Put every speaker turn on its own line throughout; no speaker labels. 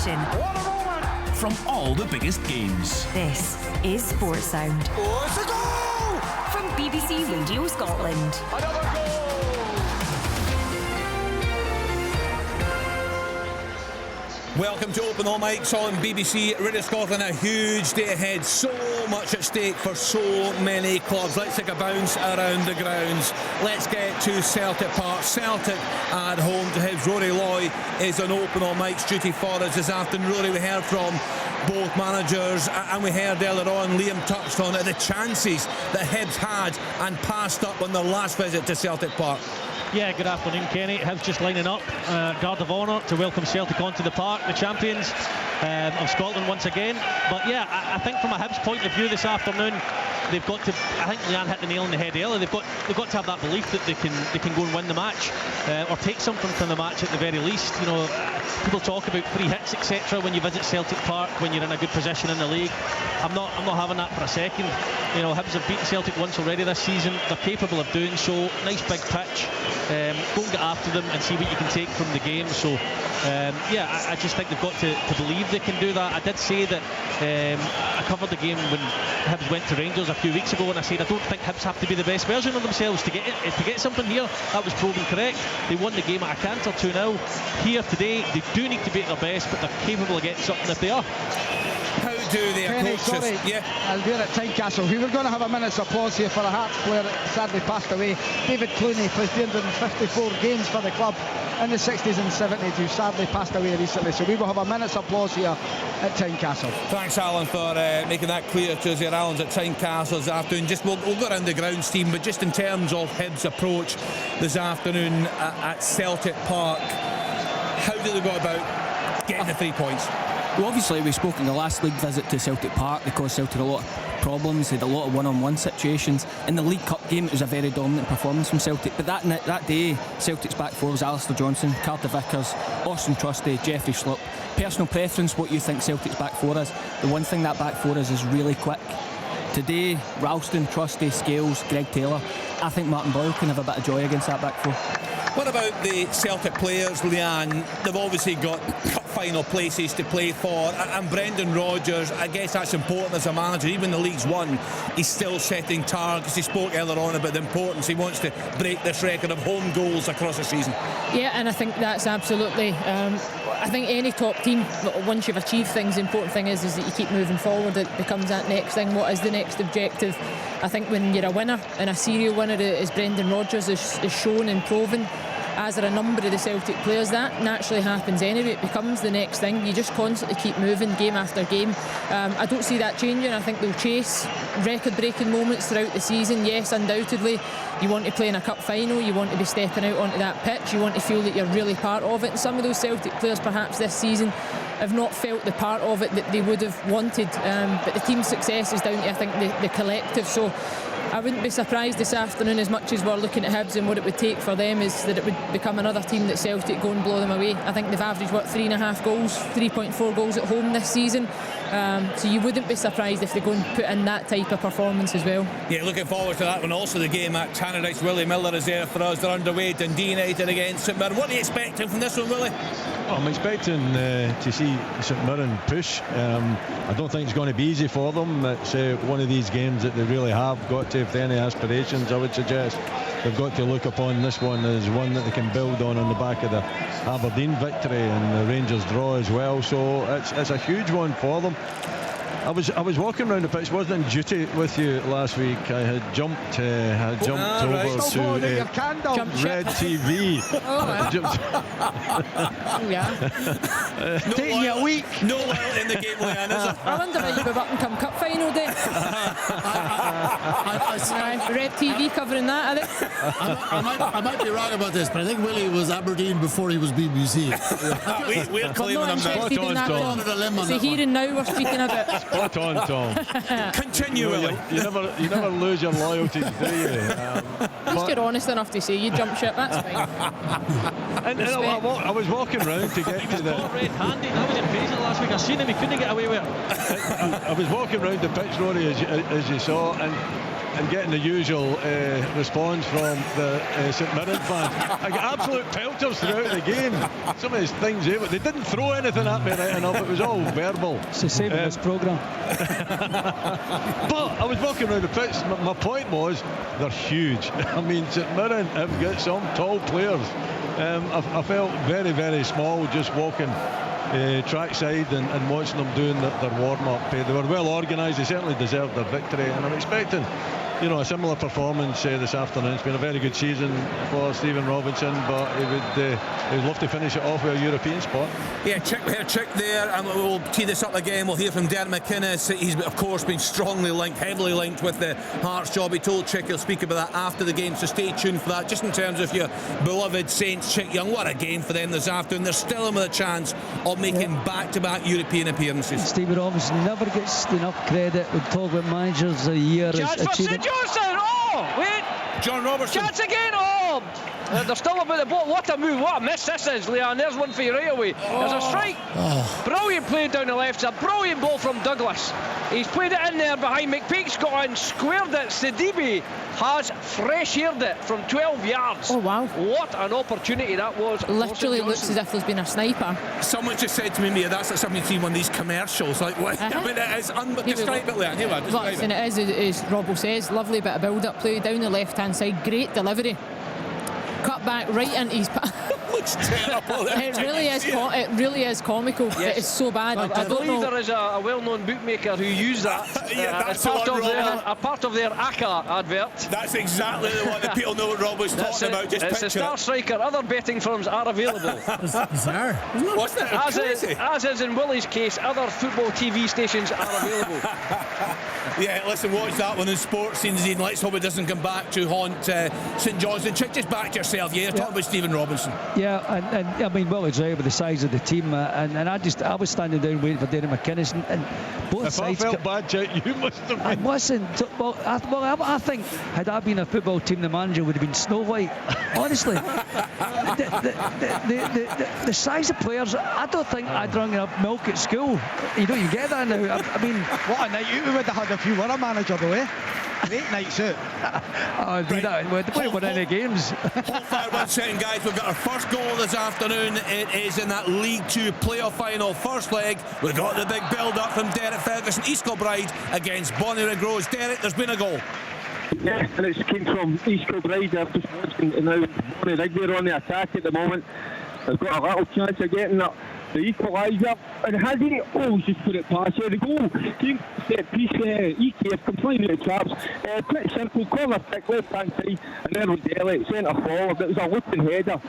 action.
What a moment!
From all the biggest games.
This is Sports Sound.
Oh, it's a goal!
From BBC Radio Scotland.
Another goal!
Welcome to Open All Mics on BBC Radio Scotland. A huge day ahead, so much at stake for so many clubs. Let's take a bounce around the grounds. Let's get to Celtic Park. Celtic at home to Hibs. Rory Loy is on Open All Mics duty for us this afternoon. Rory, we heard from both managers, and we heard earlier on, Liam touched on it, the chances that Hibs had and passed up on their last visit to Celtic Park.
Yeah, good afternoon, Kenny. Hibs just lining up, guard of honour to welcome Celtic onto the park, the champions of Scotland once again. But yeah, I think from a Hibs point of view this afternoon, they've got to. I think Leanne hit the nail on the head earlier. They've got to have that belief that they can go and win the match, or take something from the match at the very least. You know, people talk about free hits, etc. when you visit Celtic Park, when you're in a good position in the league. I'm not having that for a second. You know, Hibs have beaten Celtic once already this season. They're capable of doing so. Nice big pitch. Go and get after them and see what you can take from the game. So yeah, I just think they've got to believe they can do that. I did say that I covered the game when Hibs went to Rangers a few weeks ago, and I said I don't think Hibs have to be the best version of themselves to get something here. That was proven correct. They won the game at a canter 2-0. Here today, they do need to be at their best, but they're capable of getting something if they are.
How do they approach this?
Yeah. We're at Tynecastle. We were going to have a minute's applause here for a Hearts player that sadly passed away. David Clooney played 354 games for the club in the 60s and 70s, who sadly passed away recently. So we will have a minute's applause here at Tynecastle.
Thanks, Alan, for making that clear to us here. Alan's at Tynecastle this afternoon. Just we'll go around the grounds team, but just in terms of Hibs' approach this afternoon at Celtic Park, how do they go about getting the 3 points?
Well, obviously we spoke in the last league visit to Celtic Park. They caused Celtic a lot of problems. They had a lot of one-on-one situations. In the League Cup game, it was a very dominant performance from Celtic. But that day, Celtic's back four was Alistair Johnson, Carter Vickers, Austin Trusty, Jeffrey Schlupp. Personal preference, what you think Celtic's back four is. The one thing that back four is really quick. Today, Ralston, Trusty, Scales, Greg Taylor. I think Martin Boyle can have a bit of joy against that back four.
What about the Celtic players, Leanne? They've obviously got cup final places to play for, and Brendan Rodgers, I guess that's important as a manager. Even the league's won, he's still setting targets. He spoke earlier on about the importance. He wants to break this record of home goals across the season.
Yeah, and I think that's absolutely I think any top team, once you've achieved things, the important thing is that you keep moving forward. It becomes that next thing. What is the next objective? I think when you're a winner, and a serial winner as Brendan Rodgers is shown and proven, as are a number of the Celtic players, that naturally happens anyway. It becomes the next thing. You just constantly keep moving game after game. I don't see that changing. I think they'll chase record-breaking moments throughout the season. Yes, undoubtedly, you want to play in a cup final, you want to be stepping out onto that pitch, you want to feel that you're really part of it, and some of those Celtic players perhaps this season have not felt the part of it that they would have wanted, but the team's success is down to, I think, the collective. So I wouldn't be surprised this afternoon, as much as we're looking at Hibs and what it would take for them, is that it would become another team that Celtic go and blow them away. I think they've averaged 3.5 goals, 3.4 goals at home this season, so you wouldn't be surprised if they go and put in that type of performance as well.
Yeah, looking forward to that one. Also the game at Tannadice. Willie Miller is there for us. They're underway. Dundee United against St Mirren. What are you expecting from this one, Willie?
Well, I'm expecting to see St Mirren push. I don't think it's going to be easy for them. It's one of these games that they really have got to, if they have any aspirations, I would suggest they've got to look upon this one as one that they can build on the back of the Aberdeen victory and the Rangers draw as well. So it's a huge one for them. I was walking around the pitch, wasn't in duty with you last week. I had jumped over to Red TV.
Taking you a week.
No oil in the game, Leanne, is it?
I wonder if you were up and cup final day. Red TV covering that, I think.
I might be wrong about this, but I think Willie was Aberdeen before he was BBC.
We're claiming him now.
See, here and now we're speaking about.
Spot on, Tom.
Continue, Willie.
You never lose your loyalties, do you?
At least you're honest enough to say you jump ship, that's fine.
And I was walking around to get to the
red-handed, that was amazing last week. I seen him, he couldn't get away with it.
I was walking around the pitch, Rory, as you saw, and and getting the usual response from the St Mirren fans. I got absolute pelters throughout the game. Some of these things, they didn't throw anything at me right enough. It was all verbal.
It's the same in this programme.
But I was walking around the pitch. My point was, they're huge. I mean, St Mirren have got some tall players. I felt very, very small just walking trackside and watching them doing their warm-up. They were well organised. They certainly deserved their victory, and I'm expecting a similar performance this afternoon. It's been a very good season for Stephen Robinson, but he would love to finish it off with a European spot.
Yeah, check there, and we'll tee this up again. We'll hear from Derek McInnes. He's of course been heavily linked with the Hearts job. He told Chick he'll speak about that after the game, so stay tuned for that. Just in terms of your beloved Saints, Chick Young, what a game for them this afternoon. They're still in with a chance of making back-to-back European appearances.
Stephen Robinson never gets enough credit. We talk about managers a year.
Johnson! Oh, wait!
John Robertson.
Chance again! Oh! They're still about the ball. What a move, what a miss this is, Leon. There's one for you right away. There's a strike. Brilliant play down the left. It's a brilliant ball from Douglas. He's played it in there behind. McPeak's got in, squared it. Sidibe has fresh-haired it from 12 yards.
Oh, wow.
What an opportunity that was.
Literally looks as if there's been a sniper.
Someone just said to me, Mia, that's like something you see in one of these commercials. Like, what? I mean, it is describe it, Leon.
And it is, as Robbo says, lovely bit of build-up play down the left-hand side. Great delivery. Cut back right into his
looks terrible.
It really is comical.
Yes.
It is so bad.
I don't know. There is a well-known bookmaker who used that as part of their ACCA advert.
That's exactly the one that people know what Rob was talking about. Just
it's a Star Striker. Other betting firms are available.
It's bizarre, isn't it?
Wasn't it?
As is in Willie's case, other football TV stations are available.
Yeah, listen, watch that one in sports scenes. Let's hope it doesn't come back to haunt St John's. And Chick, just back to yourself. Yeah, talking about Stephen Robinson.
Yeah, and I mean, Willie's right about the size of the team, and I was standing down waiting for Derek McInnes, and both sides.
I felt bad, Chick, you must have been.
I wasn't. I think had I been a football team, the manager would have been Snow White. Honestly, the size of players, I don't think I drank enough milk at school. You get that now. I mean,
what a night out we would have had if you were a manager, though, eh? Great nights out.
We won any games.
Hold fire 1 second, guys. We've got our first goal this afternoon. It is in that League 2 playoff final, first leg. We've got the big build-up from Derek Ferguson, East Kilbride against Bonnyrigg Rose. Derek, there's been a goal.
Yeah, and it came from East Kilbride. I've just watched, and now Bonnyrigg, they're on the attack at the moment. They've got a little chance of getting the equaliser, and has he? Oh, he's just put it past here. The goal came set piece. EKF completely out of traps. Pretty simple corner kick, left hand side, and then Rodell centre forward. It was a looking header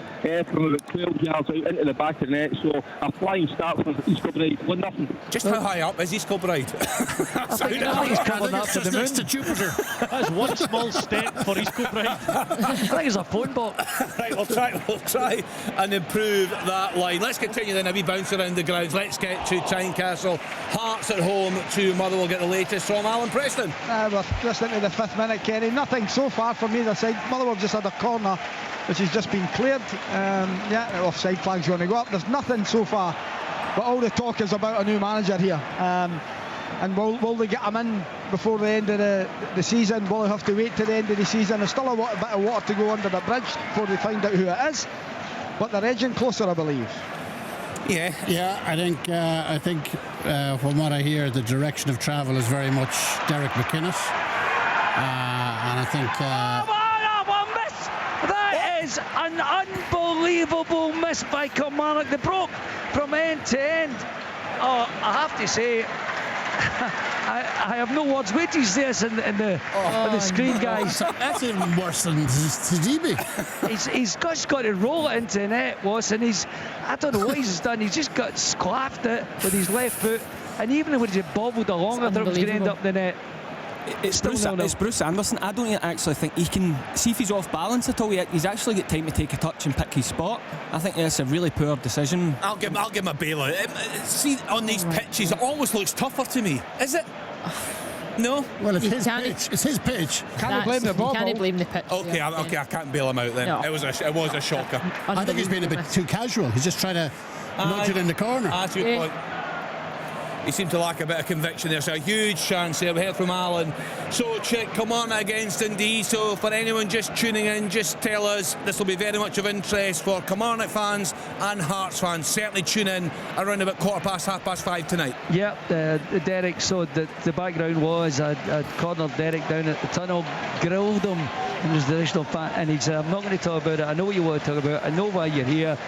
from about 12 yards out into the back of the net. So a flying start for East Kilbride. 1-0.
Just how high up is East Kilbride?
I think he's coming up to the moon.
To Jupiter. That's one small step for East Kilbride.
I think it's a phone box.
Right, we'll try and improve that line. Let's continue then. A wee bounce around the grounds. Let's get to Tynecastle. Hearts at home to Motherwell. Get the latest from Alan Preston.
We're just into the 5th minute, Kenny. Nothing so far from either side. Motherwell just had a corner which has just been cleared. The offside flag's going to go up. There's nothing so far, but all the talk is about a new manager here. And will they get him in before the end of the season? Will they have to wait to the end of the season? There's still a bit of water to go under the bridge before they find out who it is, but they're edging closer, I believe.
Yeah, I think from what I hear, the direction of travel is very much Derek McInnes, and I think.
Miss! That is an unbelievable miss by Kilmarnock. They broke from end to end. Oh, I have to say, I have no words. Wait till you see this on the screen, guys.
That's even worse than Sidibe.
He's just got to roll it into the net, and I don't know what he's done. He's just got sclaffed it with his left foot, and even when he bobbled along, I thought it was going to end up in the net.
It's Bruce Anderson. I don't actually think he can see if he's off balance at all yet. He's actually got time to take a touch and pick his spot. I think that's a really poor decision.
I'll give him a bailout. See, on these pitches, it always looks tougher to me. Is it? No?
Well, it's his pitch. It's his pitch.
Can't blame the ball.
Can't blame the pitch.
Okay, I can't bail him out then. No. It was a shocker.
I think he's been a bit too casual. He's just trying to nudge it in the corner.
That's a good point. he seemed to lack a bit of conviction there. So a huge chance there. We heard from Alan. So check Kilmarnock against Dundee. So for anyone just tuning in, just tell us, this will be very much of interest for Kilmarnock fans and Hearts fans. Certainly tune in around about 5:15 tonight.
Yeah, Derek, so the background was I'd cornered Derek down at the tunnel, grilled him in his additional fat, and he said, I'm not going to talk about it, I know what you want to talk about, I know why you're here.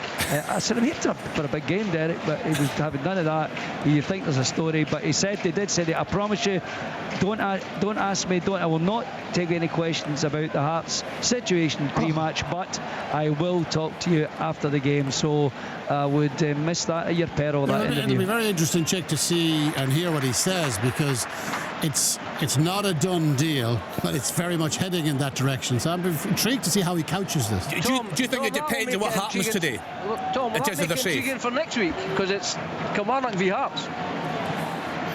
I said, I'm here for a big game, Derek, but he was having none of that. You think there's a story, but he did say that, I promise you, don't ask me, I will not take any questions about the Hearts situation pre-match, but I will talk to you after the game. So I would miss that at your peril, that interview.
It'll be very interesting, Chick, to see and hear what he says, because it's not a done deal, but it's very much heading in that direction. So I'm intrigued to see how he couches this.
Do you think it depends on what happens today?
Tom, will that make it intriguing for next week? Because it's Kilmarnock v Hearts.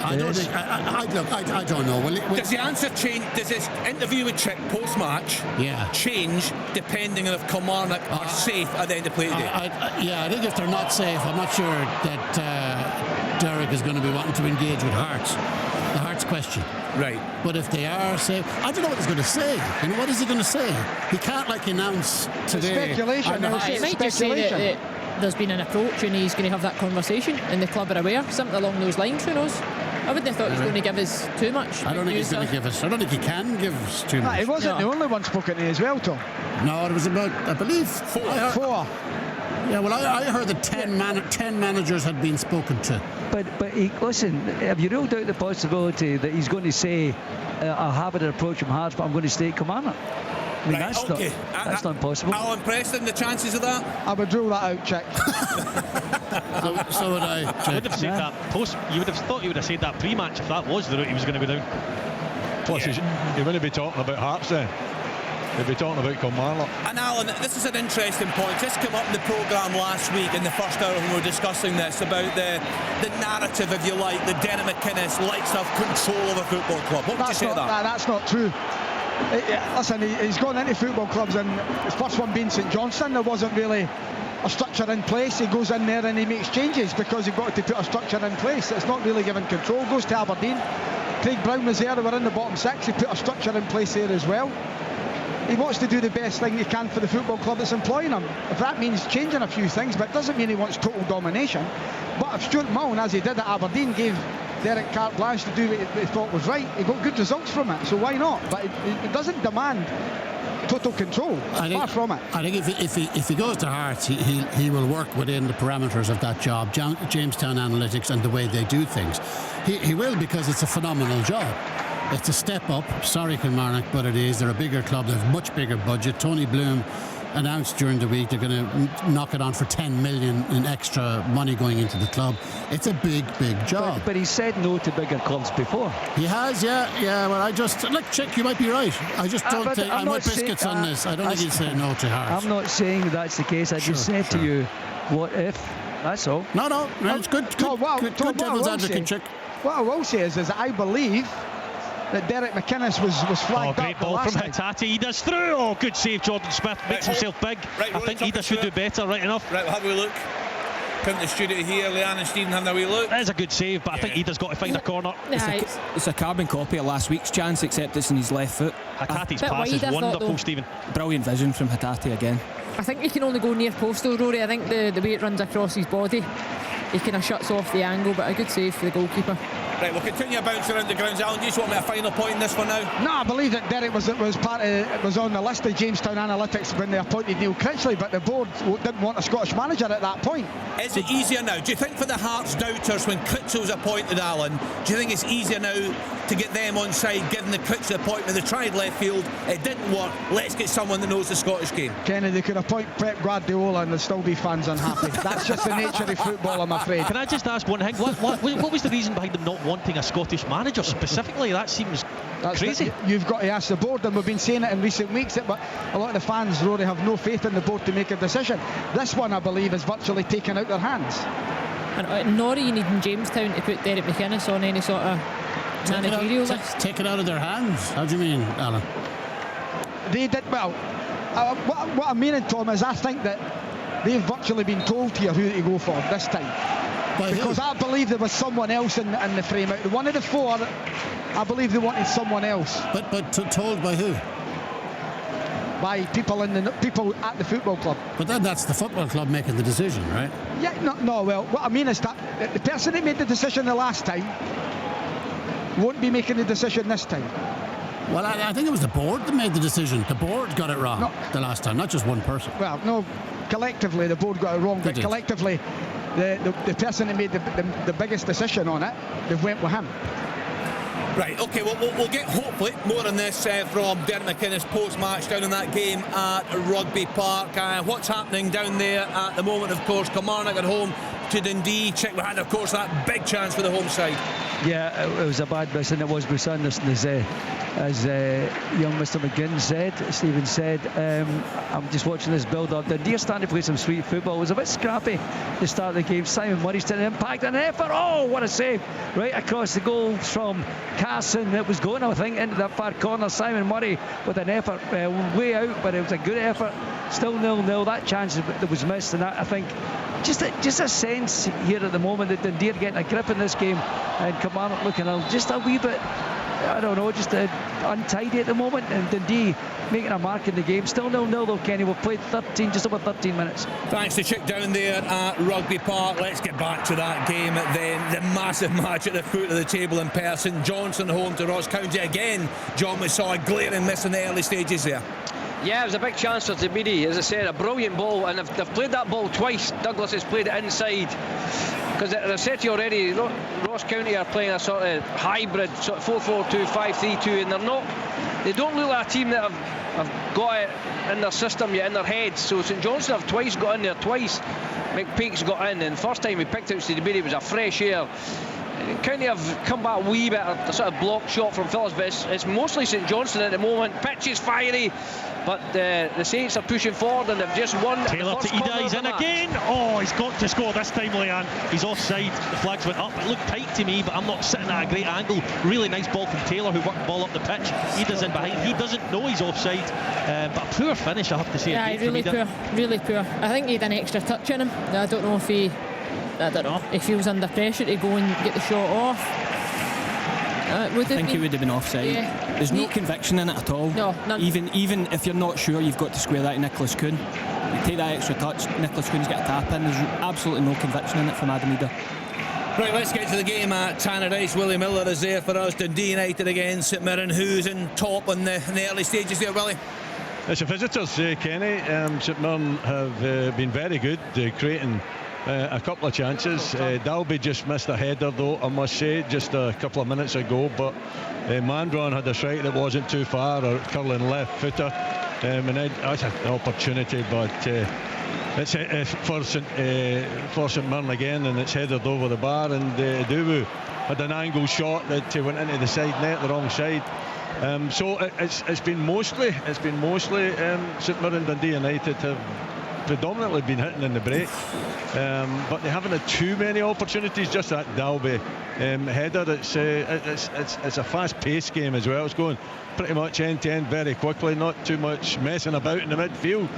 I don't think. I don't know.
Does the answer change? Does this interview with Chick post-match change depending on if Kilmarnock are safe at the end of play today?
I think if they're not safe, I'm not sure that Derek is going to be wanting to engage with Hearts. The Hearts question.
Right.
But if they are safe, I don't know what he's going to say. What is he going to say? He can't announce today.
Speculation.
He might just say that there's been an approach and he's going to have that conversation and the club are aware, something along those lines. Who knows? I wouldn't have thought he was going to give us too much.
I don't think he's going to give us. I don't think he can give us too much.
He wasn't the only one spoken to as well, Tom.
No, it was about, I believe, four. Yeah, well, I heard that 10 managers had been spoken to.
But listen, have you ruled out the possibility that he's going to say, I'll have an approach from Hearts, but I'm going to stay at Kilmarnock? I mean, that's not possible.
Alan Preston, the chances of that?
I would rule that out, Chick.
So would I.
I would have said that post. You would have thought he would have said that pre-match if that was the route he was going to go down.
Plus, he wouldn't be talking about Hearts then. He'd be talking about Kilmarnock.
And Alan, this is an interesting point. This came up in the programme last week in the first hour when we were discussing this about the narrative, if you like, that Derek McInnes likes to have control of a football club. What would you say to that?
That's not true. Listen, he's gone into football clubs, and his first one being St Johnstone, there wasn't really a structure in place. He goes in there and he makes changes because he got to put a structure in place. It's not really given control. Goes to Aberdeen. Craig Brown was there. They were in the bottom six. He put a structure in place there as well. He wants to do the best thing he can for the football club that's employing him. If that means changing a few things, but it doesn't mean he wants total domination. But if Stuart Mullen, as he did at Aberdeen, gave Derek carte blanche to do what he thought was right, he got good results from it, so why not? But it doesn't demand total control. Far from it.
I think if he goes to Hearts, he will work within the parameters of that job, Jamestown Analytics and the way they do things. He will, because it's a phenomenal job. It's a step up. Sorry, Kilmarnock, but it is. They're a bigger club. They have a much bigger budget. Tony Bloom announced during the week they're going to knock it on for 10 million in extra money going into the club. It's a big job.
But he said no to bigger clubs before.
He has, yeah. Well, I just look, Chick, you might be right. I just don't think I'm with biscuits on this. I don't think he'd say no to Hearts.
I'm not saying that's the case. I just said to you, what if? That's all.
No, it's good devil's advocate, Chick.
What I will say is I believe that Derek McInnes was flagged
great ball from Hatate. He does through. Oh, good save, Jordan Smith. Makes himself big.
Right,
I think Ida should do better, right enough.
Right, we'll have a wee look. Come to the studio here, Leanne and Stephen having a wee look.
That is a good save, but I think Ida's got to find a corner.
It's a carbon copy of last week's chance, except it's in his left foot.
Hatate's pass is wonderful, Stephen.
Brilliant vision from Hatate again.
I think he can only go near postal, Rory. I think the way it runs across his body, he kind of shuts off the angle, but a good save for the goalkeeper.
Right, we'll continue to bounce around the grounds. Alan, do you just want me a final point in this for now?
No, I believe that Derek was on the list of Jamestown Analytics when they appointed Neil Critchley, but the board didn't want a Scottish manager at that point.
Is it easier now? Do you think for the Hearts doubters, when Critchley was appointed, Alan, do you think it's easier now to get them on side, given the Critchley appointment? They tried left field, it didn't work. Let's get someone that knows the Scottish game.
Kenny, they could appoint Pep Guardiola and there'll still be fans unhappy. That's just the nature of football, I'm afraid.
Can I just ask one thing? What was the reason behind them not wanting a Scottish manager specifically? That seems crazy.
You've got to ask the board, and we've been saying it in recent weeks, but a lot of the fans, Rory, have no faith in the board to make a decision. This one, I believe, is virtually taken out their hands.
And Norrie needing Jamestown to put Derek McInnes on any sort of managerial list.
Take it out of their hands. How do you mean, Alan?
They did well. What I'm meaning, Tom, is I think that they've virtually been told here who to go for this time. Because I believe there was someone else in the frame. One of the four, I believe they wanted someone else.
But told by who?
By people people at the football club.
But then that's the football club making the decision, right?
Yeah, no. Well, what I mean is that the person that made the decision the last time won't be making the decision this time.
Well, I think it was the board that made the decision. The board got it wrong the last time, not just one person.
Well, no, collectively the board got it wrong, but collectively the person that made the biggest decision on it, they went with him.
Right, okay, well, we'll get hopefully more on this from Derek McInnes post-match down in that game at Rugby Park. What's happening down there at the moment, of course, Kilmarnock at home to Dundee. We had, of course, that big chance for the home side.
Yeah, it was a bad miss, and it was Bruce Anderson, as young Mr. McGinn said, Stephen said. I'm just watching this build-up. Dundee are starting to play some sweet football. It was a bit scrappy to start the game. Simon Murray's taking an impact and an effort. Oh, what a save! Right across the goal from Carson. It was going, I think, into that far corner. Simon Murray with an effort way out, but it was a good effort. Still 0-0. That chance that was missed, and I think just a sense here at the moment that Dundee are getting a grip in this game, and Kilmarnock looking just a wee bit, I don't know, just untidy at the moment, and Dundee making a mark in the game. Still 0-0 though, Kenny. We've played just over 13 minutes.
Thanks to Chick down there at Rugby Park. Let's get back to that game then. The massive match at the foot of the table in person. Johnson home to Ross County again. John, we saw a glaring miss in the early stages there.
Yeah, it was a big chance for Tabidi. As I said, a brilliant ball, and they've played that ball twice. Douglas has played it inside. Because as I said to you already, Ross County are playing a sort of hybrid, sort of 4-4-2, 5-3-2, and they don't look like a team that have got it in their system yet, in their heads. So St Johnstone have twice got in there, twice McPeak's got in, and the first time he picked out Tabidi, it was a fresh air. County have come back a wee bit, a sort of block shot from Phillips, but it's mostly St Johnstone at the moment. Pitch is fiery, but the Saints are pushing forward, and they've just won.
Taylor to Ida, he's in again. Oh, he's got to score this time, Leanne. He's offside, the flags went up. It looked tight to me, but I'm not sitting at a great angle. Really nice ball from Taylor, who worked the ball up the pitch. Ida's in behind, he doesn't know he's offside, but a poor finish, I have to say.
Yeah, really poor. I think he had an extra touch in him. I don't know if he feels under pressure to go and get the shot off.
I think he would have been offside.
Yeah.
There's no conviction in it at all.
No, none.
Even if you're not sure, you've got to square that to Nicholas Kuhn. You take that extra touch, Nicholas Kuhn's got a tap in. There's absolutely no conviction in it from Adam Ida.
Right, let's get to the game at Tannadice. Willie Miller is there for us. Dundee United against St Mirren. Who's in top in the early stages there, Willie?
It's a visitors, Kenny. St Mirren have been very good, creating a couple of chances. Dalby just missed a header though, I must say, just a couple of minutes ago, but Mandron had a strike that wasn't too far, or curling left footer, and that's an opportunity, but it's for St Mirren again, and it's headed over the bar, and Duwu had an angle shot that went into the side net, the wrong side. So it's been mostly St Mirren. Dundee United have predominantly been hitting in the break, but they haven't had too many opportunities. Just that Dalby header. It's a fast-paced game as well. It's going pretty much end-to-end very quickly, not too much messing about in the midfield.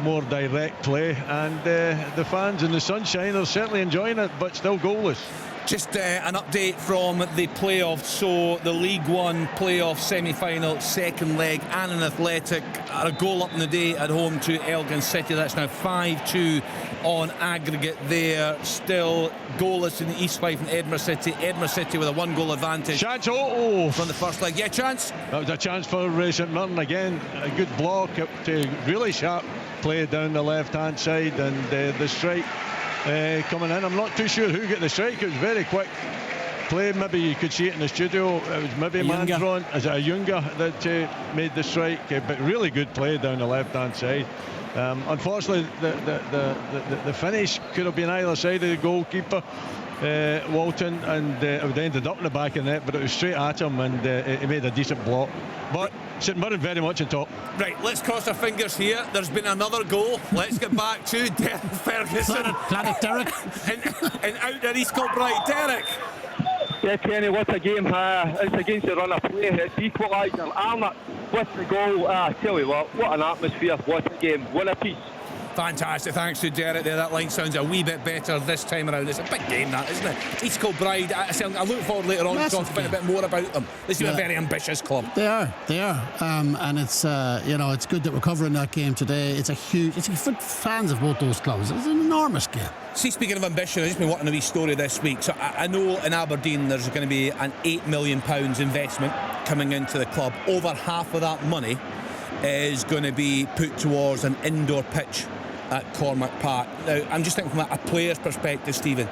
More direct play, and the fans in the sunshine are certainly enjoying it, but still goalless.
Just an update from the playoffs. So the League One playoff semi-final, second leg, Annan Athletic a goal up in the day at home to Elgin City. That's now 5-2 on aggregate there. Still goalless in the East Fife and Edinburgh City. Edinburgh City with a 1-goal advantage.
Chance
from the first leg. Yeah, chance.
That was a chance for St Mirren again. A good block up to really sharp play down the left-hand side, and the strike coming in. I'm not too sure who got the strike. It was very quick play. Maybe you could see it in the studio. It was maybe Mandron, as a Younger, that made the strike, but really good play down the left-hand side. Unfortunately, the finish could have been either side of the goalkeeper, Walton, and it would have ended up in the back of the net, but it was straight at him, and he made a decent block. But St Mirren very much on top.
Right, let's cross our fingers here. There's been another goal. Let's get back to Derek Ferguson.
Planet Derek.
and out there East Kilbride. Derek.
Yeah, Kenny, what a game. It's against the run of play. It's equaliser. Arnott with the goal. Tell you what an atmosphere. What a game. What a piece.
Fantastic, thanks to Derek there. That line sounds a wee bit better this time around. It's a big game, that, isn't it? East Kilbride, I look forward later on to talking a bit more about them. This is a very ambitious club.
They are. And it's it's good that we're covering that game today. It's for fans of both those clubs. It's an enormous game.
See, speaking of ambition, I've just been watching a wee story this week. So I know in Aberdeen there's going to be an £8 million investment coming into the club. Over half of that money is going to be put towards an indoor pitch at Cormac Park. Now, I'm just thinking from a player's perspective, Stephen,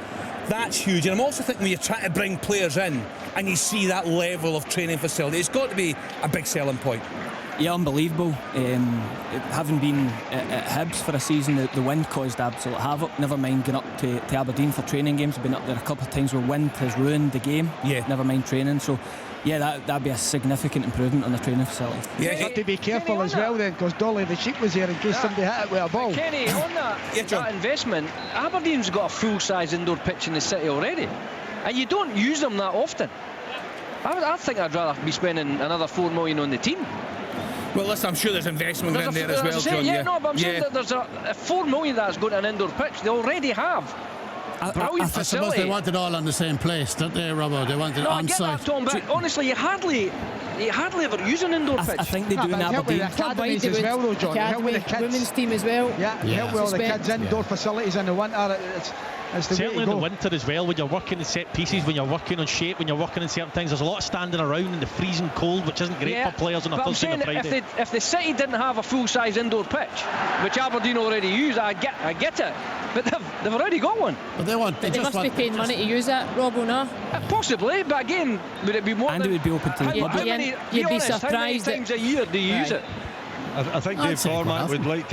that's huge. And I'm also thinking when you're trying to bring players in and you see that level of training facility, it's got to be a big selling point.
Yeah, unbelievable. Having been at Hibs for a season, the wind caused absolute havoc. Never mind going up to Aberdeen for training games. I've been up there a couple of times where wind has ruined the game.
Yeah.
Never mind training. So yeah, that'd be a significant improvement on the training facility.
Yeah, you have to be careful as well then, because Dolly the sheep was here in case somebody hit it with a ball.
Kenny, on that investment, Aberdeen's got a full-size indoor pitch in the city already, and you don't use them that often. I think I'd rather be spending another $4 million on the team.
Well, listen, I'm sure there's investment in there as well, John.
But I'm saying that there's a $4 million that's going to an indoor pitch. They already have. Brilliant facility.
I suppose they want it all on the same place, don't they, Robbo? They want it on site.
I get that, Tom, but honestly, you hardly ever use an indoor pitch.
I think they do in Aberdeen.
Academies as well, though, John. Help with the kids.
Women's team as well.
Yeah, help with all the kids' indoor facilities in the winter. It's the
certainly
way to
in
go.
the winter as well, when you're working in set pieces, when you're working on shape, when you're working in certain things, there's a lot of standing around in the freezing cold, which isn't great for players on a Thursday and a Friday.
If the city didn't have a full-size indoor pitch, which Aberdeen already use, I get it, but they've already got one.
But
they must be paying money to use that, Robbo, no?
Possibly, but again, would it be more?
And it would be open to the public.
You'd be surprised.
How many times a year do you use it?
I think Dave Cormac would like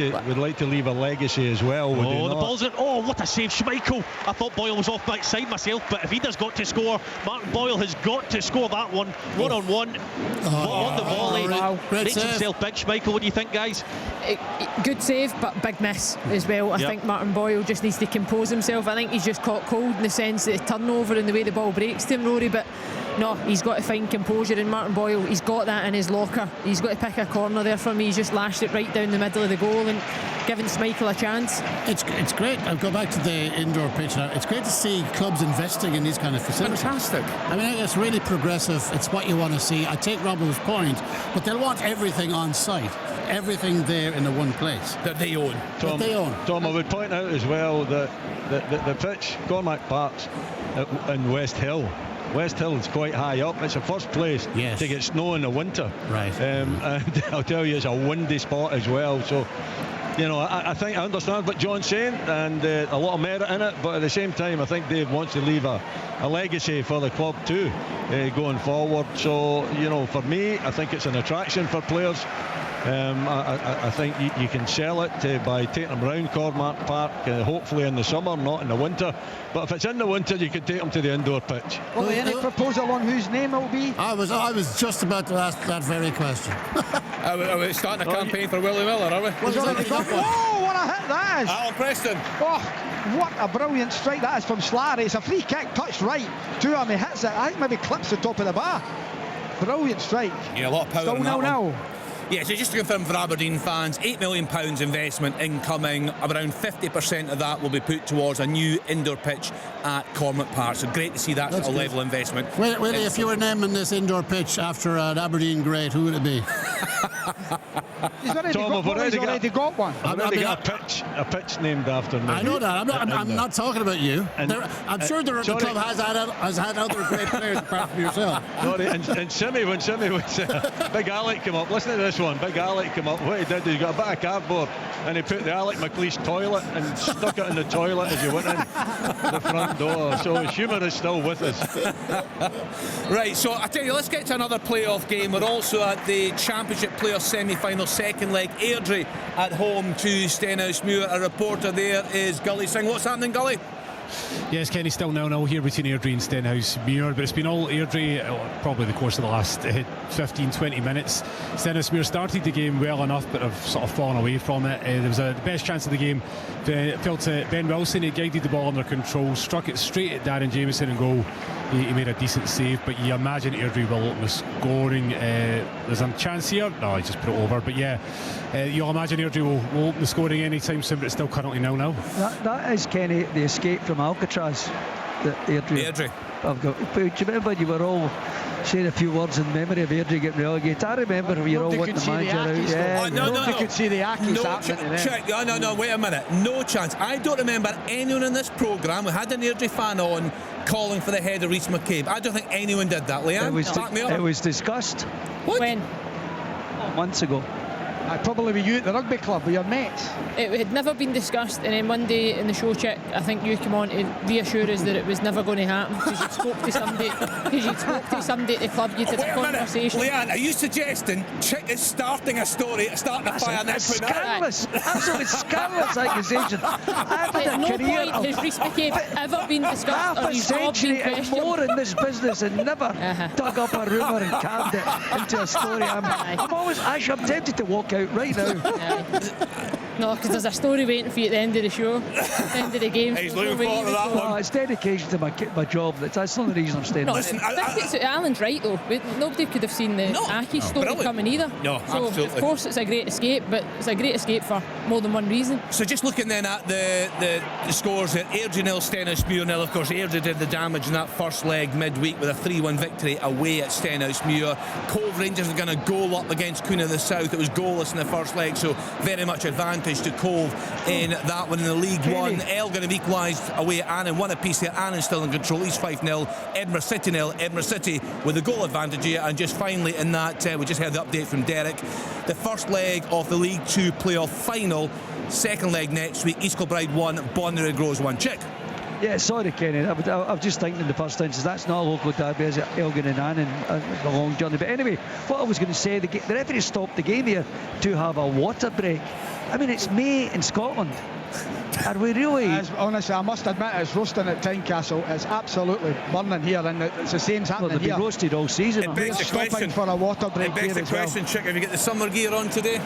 to leave a legacy as well. Would he not?
The ball's in. Oh, what a save, Schmeichel! I thought Boyle was off back side myself, but if he does got to score, Martin Boyle has got to score that one. On one on the volley. Makes himself big. Schmeichel, what do you think, guys?
Good save, but big miss as well. I think Martin Boyle just needs to compose himself. I think he's just caught cold in the sense that the turnover and the way the ball breaks to him, Rory, but no, he's got to find composure in Martin Boyle. He's got that in his locker. He's got to pick a corner there for me. He's just lashed it right down the middle of the goal and given Schmeichel a chance.
It's great. I'll go back to the indoor pitch now. It's great to see clubs investing in these kind of facilities.
Fantastic.
I mean, it's really progressive. It's what you want to see. I take Robbo's point, but they'll want everything on site. Everything there in the one place
that they own.
Tom, I would point out as well that the pitch, Cormac Park's in West Hill. West Hill is quite high up. It's the first place to get snow in the winter.
Right.
And I'll tell you, it's a windy spot as well. So, I think I understand what John's saying, and a lot of merit in it. But at the same time, I think Dave wants to leave a legacy for the club too, going forward. So, for me, I think it's an attraction for players. I think you can sell it by taking them around Cormac Park, hopefully in the summer, not in the winter. But if it's in the winter, you could take them to the indoor pitch.
Well, any proposal on whose name it will be?
I was just about to ask that very question.
Are we starting a campaign for Willie Miller, are we?
Oh, what a hit that is!
Alan Preston.
Oh, what a brilliant strike that is from Slarry. It's a free kick, touched right. To him, he hits it. I think maybe clips the top of the bar. Brilliant strike.
Yeah, a lot of power
Still
in that
now.
one. Yeah, so just to confirm for Aberdeen fans, £8 million investment incoming. Around 50% of that will be put towards a new indoor pitch at Cormac Park. So great to see that sort of level of investment.
Willie, if you were naming this indoor pitch after an Aberdeen great, who would it be?
He's already got one.
I've already got a pitch named after me.
I know that. I'm not talking about you. I'm sure the club has had other great players apart from yourself.
Sorry, and when Simmy was Big Alec came up. Listen to this one. Big Alec came up. What he did, he got a bit of cardboard and he put the Alec McLeish toilet and stuck it in the toilet as you went in the front door. So humour is still with us.
Right, so I tell you, let's get to another playoff game. We're also at the Championship playoff semi-final, second leg. Airdrie at home to Stenhousemuir. A reporter there is Gully Singh. What's happening, Gully?
Yes, Kenny, still 0-0 here between Airdrie and Stenhousemuir, but it's been all Airdrie probably the course of the last 15-20 minutes. Stenhousemuir started the game well enough, but have sort of fallen away from it. There was the best chance of the game. Fell to Ben Wilson. He guided the ball under control, struck it straight at Darren Jameson and goal. He made a decent save, but you imagine Airdrie will open the scoring. There's a chance here. No, he just put it over. But yeah, you'll imagine Airdrie will open the scoring anytime soon, but it's still currently 0-0.
That is, Kenny, the escape from Alcatraz that Airdrie have got. Do you remember you were all saying a few words in memory of Airdrie getting relegated? I remember we were all wanting the manager out.
Yeah,
no.
could see the Ackies happening.
Check. No, wait a minute. No chance. I don't remember anyone in this programme. We had an Airdrie fan on calling for the head of Rhys McCabe. I don't think anyone did that, Leanne. Back me up.
It was discussed.
What?
When?
Months ago.
Probably with you at the rugby club with your mates.
It had never been discussed, and then one day in the show, Chick, I think you came on to reassure us that it was never going to happen because you'd spoke to somebody. Because you'd spoke to somebody at the club, you'd had a conversation.
Leanne, are you suggesting Chick is starting a story, starting a fire?
That's scandalous, absolutely scandalous accusation.
At no point has Rhys McCabe ever been discussed or his job been questioned.
More in this business and never dug up a rumour and cammed it into a story. I'm tempted to walk out right now.
No, because there's a story waiting for you at the end of the show, at the end of the game.
He's looking forward to that one.
It's dedication to my job. That's not the reason I'm staying.
No, listen, Alan's right though. Nobody could have seen the Aki story coming either.
No,
so
absolutely.
Of course it's a great escape, but it's a great escape for more than one reason.
So just looking then at the scores here, Airdrie 0, Stenhousemuir 0. Of course, Airdrie did the damage in that first leg midweek with a 3-1 victory away at Stenhousemuir. Cove Rangers are going to goal up against Queen of the South. It was goalless in the first leg, so very much advantage to Cove in that one in the League One. Elgin have equalised away at Annan, one apiece here. Annan still in control. East 5-0, Edinburgh City 0. Edinburgh City with the goal advantage here. And just finally in that, we just heard the update from Derek. The first leg of the League 2 playoff final. Second leg next week. East Kilbride 1, Bonnyrigg Rose 1. Chick.
Yeah, sorry, Kenny. I was just thinking in the first instance, that's not a local derby, is it? Elgin and Annan, a long journey. But anyway, what I was going to say, the referee stopped the game here to have a water break. I mean, it's May in Scotland. Are we really?
Honestly, I must admit, it's roasting at Tynecastle. It's absolutely burning here, and it's the same happening
they've been roasted all season.
It begs the question
for a water break.
It begs the question, Chick, have you got the summer gear on today?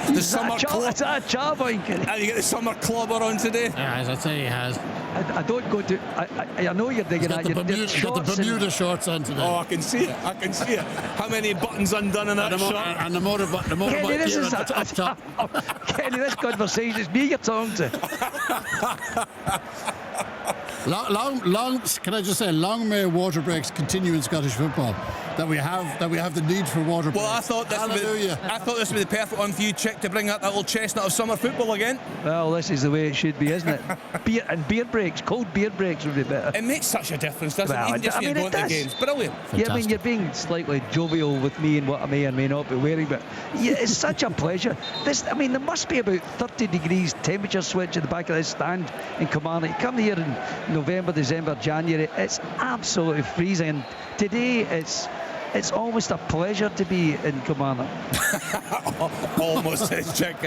Is that a charbine?
Have you got the summer clubber on today?
Yeah, as I say, he has.
I don't go to. I know you're digging at your
got the Bermuda shorts on today.
Oh, I can see it. How many buttons undone in that shirt?
And the motorbike gear up top.
Kenny, this conversation is me you're talking to.
Long. Can I just say, long may water breaks continue in Scottish football. That we have the need for water breaks.
Well, I thought this would be the perfect one for you, Chick, to bring up that old chestnut of summer football again.
Well, this is the way it should be, isn't it? Beer breaks, cold beer breaks would be better.
It makes such a difference, doesn't it? Even just when you're going to the games. Brilliant.
Fantastic. Yeah, I mean, you're being slightly jovial with me and what I may or may not be wearing, but yeah, it's such a pleasure. There must be about 30 degrees temperature switch at the back of this stand in Kilmarnock. You come here in November, December, January, it's absolutely freezing. And today it's almost a pleasure to be in Kilmarnock.
Almost says Chick.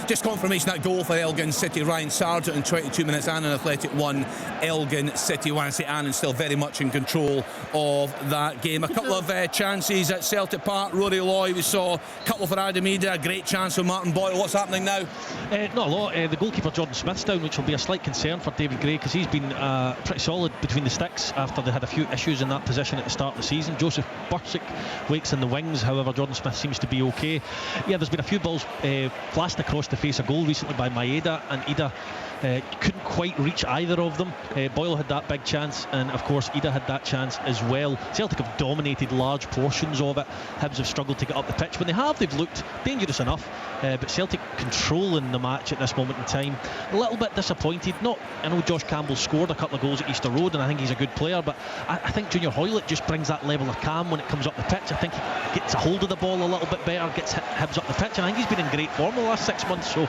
Just confirmation that goal for Elgin City. Ryan Sargent in 22 minutes. Annan Athletic 1, Elgin City 1. I say Annan still very much in control of that game. A couple of chances at Celtic Park. Rory Loy, we saw a couple for Adam Ida. A great chance for Martin Boyle. What's happening now?
Not a lot. The goalkeeper Jordan Smith's down, which will be a slight concern for David Gray because he's been pretty solid between the sticks after they had a few issues in that position at the start of the season. Joseph Bursick wakes in the wings, however Jordan Smith seems to be okay. Yeah, there's been a few balls flashed across the face of goal recently by Maeda, and Ida couldn't quite reach either of them. Boyle had that big chance, and of course Ida had that chance as well. Celtic have dominated large portions of it. Hibs have struggled to get up the pitch. When they have, they've looked dangerous enough, but Celtic controlling the match at this moment in time. A little bit disappointed. I know Josh Campbell scored a couple of goals at Easter Road, and I think he's a good player, but I think Junior Hoylett just brings that level of calm when it comes up the pitch. I think he gets a hold of the ball a little bit better, gets Hibs up the pitch, and I think he's been in great form the last 6 months. So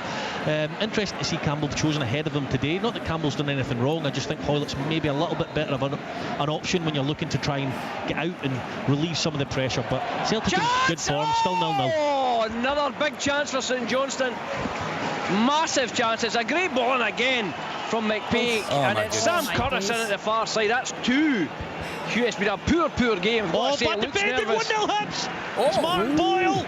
interesting to see Campbell chosen ahead of him today. Not that Campbell's done anything wrong, I just think Hoylett's maybe a little bit better of an option when you're looking to try and get out and relieve some of the pressure. But Celtic in good form, still 0-0.
Oh, another big chance for St Johnstone. Massive chance. It's a great ball, and again from McPhee, and it's Sam Curtis in at the far side. That's two. It's been a poor game.
But defended 1-0 Hibs. It's Martin Boyle.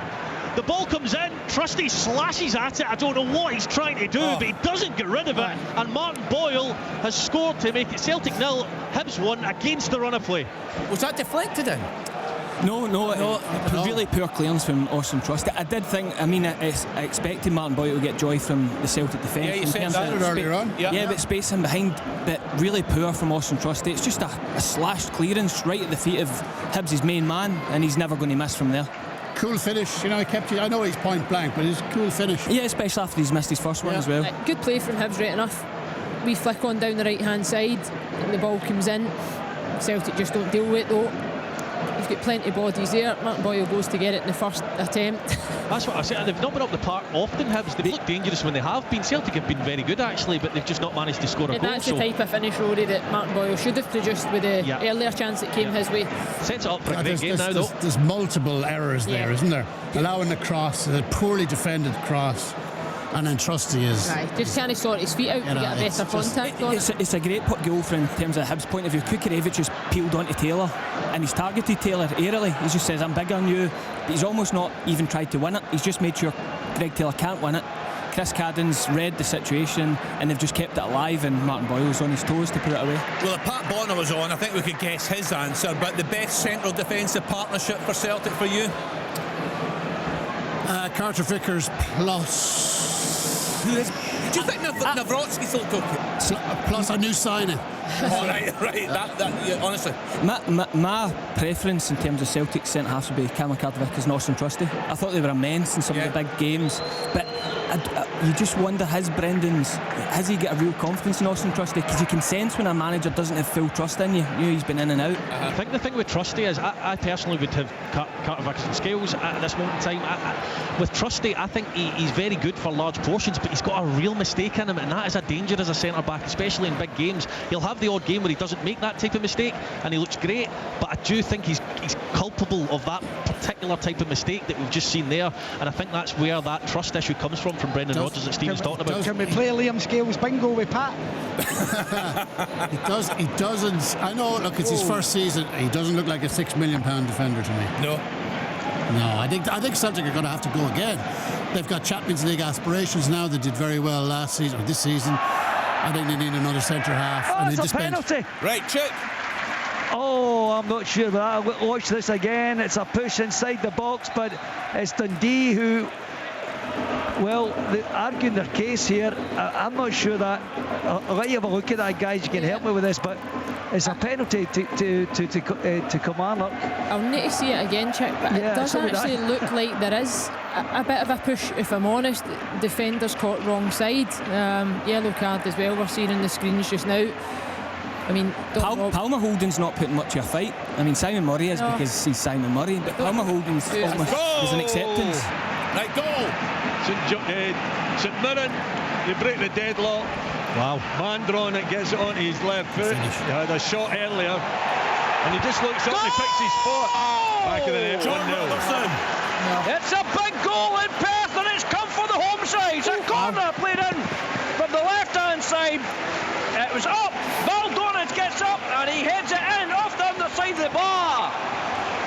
The ball comes in, Trusty slashes at it. I don't know what he's trying to do, but he doesn't get rid of it. And Martin Boyle has scored to make it Celtic 0, Hibs 1 against the run of play.
Was that deflected in?
No, really poor clearance from Austin Trusty. I did think, I expected Martin Boyle to get joy from the Celtic defence.
Yeah, you said that earlier on.
Yeah, but spacing behind, but really poor from Austin Trusty. It's just a slashed clearance right at the feet of Hibs' main man, and he's never going to miss from there.
Cool finish, I know he's point blank, but it's a cool finish.
Yeah, especially after he's missed his first one as well.
Good play from Hibs, right enough. We flick on down the right hand side, and the ball comes in. Celtic just don't deal with it though. You've got plenty of bodies there. Martin Boyle goes to get it in the first attempt.
That's what I said. They've not been up the park often, Hibs. They've looked dangerous when they have been. Celtic have been very good actually, but they've just not managed to score a goal.
That's the type of finish, Rory, that Martin Boyle should have produced with the earlier chance that came his way.
Sets it up for a great game now, though.
There's multiple errors there, isn't there? Allowing the cross, the poorly defended cross. And then Trusty is...
just can't sort his feet out to get a better contact on it.
It's a great put goal from in terms of Hibs' point of view. Kukarevich has peeled onto Taylor and he's targeted Taylor aerially. He just says, I'm bigger than you. But he's almost not even tried to win it. He's just made sure Greg Taylor can't win it. Chris Cadden's read the situation and they've just kept it alive, and Martin Boyle was on his toes to put it away.
Well, if Pat Bonner was on, I think we could guess his answer, but the best central defensive partnership for Celtic for you?
Carter Vickers plus...
Do you think Nawrocki's okay?
Plus a new signing.
Right. That, honestly.
My preference in terms of Celtic centre halves would be Cameron Carter-Vickers and Austin Trusty. I thought they were immense in some of the big games, but you just wonder, has he got a real confidence in Austin Trusty? Because you can sense when a manager doesn't have full trust in you. He's been in and out.
I think the thing with Trusty is I personally would have Carter-Vickers and Scales at this moment in time. With Trusty, I think he's very good for large portions, but he's got a real mistake in him, and that is a danger as a centre back, especially in big games. He'll have the odd game where he doesn't make that type of mistake and he looks great, but I do think he's culpable of that particular type of mistake that we've just seen there, and I think that's where that trust issue comes from Brendan Rodgers that Stephen's talking about.
Can we play Liam Scales bingo with Pat?
He doesn't. I know, look, it's his first season. He doesn't look like a £6 million defender to me.
No,
I think Celtic are going to have to go again. They've got Champions League aspirations now. They did very well last season, or this season. I think they need another centre half.
And it's a penalty.
Right, check.
Oh, I'm not sure, but I'll watch this again. It's a push inside the box, but it's Dundee who, well, they're arguing their case here. I'm not sure that. I'll let you have a look at that, guys. You can help me with this, but it's a penalty to Kilmarnock.
I'll need to see it again, Chick, but it does actually look like there is a bit of a push, if I'm honest. Defenders caught wrong side. Yellow card as well, we're seeing in the screens just now. I mean,
Palmer Holding's not putting much of a fight. I mean, Simon Murray is because he's Simon Murray, but Palmer Holding's almost is an acceptance.
Right, goal!
St Mirren, they break the deadlock.
Wow.
Mandron gets it onto his left foot. He had a shot earlier and he just looks up and he picks his spot. Back of the net, 1-0.
It's a big goal in Perth, and it's come for the home side. It's a corner played in from the left hand side. It was up. Baldonage gets up and he heads it in off the underside of the bar.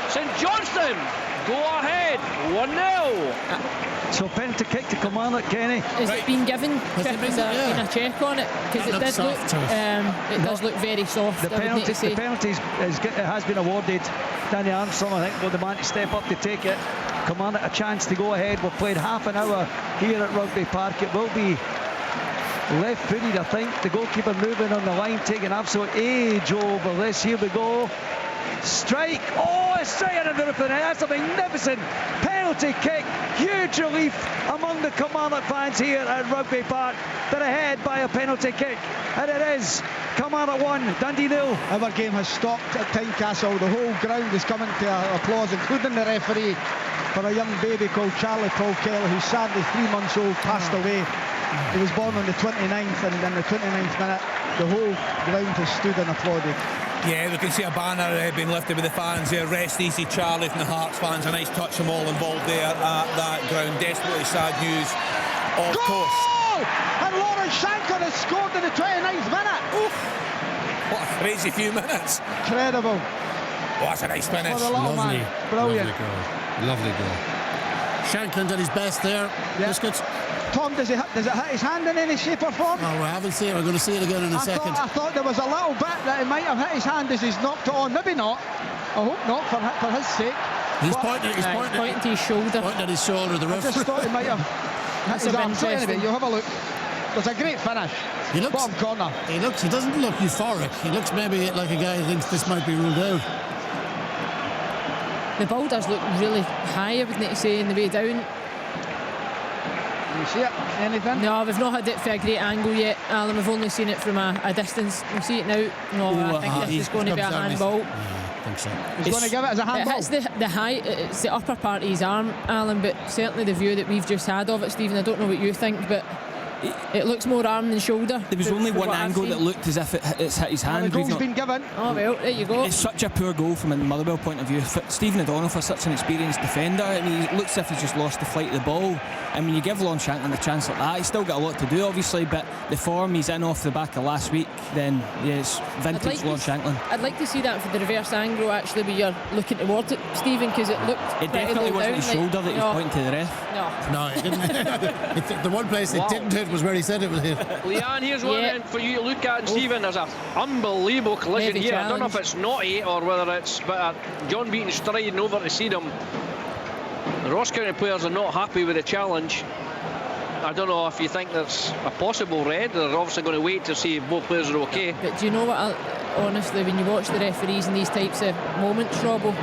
St Johnstone go ahead 1-0.
So penalty kick to Kilmarnock, Kenny.
Has it been given? Has been a check on it? Because it does look very soft.
The penalty has been awarded. Danny Armstrong, I think, was the man to step up to take it. Kilmarnock a chance to go ahead. We've played half an hour here at Rugby Park. It will be left-footed, I think. The goalkeeper moving on the line, taking absolute age over this. Here we go. Strike. Oh, it's straight into the roof of the net. That's a magnificent penalty kick. Huge relief among the Kilmarnock fans here at Rugby Park. They're ahead by a penalty kick, and it is Kilmarnock 1, Dundee 0.
Our game has stopped at Tynecastle. The whole ground is coming to applause, including the referee, for a young baby called Charlie Paul Kelly, who's sadly 3 months old, passed away. He was born on the 29th, and in the 29th minute, the whole ground has stood and applauded.
Yeah, we can see a banner being lifted with the fans there. Rest easy, Charlie, from the Hearts fans. A nice touch from all involved there at that ground. Desperately sad news, of course.
And Lawrence Shankar has scored in the 29th minute.
Oof. What a crazy few minutes.
Incredible.
Oh, that's a nice finish.
For the little
Lovely,
man. Brilliant.
lovely goal. Shanklin did his best there.
Yeah.
Biscuits.
Tom, does it hit his hand in any shape or form?
Oh, we haven't seen it. We're going to see it again in a second.
I thought there was a little bit that it might have hit his hand as he's knocked it on. Maybe not. I hope not for his sake.
He's
But
pointing
to his shoulder.
Pointing at his shoulder. The
I just thought he might have hit his arm. So anyway, you'll have a look. It's a great finish.
He looks,
bottom corner.
He doesn't look euphoric. He looks maybe like a guy who thinks this might be ruled out.
The ball does look really high, I would need to say, in the way down.
You see it? Anything?
No, we've not had it for a great angle yet, Alan. We've only seen it from a distance. We see it now. No, I think this is going to be a handball.
I think so.
He's going to give it as a handball.
It hits the high, it's the upper part of his arm, Alan, but certainly the view that we've just had of it, Stephen, I don't know what you think, but it looks more arm than shoulder.
There was only one angle that looked as if it's hit his hand.
The goal's been given.
Oh well, there you go.
It's such a poor goal from a Motherwell point of view. Stephen O'Donnell, for such an experienced defender, I mean, it looks as if he's just lost the flight of the ball. I mean, you give Lon Shanklin a chance like that, he's still got a lot to do, obviously, but the form he's in off the back of last week, then yes, vintage Lon Shanklin.
I'd like to see that for the reverse angle, actually, where you're looking towards it, Stephen, because it looked
It definitely wasn't his shoulder that he was pointing to the ref.
No, it didn't. The one place it didn't hit was where he said it was hit.
Leanne, here's one for you to look at, and Stephen, there's an unbelievable collision
Heavy
here.
challenge.
I don't know if it's naughty or whether it's John Beaton striding over to see them. The Ross County players are not happy with the challenge. I don't know if you think there's a possible red. They're obviously going to wait to see if both players are okay.
But do you know what, honestly, when you watch the referees in these types of moments, Robbo,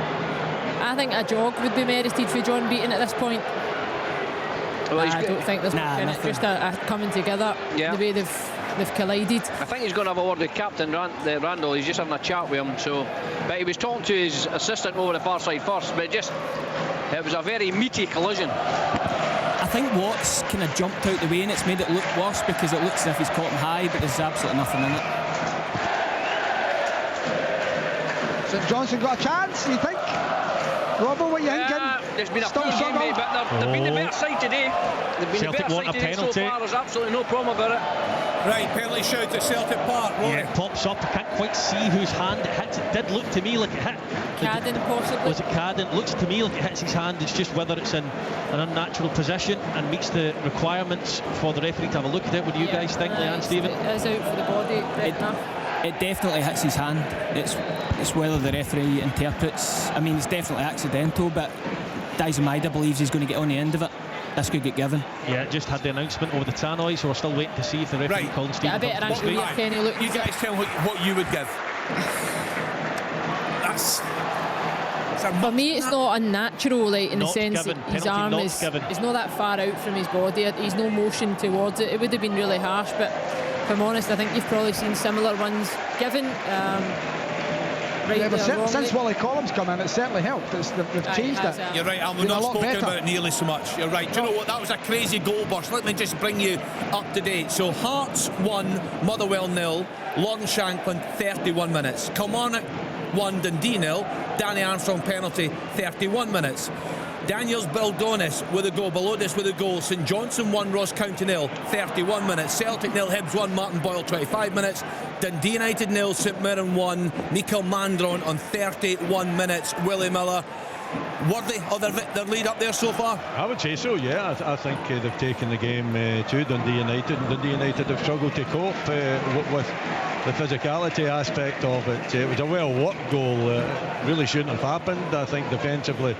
I think a jog would be merited for John Beaton at this point.
Well,
I don't think there's much in it, just a coming together, the way they've collided.
I think he's going to have a word with Captain Randall. He's just having a chat with him. But he was talking to his assistant over the far side first, but it was a very meaty collision.
I think Watts kind of jumped out the way and it's made it look worse because it looks as if he's caught him high, but there's absolutely nothing in it.
St Johnstone got a chance, you think? Robbo, what are you thinking?
There's been a full game, mate, but they've been the better side today. They've been
Celtic
the better
want
side
a
today so
penalty.
far. There's absolutely no problem about it.
Right, penalty shout at Celtic Park.
Yeah, it pops up. I can't quite see whose hand it hits. It did look to me like it hit
Cadden, possibly.
Was it Cadden? Looks to me like it hits his hand. It's just whether it's in an unnatural position and meets the requirements for the referee to have a look at it. What do you guys think, Leanne, Stephen?
It is out for the body.
It definitely hits his hand. It's whether the referee interprets. I mean, it's definitely accidental, but Maida believes he's going to get on the end of it. This could get given.
Yeah, just had the announcement over the tannoy, so we're still waiting to see if the referee calling Stephen.
Yeah, I better actually
Right.
Kenny look.
You guys tell what you would give. That's
For me, it's not unnatural, like in the
Not
sense
given.
that his
Penalty
arm
not
is
given.
it's not that far out from his body. He's no motion towards it. It would have been really harsh, but if I'm honest, I think you've probably seen similar ones given.
Yeah, but since Wally Collins come in, it's certainly helped. They've changed it.
You're right, Al. We've not spoken about it nearly so much. You're right. Do you know what? That was a crazy goal burst. Let me just bring you up to date. So Hearts 1, Motherwell 0, Lon Shanklin 31 minutes. Kilmarnock 1, Dundee 0, Danny Armstrong penalty 31 minutes. Daniels Bildonis with a goal. Below this with a goal. St Johnstone 1, Ross County 0, 31 minutes. Celtic 0, Hibs 1, Martin Boyle 25 minutes. Dundee United 0, St Mirren 1, Mikel Mandron on 31 minutes. Willie Miller, worthy of their lead up there so far?
I would say so, yeah. I think they've taken the game to Dundee United, and Dundee United have struggled to cope with the physicality aspect of it. It was a well-worked goal. Really shouldn't have happened. I think defensively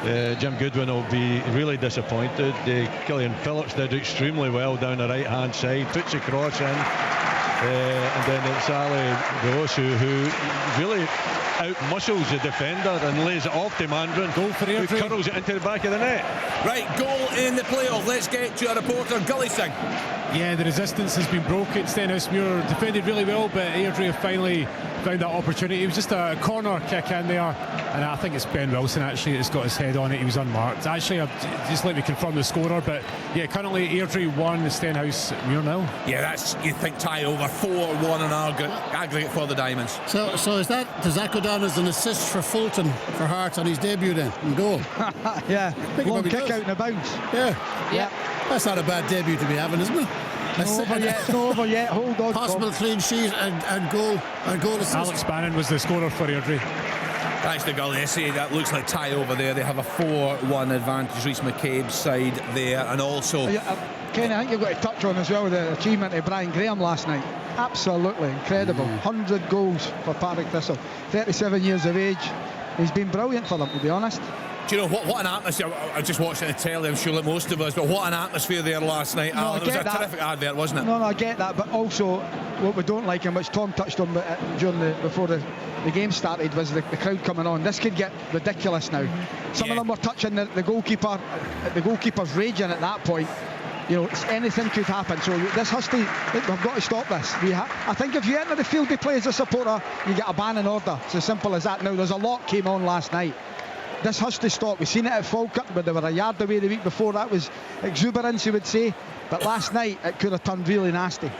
Jim Goodwin will be really disappointed. Killian Phillips did extremely well down the right-hand side, puts the cross in, and then it's Ali Gross who really out-muscles the defender and lays it off to Mandron, who curls it into the back of the net.
Right, goal in the playoff. Let's get to our reporter, Gully Singh.
Yeah, the resistance has been broken. Stenhousemuir defended really well, but Airdrie finally found that opportunity. It was just a corner kick in there, and I think it's Ben Wilson actually that's got his head on it. He was unmarked. Actually, just let me confirm the scorer, but yeah, currently Airdrie 1, Stenhousemuir 0.
Yeah, that's, you think, tie over 4-1 on aggregate for the Diamonds.
So does that go down as an assist for Fulton for Hearts on his debut then in goal?
Yeah, long kick out and a bounce.
Yeah. That's not a bad debut to be having, isn't it?
It's not over yet. Hold on.
Possible clean sheet and goal assist.
Alex Bannon was the scorer for Airdrie.
Thanks to Gillespie. That looks like tie over there. They have a 4-1 advantage. Reece McCabe's side there, and also
Kenny, I think you've got to touch on as well the achievement of Brian Graham last night. Absolutely incredible. 100 goals for Partick Thistle. 37 years of age. He's been brilliant for them, to be honest.
Do you know what an atmosphere? I just watched it on the telly, I'm sure like most of us, but what an atmosphere there last night, Alan. It was a terrific advert, wasn't it?
No, I get that, but also what we don't like, and which Tom touched on before the game started, was the crowd coming on. This could get ridiculous now. Some of them were touching the goalkeeper. The goalkeeper's raging at that point. You know, anything could happen. So this has to. We've got to stop this. I think if you enter the field to play as a supporter, you get a ban in order. It's as simple as that. Now, there's a lot came on last night. This has to stop. We've seen it at Falkirk, but they were a yard away the week before. That was exuberance, you would say. But last night, it could have turned really nasty.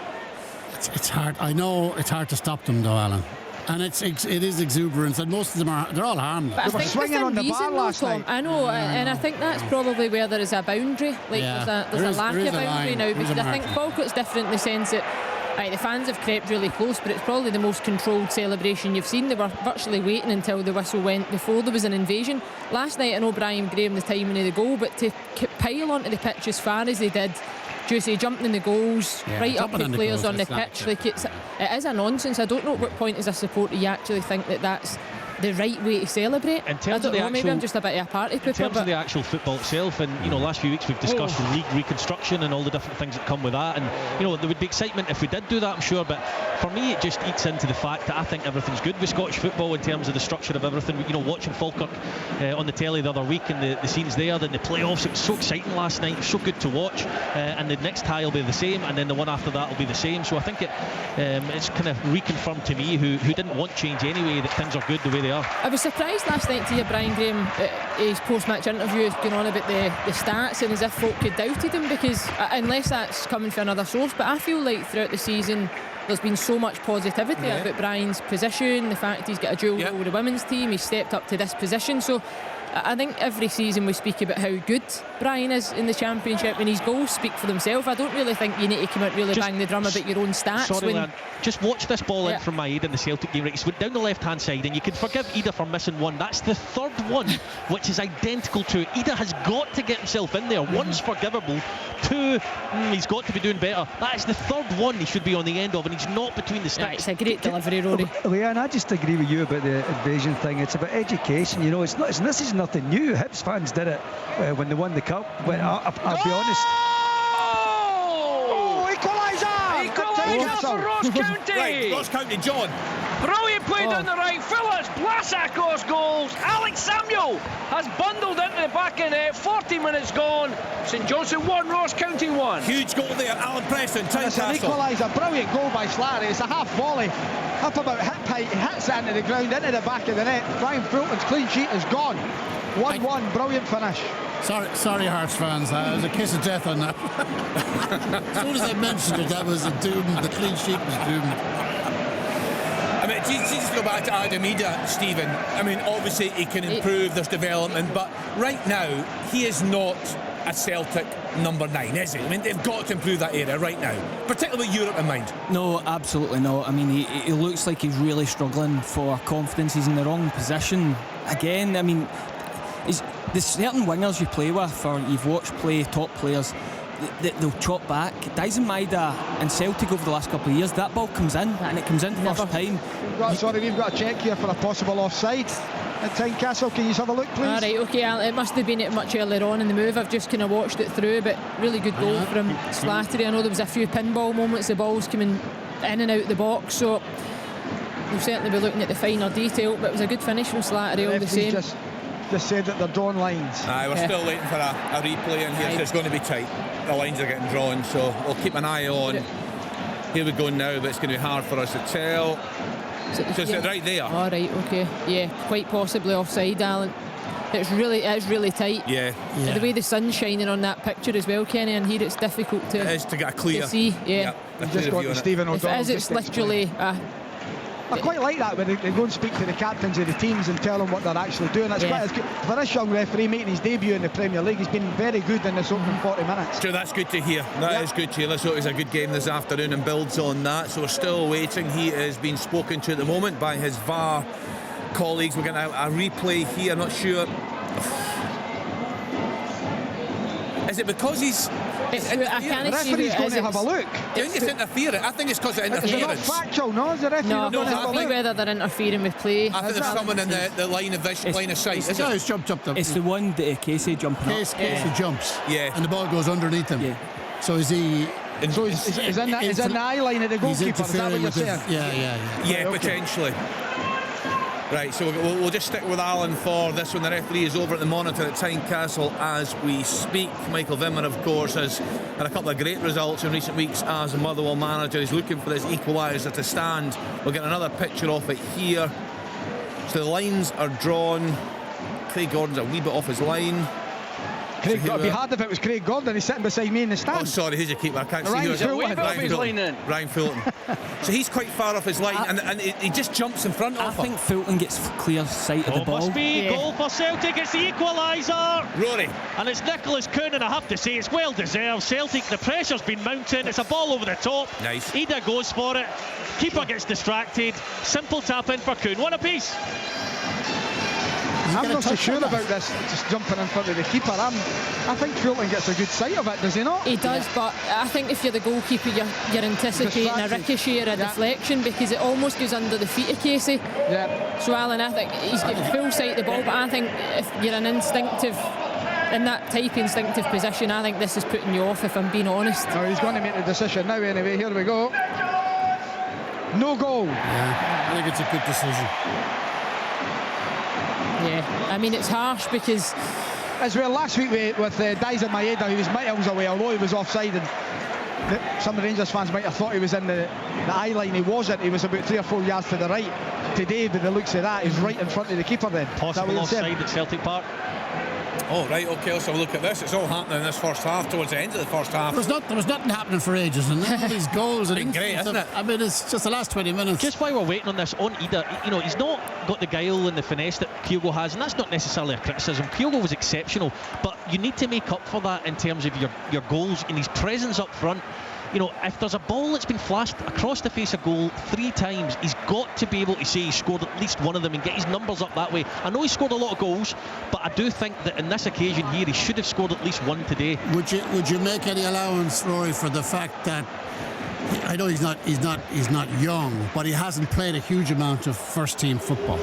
It's hard. I know it's hard to stop them, though, Alan. And it is exuberance, and most of them they're all harmless.
But
they were swinging on the bar last night.
I know, and I think that's probably where there is a boundary. Like there's a lack of boundary now, because I think Falkirk's different in the sense that the fans have crept really close, but it's probably the most controlled celebration you've seen. They were virtually waiting until the whistle went before there was an invasion. Last night, I know Brian Graham, the timing of the goal, but to pile onto the pitch as far as they did, Juicy jumping in the goals, right up to players on the pitch, like it is a nonsense. I don't know at what point as a supporter you actually think that that's the right way to celebrate.
In terms
I don't know, maybe I'm just a bit of a party pooper.
In terms of the actual football itself, and last few weeks we've discussed league reconstruction and all the different things that come with that, and there would be excitement if we did do that, I'm sure, but for me it just eats into the fact that I think everything's good with Scottish football in terms of the structure of everything. Watching Falkirk on the telly the other week and the scenes there, then the playoffs, it was so exciting last night, it was so good to watch, and the next tie will be the same, and then the one after that will be the same. So I think it's kind of reconfirmed to me, who didn't want change anyway, that things are good the way they are.
I was surprised last night to hear Brian Graham his post-match interview going on about the stats, and as if folk had doubted him, because unless that's coming from another source, but I feel like throughout the season there's been so much positivity about Brian's position, the fact he's got a dual role with the women's team, he's stepped up to this position. So I think every season we speak about how good Brian is in the Championship, and his goals speak for themselves. I don't really think you need to come out really bang the drum about your own stats.
Sorry, Lan, just watch this ball in from Maeda in the Celtic game. Right, he's went down the left-hand side, and you can forgive Ida for missing one. That's the third one, which is identical to it. Ida has got to get himself in there. One's forgivable. Two, he's got to be doing better. That is the third one he should be on the end of, and he's not between the sticks.
It's a great delivery, Rory.
Leanne, I just agree with you about the invasion thing. It's about education. This is nothing new. Hibs fans did it when they won the cup. But I'll be honest.
Equaliser for Ross County.
Right, Ross County, John.
Brilliant play down the right. Phillips, Blasakos goals. Alex Samuel has bundled into the back of net. 40 minutes gone. St Johnstone 1, Ross County 1.
Huge goal there, Alan Preston.
It's an equaliser. Brilliant goal by Slattery. It's a half volley. Up about hip height. He hits it into the ground, into the back of the net. Brian Fulton's clean sheet is gone. 1-1. Brilliant finish.
Sorry, Hearts fans. It was a kiss of death on that. As soon as I mentioned it, that was a doomed. The clean sheet was doomed.
I mean, just go back to Adam Ida, Stephen. I mean, obviously he can improve, there's development, but right now he is not a Celtic number 9, is he? I mean, they've got to improve that area right now, particularly with Europe in mind.
No, absolutely not. I mean, he looks like he's really struggling for confidence. He's in the wrong position again. I mean, there's certain wingers you play with, or you've watched play top players, they'll chop back. Dyson Maeda and Celtic over the last couple of years, that ball comes in, and it comes in first time.
We've got a check here for a possible offside at Tynecastle. Can you have a look, please?
Alright, okay, Alan, it must have been much earlier on in the move. I've just kind of watched it through, but really good goal from Slattery. I know there was a few pinball moments, the ball's coming in and out the box, so we'll certainly be looking at the finer detail, but it was a good finish from Slattery all the same.
Just said that they're drawing lines.
We're still waiting for a replay in here, so it's going to be tight. The lines are getting drawn, so we'll keep an eye on. Here we go now, but it's going to be hard for us to tell. So is it right there?
All right, okay. Yeah, quite possibly offside, Alan. It's really tight.
Yeah.
The way the sun's shining on that picture as well, Kenny, and here it's difficult to,
it is to get a clear
to see. Yeah.
Just got to Stephen O'Donnell.
If it is, it's literally
I quite like that when they go and speak to the captains of the teams and tell them what they're actually doing. That's quite good. For this young referee making his debut in the Premier League, he's been very good in this opening 40 minutes.
Sure, that's good to hear. That is good to hear. Let's hope it's a good game this afternoon and builds on that. So we're still waiting. He is being spoken to at the moment by his VAR colleagues. We're getting a replay here. I'm not sure. Is it because he's...
I can't see who
going to have a look.
Do you think it's interfering? I think it's because of interference.
Is it not factual? No, is the referee
No,
going to have a
it's
look?
whether they're interfering with play.
I think there's someone in the line of sight.
The guy who's jumped up.
It's the one that Casey jumping up.
Casey jumps.
Yeah.
And the ball goes underneath him.
Yeah.
So is he...
So he's in the eye line of the goalkeeper, is that what you're saying?
Yeah,
right, potentially. Right, so we'll just stick with Alan for this one. The referee is over at the monitor at Tynecastle as we speak. Michael Vimmer, of course, has had a couple of great results in recent weeks as a Motherwell manager. He's looking for this equaliser to stand. We'll get another picture of it here. So the lines are drawn. Craig Gordon's a wee bit off his line.
It'd be hard if it was Craig Gordon. He's sitting beside me in the stand.
Oh, sorry, who's your keeper? I can't see
Ryan
who
Fulton.
Ryan Fulton. So he's quite far off his line, and he just jumps in front of him.
I think Fulton gets clear sight of the ball.
Must be goal for Celtic. It's the equaliser.
Rory.
And it's Nicholas Kuhn, and I have to say it's well deserved. Celtic, the pressure's been mounting. It's a ball over the top.
Nice.
Ida goes for it. Keeper gets distracted. Simple tap in for Kuhn. One apiece.
I'm not so sure about this, just jumping in front of the keeper. I think Fulton gets a good sight of it, does he not?
He does, but I think if you're the goalkeeper, you're anticipating a ricochet or a deflection, because it almost goes under the feet of Casey.
Yeah.
So Alan, I think he's got full sight of the ball, but I think if you're in that type of instinctive position, I think this is putting you off, if I'm being honest.
No, he's going to make the decision now anyway. Here we go. No goal.
Yeah, I think it's a good decision.
Yeah, I mean, it's harsh because...
As well, last week with Daizen Maeda, he was miles away, although he was offside, and some Rangers fans might have thought he was in the eye line. He wasn't. He was about 3 or 4 yards to the right. Today, by the looks of that, he's right in front of the keeper then.
Possible offside at Celtic Park.
Oh, right, OK, let's have a look at this. It's all happening in this first half, towards the end of the first half.
There was nothing happening for ages, and all these goals and
great, isn't it?
I mean, it's just the last 20 minutes.
Just while we're waiting on this, on Ida, he's not got the guile and the finesse that Kyogo has, and that's not necessarily a criticism. Kyogo was exceptional, but you need to make up for that in terms of your goals and his presence up front. If there's a ball that's been flashed across the face of goal 3 times, he's got to be able to say he scored at least one of them and get his numbers up that way. I know he scored a lot of goals, but I do think that in this occasion here, he should have scored at least one today.
Would you make any allowance, Rory, for the fact that I know he's not young, but he hasn't played a huge amount of first team football?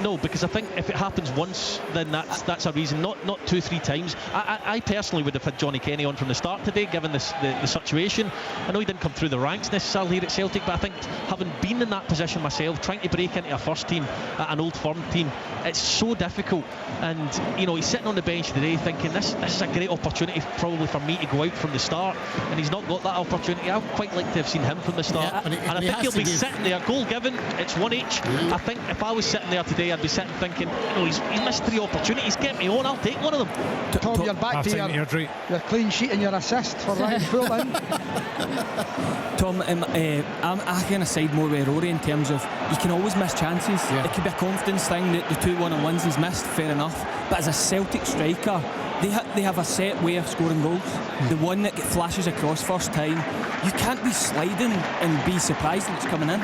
No, because I think if it happens once, then that's a reason, not 2-3 times. I personally would have had Johnny Kenny on from the start today, given the situation. I know he didn't come through the ranks necessarily here at Celtic, but I think having been in that position myself, trying to break into a first team at an old firm team, it's so difficult. And he's sitting on the bench today thinking this is a great opportunity probably for me to go out from the start, and he's not got that opportunity. I'd quite like to have seen him from the start.
Yeah,
and I think he'll be sitting there, goal given, it's 1 each. I think if I was sitting there today, I'd be sitting thinking, he's missed 3 opportunities, get me on, I'll take one of them.
Tom, you're back to your clean sheet and your assist for Ryan Fulton.
Tom, I kind of side more with Rory in terms of you can always miss chances. It could be a confidence thing, the 2 1-on-1s he's missed, fair enough, but as a Celtic striker, they have a set way of scoring goals. The one that flashes across first time, you can't be sliding and be surprised that it's coming in.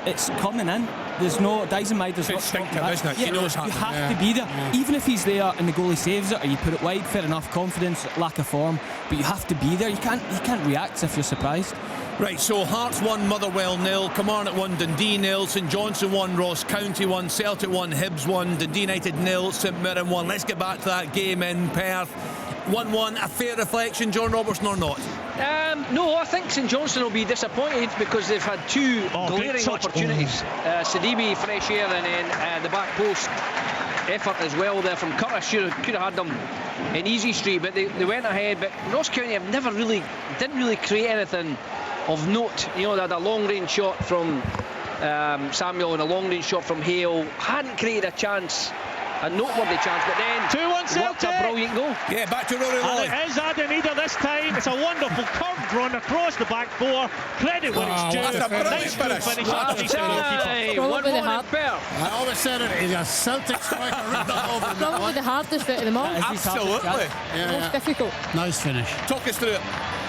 It's coming in. There's no Daizen Maeda's not stopping that.
Isn't it? You know it's happening.
You have to be there. Even if he's there and the goalie saves it or you put it wide, fair enough, confidence, lack of form, but you have to be there. You can't react if you're surprised.
Right, so Hearts 1, Motherwell 0, Kilmarnock 1, Dundee 0, St Johnstone 1, Ross County 1, Celtic 1, Hibs 1, Dundee United 0, St Mirren 1. Let's get back to that game in Perth. 1-1, a fair reflection, John Robertson, or not?
No, I think St Johnstone will be disappointed because they've had 2 glaring opportunities. Sidibe, fresh air, and then the back post effort as well there from Curtis. Could have had them in easy street, but they went ahead. But Ross County didn't really create anything of note. They had a long range shot from Samuel and a long range shot from Hale. Hadn't created a chance, a noteworthy chance, but then
2-1 Celtic.
What a brilliant goal.
Yeah, back to Rory Lawley.
And it is Adam Ida this time. It's a wonderful curved run across the back four. Credit where it's due.
That's a brilliant
Nice
finish.
finish off the decent goalkeeper.
One moment fair.
I always said it. He's a Celtic striker written all over him.
Probably the hardest bit of them all.
Absolutely.
Most difficult.
Nice finish.
Talk us through it.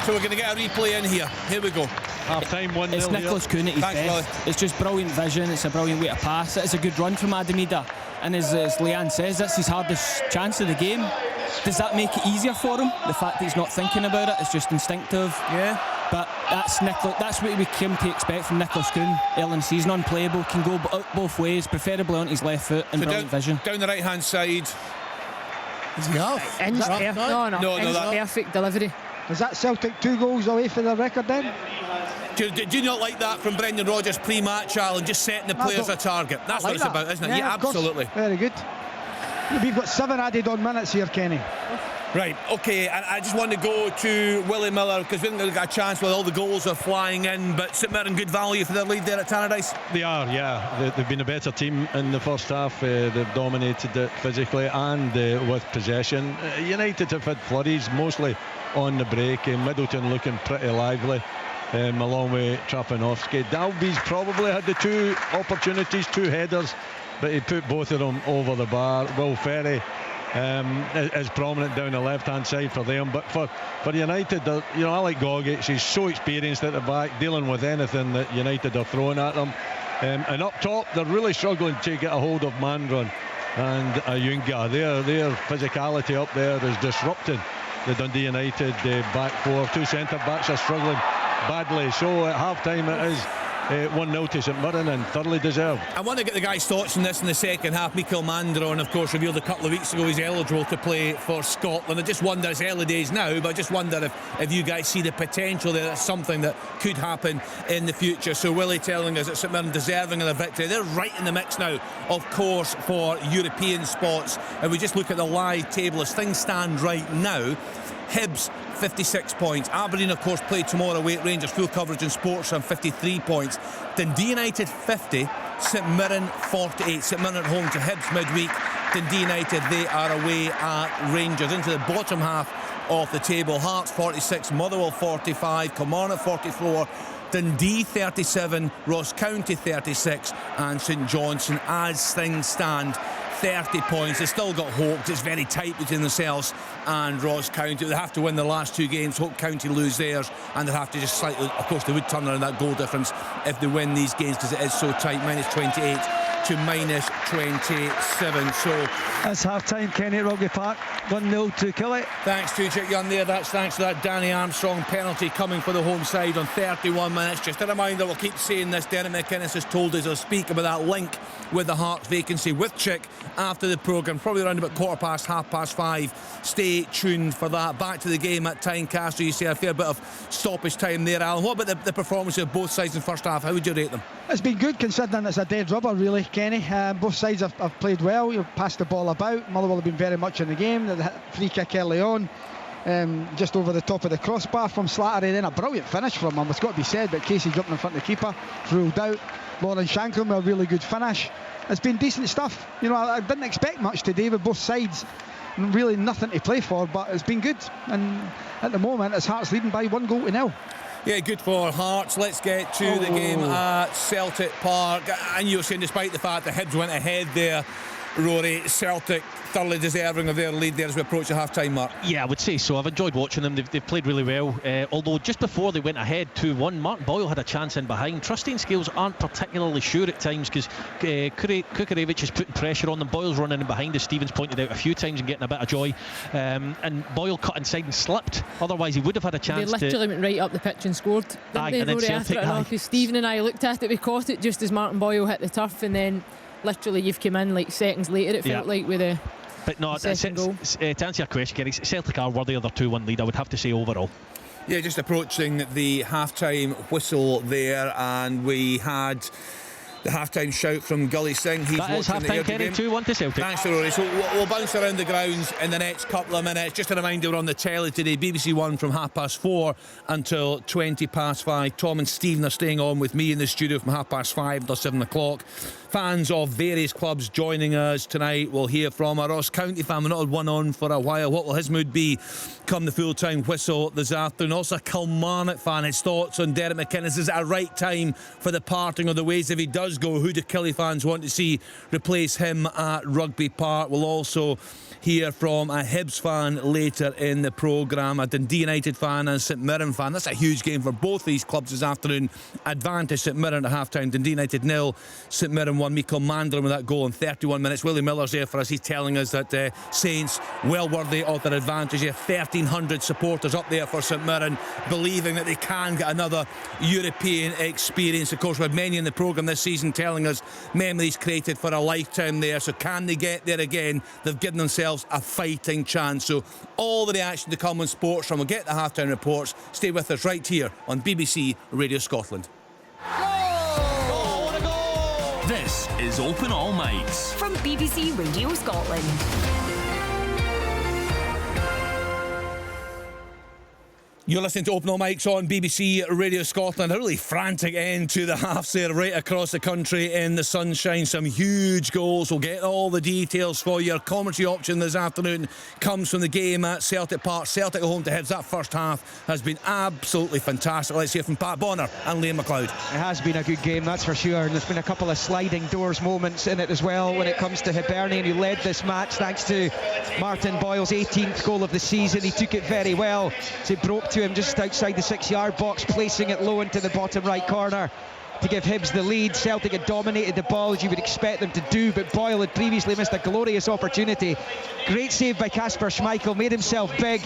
So we're going to get a replay in here. Here we go.
Half-time 1-0.
It's Nicholas Kuhn at his
Thanks,
best.
Billy.
It's just brilliant vision. It's a brilliant way to pass. It's a good run from Adamida. And as Leanne says, that's his hardest chance of the game. Does that make it easier for him? The fact that he's not thinking about it, it's just instinctive.
Yeah.
But that's what we came to expect from Nicholas Kuhn early in the season. Unplayable, can go both ways, preferably on his left foot, and
So
brilliant vision.
Down the right-hand side.
Is he off?
No, perfect delivery.
Is that Celtic 2 goals away for the record then?
Do you not like that from Brendan Rodgers pre-match, Alan? Just setting the players a target. That's what it's about, isn't it? Yeah,
of course.
absolutely.
Very good. We've got 7 added on minutes here, Kenny.
Right, okay, and I just want to go to Willie Miller because we haven't got a chance with all the goals are flying in, but St Mirren, good value for their lead there at Tannadice.
They are, yeah. They've been a better team in the first half. They've dominated it physically and with possession. United have had flurries, mostly on the break. Middleton looking pretty lively, along with Trapanovsky. Dalby's probably had the 2 opportunities, 2 headers, but he put both of them over the bar. Will Ferry is prominent down the left-hand side for them, but for United, I like Gogic. He's so experienced at the back, dealing with anything that United are throwing at them. And up top, they're really struggling to get a hold of Mandron and Ayunga. Their physicality up there is disrupting the Dundee United back four. 2 centre-backs are struggling badly, so at half-time it is 1-0 to St Mirren, and thoroughly deserved.
I want to get the guys' thoughts on this in the second half. Mikel Mandron, of course, revealed a couple of weeks ago he's eligible to play for Scotland. I just wonder, it's early days now, but I just wonder if you guys see the potential there. That's something that could happen in the future. So Willie telling us that St Mirren deserving of the victory. They're right in the mix now, of course, for European spots. And we just look at the live table as things stand right now. Hibs 56 points. Aberdeen, of course, play tomorrow away at Rangers. Full coverage in sports on 53 points. Dundee United 50, St Mirren 48. St Mirren at home to Hibs midweek. Dundee United, they are away at Rangers. Into the bottom half of the table. Hearts 46, Motherwell 45, Kilmarnock 44, Dundee 37, Ross County 36, and St Johnstone, as things stand, 30 points. They've still got Hope. It's very tight between themselves and Ross County. They have to win the last 2 games. Hope County lose theirs, and they have to just slightly, of course they would turn around that goal difference if they win these games, because it is so tight. Minus 28 to minus 27. So
that's half-time, Kenny, at Rugby Park. 1-0 to Kelly.
Thanks to Chick Young there. That's thanks to that Danny Armstrong penalty coming for the home side on 31 minutes. Just a reminder, we'll keep saying this. Derek McInnes has told us he'll speak about that link with the Hearts vacancy with Chick after the programme, probably around about 5:15. Stay tuned for that. Back to the game at Tynecastle. You see a fair bit of stoppage time there, Alan. What about the performance of both sides in the first half? How would you rate them?
It's been good, considering it's a dead rubber, really, Kenny. Both sides have played well. You've passed the ball about. Motherwell have been very much in the game. The free kick early on, just over the top of the crossbar from Slattery. Then a brilliant finish from him, it's got to be said. But Casey jumping in front of the keeper, ruled out. Lauren Shanklin with a really good finish. It's been decent stuff. I didn't expect much today with both sides. Really nothing to play for, but it's been good. And at the moment, it's Hearts leading by 1-0.
Yeah, good for Hearts. Let's get to the game at Celtic Park. And you were saying, despite the fact that Hibs went ahead there, Rory, Celtic thoroughly deserving of their lead there as we approach the half-time mark.
Yeah, I would say so. I've enjoyed watching them. They've played really well. Although just before they went ahead 2-1, Martin Boyle had a chance in behind. Trusting Scales aren't particularly sure at times, because Kukarevich is putting pressure on them. Boyle's running in behind, as Stevens pointed out a few times, and getting a bit of joy. And Boyle cut inside and slipped. Otherwise, he would have had a chance.
They literally went right up the pitch and scored. Didn't they, after it? Because Stephen and I looked at it, we caught it just as Martin Boyle hit the turf, and then literally you've come in like seconds later, it felt like, with a
But no, to answer your question, Kerry, Celtic are worthy of their 2-1 lead, I would have to say, overall.
Yeah, just approaching the half-time whistle there, and we had the half-time shout from Gully Singh. He's
that is half-time, Kenny, 2-1 to Celtic.
Thanks to Rory. So we'll bounce around the grounds in the next couple of minutes. Just a reminder, we're on the telly today, BBC One from 4:30 until 5:20. Tom and Stephen are staying on with me in the studio from 5:30 until 7 o'clock. fans of various clubs joining us tonight. We'll hear from a Ross County fan. We've not had one on for a while. What will his mood be come the full-time whistle this afternoon? Also a Kilmarnock fan. His thoughts on Derek McInnes. Is it a right time for the parting of the ways if he does go? Who do Killie fans want to see replace him at Rugby Park? We'll also hear from a Hibs fan later in the programme, a Dundee United fan and St Mirren fan. That's a huge game for both these clubs this afternoon. Advantage St Mirren at half-time. Dundee United 0, St Mirren 1. Michael Mandlin with that goal in 31 minutes. Willie Miller's there for us. He's telling us that Saints well worthy of their advantage. 1,300 supporters up there for St Mirren, believing that they can get another European experience. Of course, we had many in the programme this season telling us memories created for a lifetime there. So can they get there again? They've given themselves a fighting chance. So all the reaction to come on Sports From. We'll get the halftime reports. Stay with us right here on BBC Radio Scotland.
This is Open All Mics
from BBC Radio Scotland.
You're listening to Open All Mics on BBC Radio Scotland. A really frantic end to the halves there right across the country in the sunshine. Some huge goals. We'll get all the details for you. Our commentary option this afternoon comes from the game at Celtic Park. Celtic at home to Hibs. That first half has been absolutely fantastic. Let's hear from Pat Bonner and Liam McLeod.
It has been a good game, that's for sure. And there's been a couple of sliding doors moments in it as well when it comes to Hibernian, who led this match thanks to Martin Boyle's 18th goal of the season. He took it very well. So it broke to him just outside the 6-yard box, placing it low into the bottom right corner to give Hibs the lead. Celtic had dominated the ball as you would expect them to do, but Boyle had previously missed a glorious opportunity. Great save by Kasper Schmeichel, made himself big,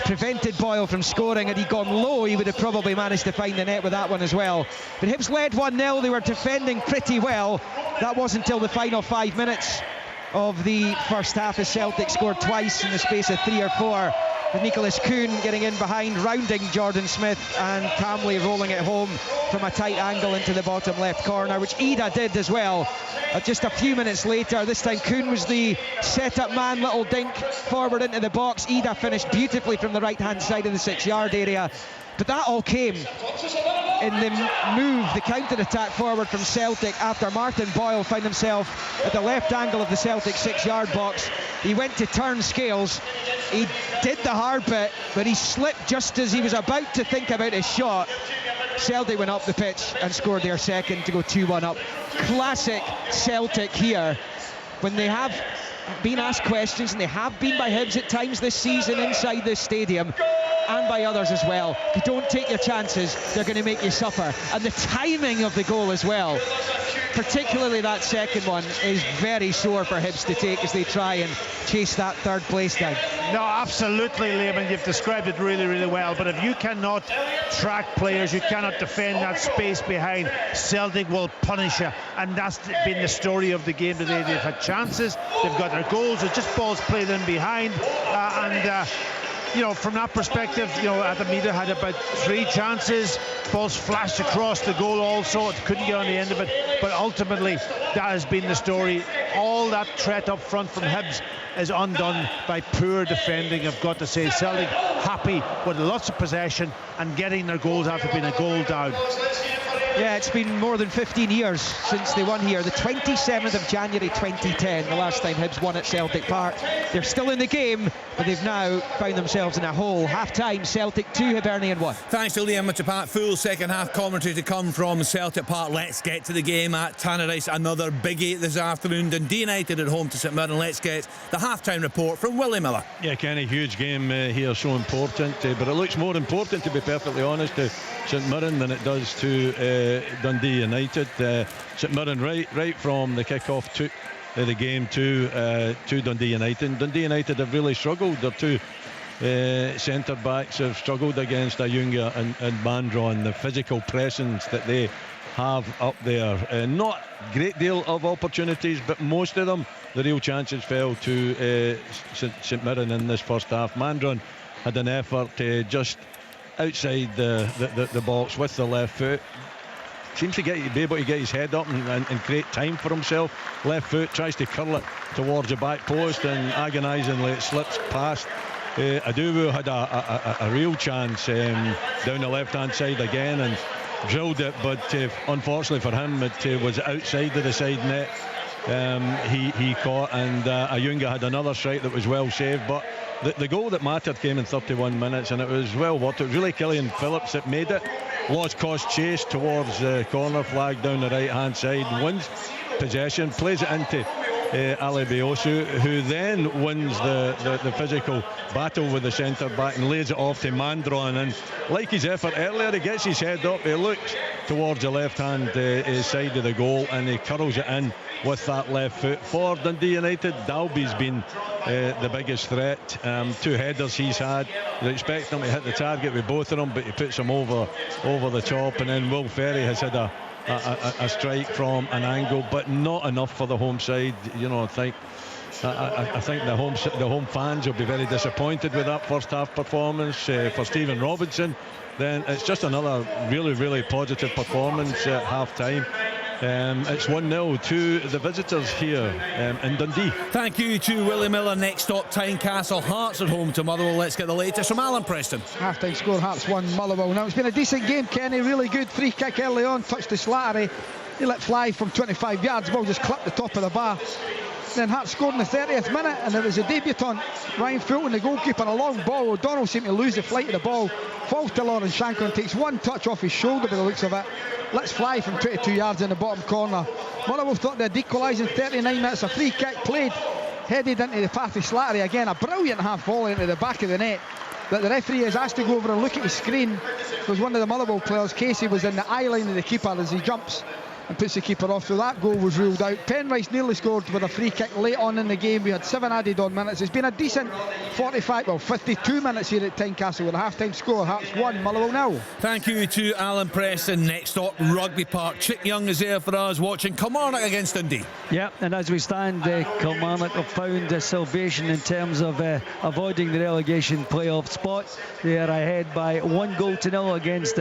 prevented Boyle from scoring. Had he gone low, he would have probably managed to find the net with that one as well. But Hibs led 1-0. They were defending pretty well. That wasn't until the final 5 minutes of the first half as Celtic scored twice in the space of 3 or 4. With Nicholas Kuhn getting in behind, rounding Jordan Smith, and calmly rolling it home from a tight angle into the bottom left corner, which Ida did as well. Just a few minutes later, this time Kuhn was the set-up man, little dink forward into the box. Ida finished beautifully from the right-hand side of the 6-yard area. But that all came in the move, the counter-attack forward from Celtic after Martin Boyle found himself at the left angle of the Celtic 6-yard box. He went to turn Scales. He did the hard bit, but he slipped just as he was about to think about his shot. Celtic went up the pitch and scored their second to go 2-1 up. Classic Celtic here. When they have been asked questions, and they have been by Hibs at times this season inside this stadium, and by others as well. If you don't take your chances, they're going to make you suffer. And the timing of the goal as well, particularly that second one, is very sore for Hibs to take as they try and chase that third place down.
No, absolutely, Liam, and you've described it really, really well. But if you cannot track players, you cannot defend that space behind, Celtic will punish you. And that's been the story of the game today. They've had chances, they've got their goals, it's just balls played in behind. You know, from that perspective, you know, Adam Ida had about 3 chances. Balls flashed across the goal also. It couldn't get on the end of it. But ultimately, that has been the story. All that threat up front from Hibs is undone by poor defending, I've got to say. Celtic happy with lots of possession and getting their goals after being a goal down.
Yeah, it's been more than 15 years since they won here. The 27th of January 2010, the last time Hibs won at Celtic Park. They're still in the game, but they've now found themselves in a hole. Half-time, Celtic 2, Hibernian 1.
Thanks to Liam and to Pat. Full second half commentary to come from Celtic Park. Let's get to the game at Tannadice. Another biggie this afternoon. Dundee United at home to St Mirren. Let's get the half-time report from Willie Miller.
Yeah, Kenny, huge game here, so important. But it looks more important, to be perfectly honest, to St Mirren than it does to Dundee United. St Mirren right from the kick-off took the game to Dundee United. Dundee United have really struggled. Their two centre backs have struggled against Ayunga and Mandron. The physical presence that they have up there, not a great deal of opportunities, but most of them, the real chances fell to St Mirren in this first half. Mandron had an effort just outside the box with the left foot. Seems to be able to get his head up and create time for himself. Left foot, tries to curl it towards the back post, and agonisingly it slips past. Aduwu had a real chance down the left hand side again, and drilled it, but unfortunately for him, it was outside of the side net. He caught, and Ayunga had another strike that was well saved, but the goal that mattered came in 31 minutes, and it was well worth it. Really, Killian Phillips that made it. Lost cost chase towards the corner flag down the right hand side, wins possession, plays it into Ali Biosu, who then wins the physical battle with the centre back and lays it off to Mandron, and like his effort earlier, he gets his head up, he looks towards the left hand side of the goal, and he curls it in with that left foot. For Dundee United, Dalby's been the biggest threat. 2 headers he's had. You're expecting him to hit the target with both of them, but he puts them over the top, and then Will Ferry has had a strike from an angle, but not enough for the home side. I think the home fans will be very disappointed with that first half performance. For Stephen Robinson, then it's just another really, really positive performance at half time. It's 1-0 to the visitors here in Dundee.
Thank you to Willie Miller. Next stop, Tynecastle. Hearts at home to Motherwell. Let's get the latest from Alan Preston.
Half-time score, Hearts 1, Motherwell. Now, it's been a decent game, Kenny. Really good free kick early on. Touched to Slattery. He let fly from 25 yards. Ball just clipped the top of the bar. Then Hearts scored in the 30th minute, and it was a debutant, Ryan Fulton, the goalkeeper. A long ball. O'Donnell seemed to lose the flight of the ball. Falls to Lawrence Shankland, takes one touch off his shoulder by the looks of it. Let's fly from 22 yards in the bottom corner. Motherwell thought they'd equalise in 39 minutes. A free kick played, headed into the path of Slattery. Again, a brilliant half volley into the back of the net. That the referee has asked to go over and look at his screen, because one of the Motherwell players, Casey, was in the eye line of the keeper as he jumps and puts the keeper off. So that goal was ruled out. Penrice nearly scored with a free kick late on in the game. We had 7 added on minutes. It's been a decent 52 minutes here at Tynecastle with a half-time score. Hearts 1, Motherwell 0.
Thank you to Alan Preston. Next up, Rugby Park. Chick Young is there for us watching Kilmarnock against Dundee.
Yeah, and as we stand, Kilmarnock have found salvation in terms of avoiding the relegation playoff spot. They are ahead by 1-0 against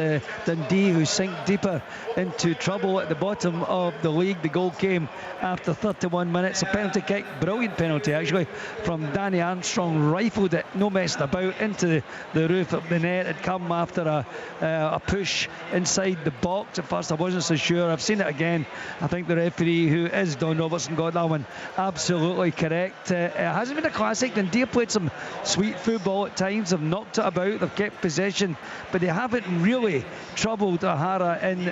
Dundee, who sink deeper into trouble at the bottom of the league. The goal came after 31 minutes. A penalty kick, brilliant penalty actually, from Danny Armstrong. Rifled it, no messing about, into the roof of the net. It come after a push inside the box. At first I wasn't so sure. I've seen it again. I think the referee, who is Don Robertson, got that one absolutely correct. It hasn't been a classic. Dundee have played some sweet football at times. They've knocked it about, they've kept possession, but they haven't really troubled O'Hara in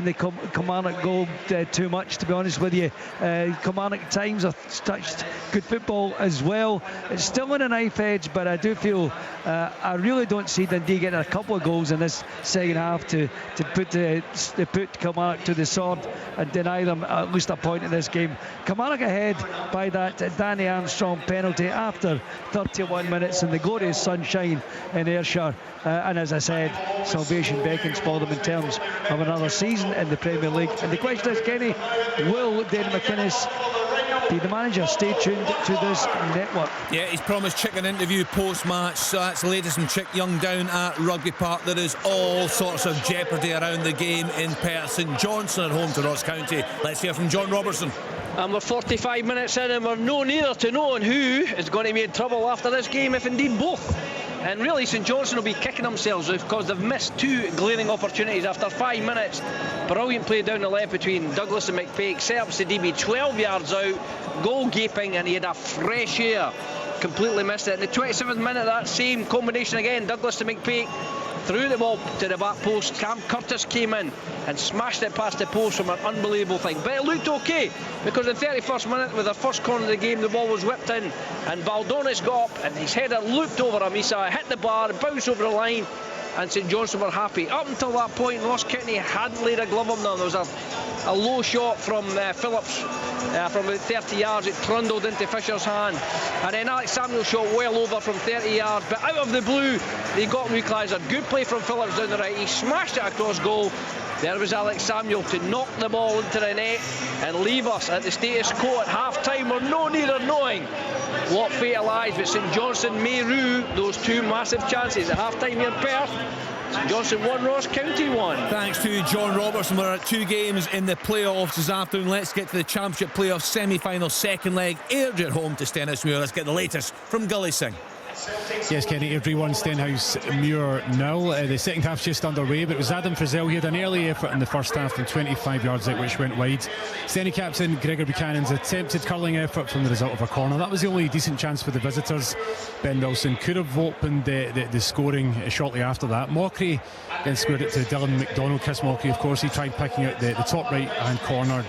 the Kilmarnock goal too much, to be honest with you. Kilmarnock at times have touched good football as well. It's still on a knife edge, but I do feel I really don't see Dundee getting a couple of goals in this second half to put Kilmarnock to the sword and deny them at least a point in this game. Kilmarnock ahead by that Danny Armstrong penalty after 31 minutes in the glorious sunshine in Ayrshire. And as I said, salvation beckons for them in terms of another season in the Premier League. And the question is, Kenny, will David McInnes be the manager? Stay tuned to this network.
Yeah, he's promised Chick an interview post-match, so that's the latest from Chick Young down at Rugby Park. There is all sorts of jeopardy around the game in Perth. St Johnstone at home to Ross County. Let's hear from John Robertson.
And we're 45 minutes in, and we're no nearer to knowing who is going to be in trouble after this game, if indeed both. And really, St Johnstone will be kicking themselves because they've missed 2 glaring opportunities after 5 minutes. Brilliant play down the left between Douglas and McPake. Set up Sidibe 12 yards out, goal gaping, and he had a fresh air. Completely missed it. In the 27th minute, that same combination again, Douglas to McPake. Threw the ball to the back post. Cam Curtis came in and smashed it past the post from an unbelievable thing. But it looked okay, because in the 31st minute, with the first corner of the game, the ball was whipped in, and Baldonis got up and his header looped over him. He saw it hit the bar, bounced over the line, and St Johnstone were happy. Up until that point, Ross County hadn't laid a glove on them. There was a low shot from Phillips from about 30 yards. It trundled into Fisher's hand, and then Alex Samuel shot well over from 30 yards, but out of the blue they got an equaliser. Good play from Phillips down the right. He smashed it across goal. There was Alex Samuel to knock the ball into the net and leave us at the status quo at half time. We're no nearer knowing what fate lies, but St Johnstone may rue those 2 massive chances at half time here in Perth. St Johnstone 1, Ross County 1.
Thanks to John Robertson. We're at 2 games in the playoffs this afternoon. Let's get to the Championship playoffs semi-final second leg. Airdrie at home to Stenhousemuir. Let's get the latest from Gully Singh.
Yes, Kenny, Airdrie 1, Stenhouse Muir 0. The second half's just underway, but it was Adam Frizzell. He had an early effort in the first half from 25 yards out, which went wide. Stenny captain Gregor Buchanan's attempted curling effort from the result of a corner. That was the only decent chance for the visitors. Ben Wilson could have opened the scoring shortly after that. Mockery then squared it to Dylan McDonald. Chris Mockery, of course, he tried picking out the top right-hand corner.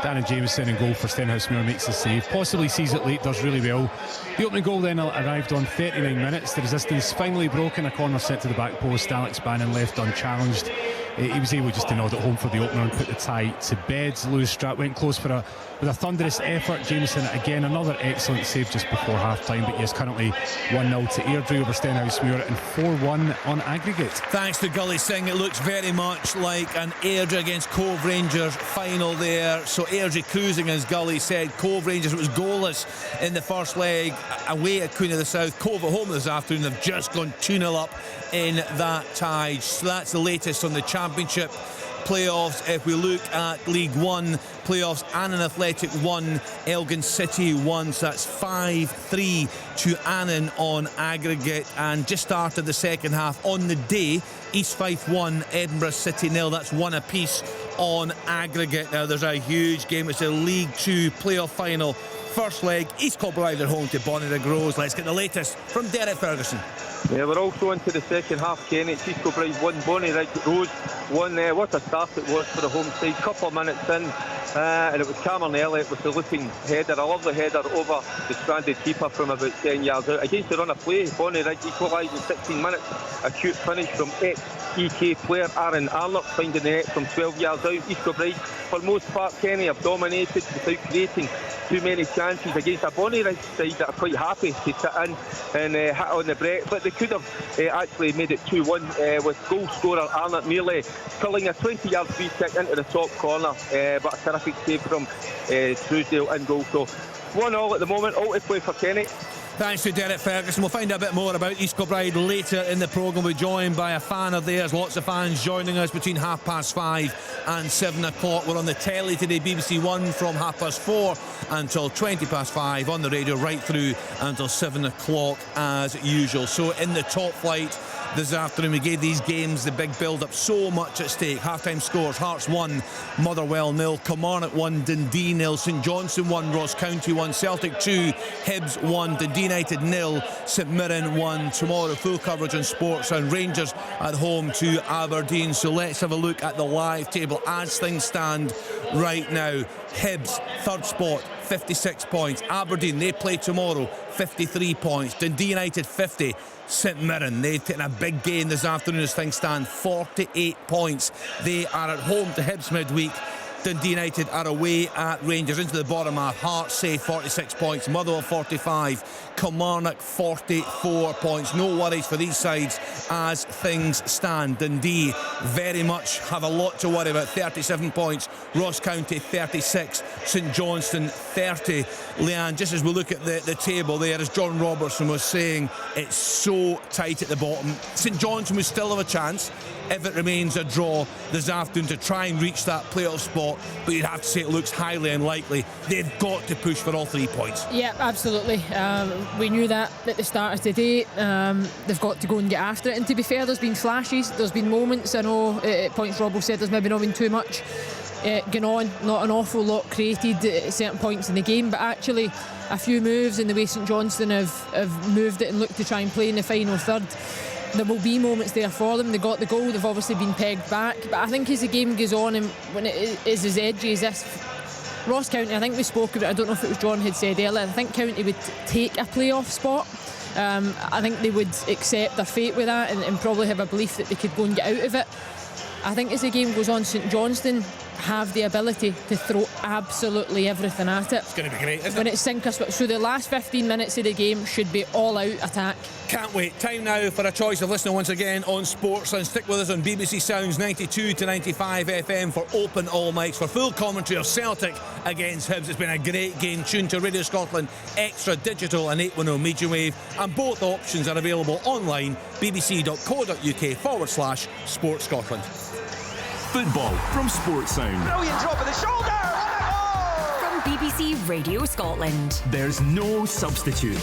Darren Jameson in goal for Stenhouse Muir makes the save. Possibly sees it late, does really well. The opening goal then arrived on 39 minutes. The resistance finally broken. A corner sent to the back post. Alex Bannon left unchallenged. He was able just to nod it home for the opener and put the tie to bed. Lewis Stratt went close with a thunderous effort. Jameson again, another excellent save just before half time. But yes, currently 1-0 to Airdrie over Stenhouse Muir and 4-1 on aggregate.
Thanks to Gully Singh, it looks very much like an Airdrie against Cove Rangers final there. So Airdrie cruising, as Gully said. Cove Rangers, it was goalless in the first leg away at Queen of the South. Cove at home this afternoon, they've just gone 2-0 up in that tie. So that's the latest on the Championship playoffs. If we look at League One playoffs, Annan Athletic 1, Elgin City 1, so that's 5-3 to Annan on aggregate. And just started the second half on the day, East Fife 1, Edinburgh City 0. That's 1 apiece on aggregate. Now there's a huge game. It's a League 2 playoff final. First leg, East Kilbride at home to Bonnyrigg Rose. Let's get the latest from Derek Ferguson.
Yeah, we're also into the second half, Kenny. East Kilbride 1, Bonnyrigg Rose 1. What a start it was for the home side. Couple of minutes in, and it was Cameron Elliott with the looping header, a lovely header over the stranded keeper from about 10 yards out. Against the run of play, Bonnyrigg equalised in 16 minutes. Acute finish from ex-EK player Aaron Arnott, finding the net from 12 yards out. East Kilbride, for the most part, Kenny, have dominated without creating too many chances against a Bonnyrigg side that are quite happy to sit in and hit on the break. But they could have actually made it 2-1 with goal scorer Arnott nearly pulling a 20-yard free kick into the top corner. But a terrific save from Truesdale in goal. So 1-1 at the moment, all to play for Kenny.
Thanks to Derek Ferguson. We'll find out a bit more about East Kilbride later in the programme. We'll be joined by a fan of theirs. Lots of fans joining us between 5:30 and 7 o'clock. We're on the telly today, BBC One, from 4:30 until 5:20 on the radio, right through until 7 o'clock as usual. So in the top flight this afternoon, we gave these games the big build-up, so much at stake. Half-time scores: Hearts 1, Motherwell 0, Kilmarnock 1, Dundee 0, St Johnstone 1, Ross County 1, Celtic 2, Hibs 1, Dundee United 0, St Mirren 1. Tomorrow, full coverage on Sports and Rangers at home to Aberdeen. So let's have a look at the live table as things stand right now. Hibs, third spot, 56 points. Aberdeen, they play tomorrow, 53 points. Dundee United, 50. St Mirren, they've taken a big gain this afternoon as things stand, 48 points. They are at home to Hibs midweek. Dundee United are away at Rangers. Into the bottom half, Hearts say 46 points, Motherwell 45, Kilmarnock 44 points. No worries for these sides as things stand. Dundee very much have a lot to worry about, 37 points, Ross County 36, St Johnstone 30. Leanne, just as we look at the table there, as John Robertson was saying, it's so tight at the bottom. St Johnstone will still have a chance if it remains a draw this afternoon to try and reach that playoff spot, but you'd have to say it looks highly unlikely. They've got to push for all 3 points.
Yeah, absolutely. We knew that at the start of today. They've got to go and get after it, and to be fair, there's been flashes, there's been moments. I know at points Robbo said there's maybe not been too much going on, not an awful lot created at certain points in the game, but actually a few moves in the way St Johnstone have moved it and looked to try and play in the final third. There will be moments there for them. They got the goal, they've obviously been pegged back, but I think as the game goes on and when it is as edgy as this, Ross County, I think we spoke about it, I don't know if it was John had said earlier, I think County would take a playoff spot. I think they would accept their fate with that and probably have a belief that they could go and get out of it. I think as the game goes on, St Johnstone have the ability to throw absolutely everything at it.
It's going to be great, isn't it?
When it's sink or swim. So the last 15 minutes of the game should be all-out attack.
Can't wait. Time now for a choice of listening once again on Sports, and stick with us on BBC Sounds 92 to 95 FM for Open All Mics for full commentary of Celtic against Hibs. It's been a great game. Tuned to Radio Scotland Extra Digital and 810 medium wave, and both options are available online, bbc.co.uk/Sports Scotland.
Football from Sports Sound.
Brilliant drop of the shoulder. What a goal! From BBC Radio Scotland.
There's no substitute.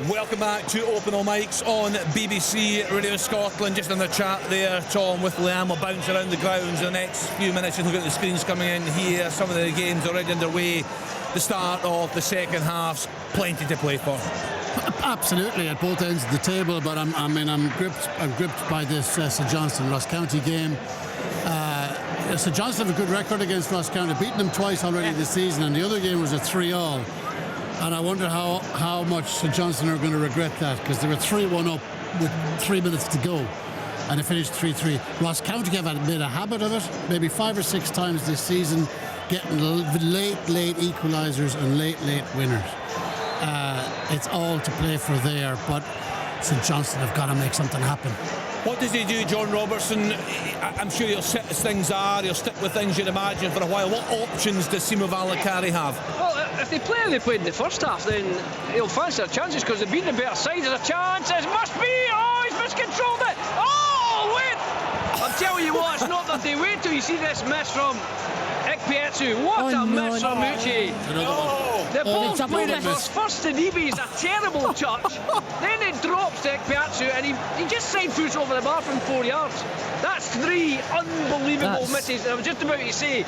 Welcome back to Open All Mics on BBC Radio Scotland. Just in the chat there, Tom, with Liam. We'll bounce around the grounds in the next few minutes. Just look at the screens coming in here. Some of the games already underway. The start of the second half. Plenty to play for.
Absolutely, at both ends of the table. But I'm gripped by this St Johnstone Ross County game. St Johnstone have a good record against Ross County, beaten them twice already this season, and the other game was a 3-3. And I wonder how much St Johnstone are going to regret that, because they were 3-1 up with 3 minutes to go and they finished 3-3. Ross County have made a habit of it, maybe 5 or 6 times this season, getting late equalisers and late winners. It's all to play for there, but St Johnstone have got to make something happen.
What does he do, John Robertson? I'm sure he'll sit as things are, he'll stick with things you'd imagine for a while. What options does Simo Valakari have?
Well, if they play they played in the first half, then he'll fancy their chances because they've been the better side. There's a chance, it must be! Oh, he's miscontrolled it! Oh, wait! I'll tell you what, it's not that they wait till you see this miss from Ikpeazu. What a miss from Uche. The ball's played it first to Nibi, it's a terrible touch. Then it drops to Ikpeazu and he just side foots over the bar from 4 yards. That's 3 unbelievable misses. And I was just about to say,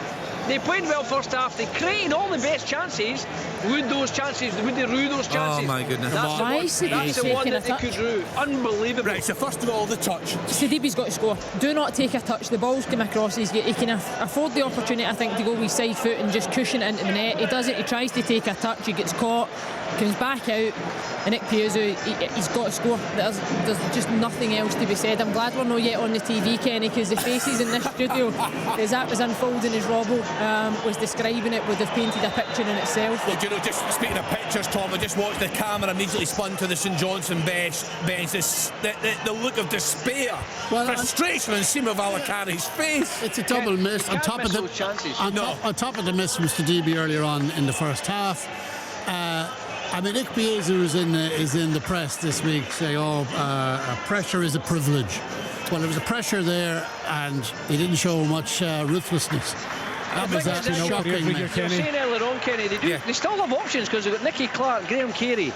they played well first half, they created all the best chances. Would they rue those chances?
Oh my goodness.
That's the one that they could rue. Unbelievable.
Right, so first of all, the touch.
Sidibe's got to score. Do not take a touch. The ball's come across. He can afford the opportunity, I think, to go with side foot and just cushion it into the net. He does it, he tries to take a touch, he gets caught, comes back out, and Ikpeazu, he's got to score. There's just nothing else to be said. I'm glad we're not yet on the TV, Kenny, because the faces in this studio, as that was unfolding, as Robbo was describing it, would have painted a picture in itself.
Well, you know, just speaking of pictures, Tom, I just watched the camera immediately spun to the St Johnstone bench. The look of despair, frustration on Simo Valakari's face.
It's a double miss on top of the miss from Sidibe earlier on in the first half. I mean, Ikpeazu is in the press this week saying, pressure is a privilege. Well, there was a pressure there and he didn't show much ruthlessness. That was shocking.
You were saying earlier on, Kenny, they still have options because they've got Nicky Clark, Graham Carey,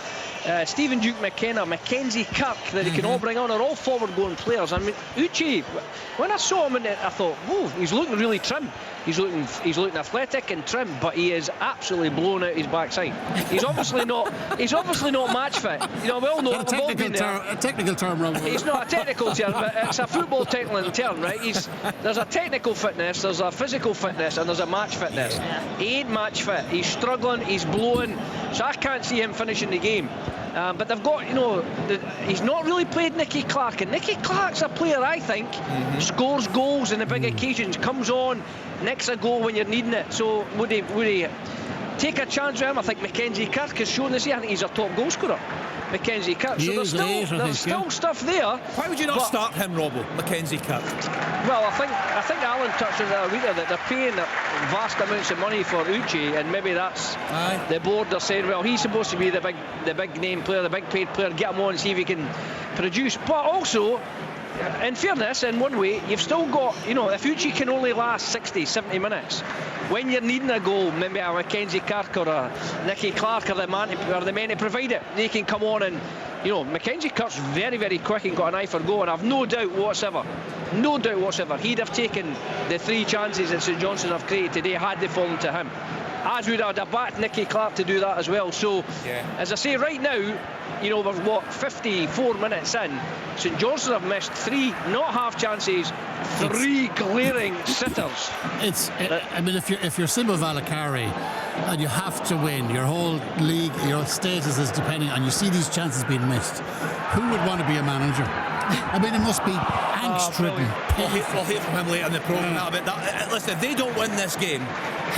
Stephen Duke McKenna, Mackenzie Kirk that they can all bring on, are all forward-going players. I mean, Uche, when I saw him in it, I thought, whoa, he's looking really trim. He's looking athletic and trim, but he is absolutely blown out his backside. He's obviously not match fit. You know, we all know.
A technical term, Rob.
It's not a technical term, but it's a football technical term, right? There's a technical fitness, there's a physical fitness, and there's a match fitness. He ain't match fit. He's struggling. He's blowing. So I can't see him finishing the game. But they've got, he's not really played Nicky Clark, and Nicky Clark's a player, I think, scores goals in the big occasions, comes on, nicks a goal when you're needing it. So would he take a chance with him? I think Mackenzie Kirk has shown this year. I think he's a top goal scorer, Mackenzie Kirk. So there's still stuff there.
Why would you not start him, Robbo, Mackenzie Kirk?
Well, I think Alan touched on that a week ago, that they're paying vast amounts of money for Uche, and maybe that's the board are saying, well, he's supposed to be the big name player, the big paid player, get him on and see if he can produce. But also, in fairness, in one way, you've still got, if Uche can only last 60, 70 minutes, when you're needing a goal, maybe a Mackenzie Kirk or a Nicky Clark are the men to provide it. They can come on and, Mackenzie Kirk's very, very quick and got an eye for goal, and I've no doubt whatsoever, he'd have taken the 3 chances that St Johnstone have created today had they fallen to him. As would have backed Nicky Clark to do that as well. So, as I say, right now, we're 54 minutes in. St Johnstone have missed 3 not half chances, 3 glaring sitters.
I mean, if you're Simo Valakari and you have to win, your whole league, your status is depending on, you see these chances being missed. Who would want to be a manager? I mean, it must be angst-ridden.
We'll hear from him later in the programme. Listen, if they don't win this game,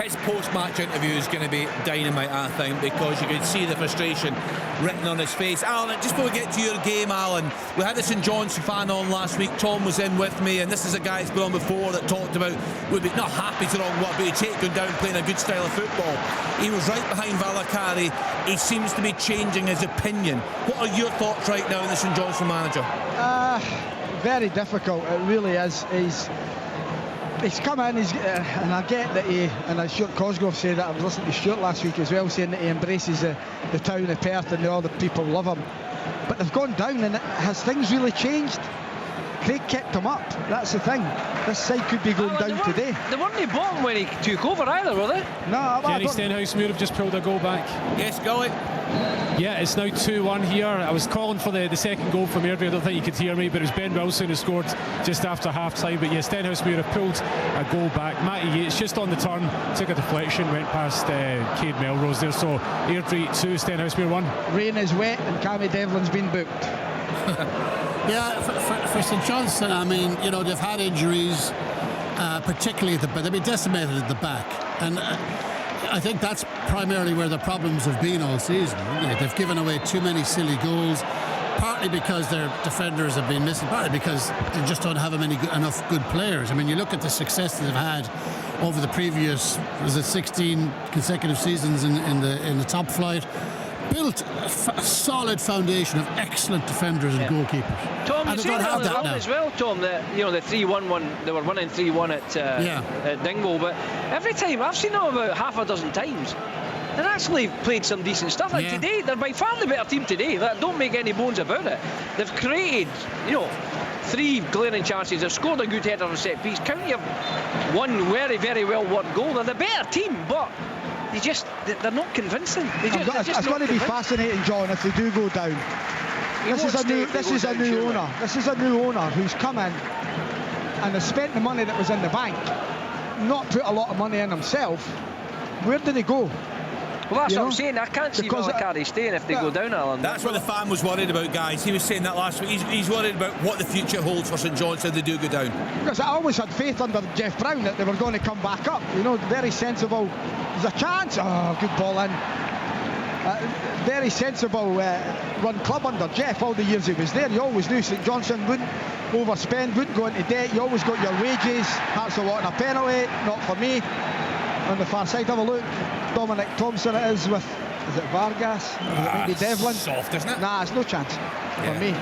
his post-match interview is going to be dynamite, I think, because you can see the frustration written on his face. Alan, just before we get to your game, Alan, we had a St Johnstone fan on last week. Tom was in with me, and this is a guy that's been on before that talked about, would be not happy to wrong word, but he'd take going down playing a good style of football. He was right behind Valakari. He seems to be changing his opinion. What are your thoughts right now on the St Johnstone manager?
Very difficult, it really is. He's come in, and I get that and Stuart Cosgrove said that. I was listening to Stuart last week as well, saying that he embraces the town of Perth and all the people love him. but they've gone down, and has things really changed? Craig kept them up. That's the thing. This side could be going down today.
They weren't the bottom when he took over either, were they?
No,
Kenny Stenhousemuir have just pulled a goal back.
Yes, Gully.
Yeah, it's now 2-1 here. I was calling for the second goal from Airdrie. I don't think you could hear me, but it was Ben Wilson who scored just after half-time. But yeah, Stenhousemuir have pulled a goal back. Matty Yates just on the turn, took a deflection, went past Cade Melrose there. So Airdrie 2, Stenhousemuir 1.
Rain is wet and Cammy Devlin's been booked.
Yeah, for St Johnstone, I mean, you know, they've had injuries, particularly at the back. They've been decimated at the back. And I think that's primarily where the problems have been all season. You know, they've given away too many silly goals, partly because their defenders have been missing, partly because they just don't have enough good players. I mean, you look at the success that they've had over the previous, 16 consecutive seasons in the top flight. Built a solid foundation of excellent defenders and goalkeepers.
Tom,
and
you
they don't have that now.
as well, Tom, that, you know, the 3-1 one, they were winning 3-1 at Dingwall, but every time, I've seen them about half a dozen times, they've actually played some decent stuff. Like today, they're by far the better team today. Don't make any bones about it. They've created, you know, 3 glaring chances. They've scored a good header on a set piece. County have one very, very well worked goal. They're the better team, but they're not convincing.
It's going to be fascinating, John, if they do go down. This is a new owner. This is a new owner who's come in and has spent the money that was in the bank, not put a lot of money in himself. Where did he go?
Well, that's what I'm saying. I can't see Malacari staying if they go down, Alan.
That's what the fan was worried about, guys. He was saying that last week. He's worried about what the future holds for St Johnstone if they do go down.
Because I always had faith under Jeff Brown that they were going to come back up. You know, very sensible. There's a chance. Oh, good ball in. Very sensible run club under Jeff all the years he was there. You always knew St Johnstone wouldn't overspend, wouldn't go into debt. You always got your wages. Hearts are wanting a penalty. Not for me. On the far side, have a look. Dominic Thompson it is with, is it Vargas? Is it maybe Devlin?
Soft, isn't it?
Nah, it's no chance for me.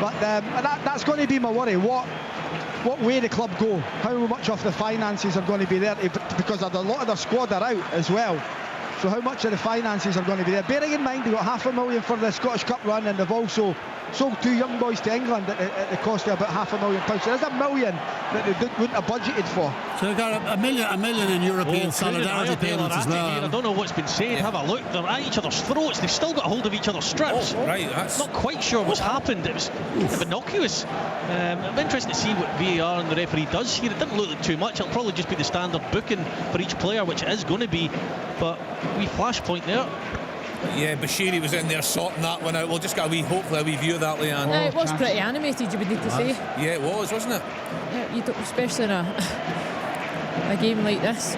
But that's going to be my worry. What way the club go? How much of the finances are going to be there? Because a lot of their squad are out as well. So how much of the finances are going to be there? Bearing in mind they got £500,000 for the Scottish Cup run, and they've also sold 2 young boys to England at the cost of about £500,000. So there's $1 million that they wouldn't have budgeted for.
So they've got a million in European solidarity payments as well.
I don't know what's been said. Have a look. They're at each other's throats. They've still got a hold of each other's strips.
Right.
Not quite sure what's happened. It was innocuous. It'll be interesting to see what VAR and the referee does here. It didn't look like too much. It'll probably just be the standard booking for each player, which it is going to be. But wee flashpoint there.
Yeah, Bashiri was in there sorting that one out. We'll just get hopefully a wee view of that, Leanne.
It was pretty animated, you would need to say.
Yeah, it was, wasn't it?
Yeah, you don't, especially in a game like this.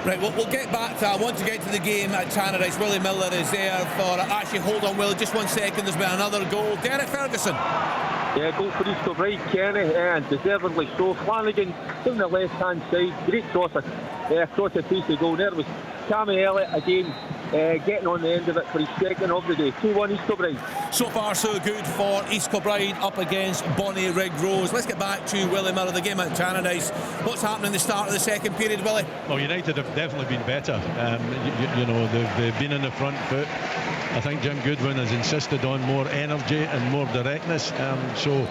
Right, well, we'll get back to I want to get to the game at Tannadice. Willie Miller is there for... Actually, hold on, Willie, just 1 second. There's been another goal. Derek Ferguson.
Yeah, goal for East Kilbride, Kenny, and deservedly so. Flanagan down the left-hand side, great cross across the face of the goal. There was Cammy Elliott again, getting on the end of it for his second of the day. 2-1 East Kilbride.
So far, so good for East Kilbride up against Bonnie Rig Rose. Let's get back to Willie Miller, the game at Tannadice. What's happening at the start of the second period, Willie?
Well, United have definitely been better. You know, they've been in the front foot. I think Jim Goodwin has insisted on more energy and more directness. So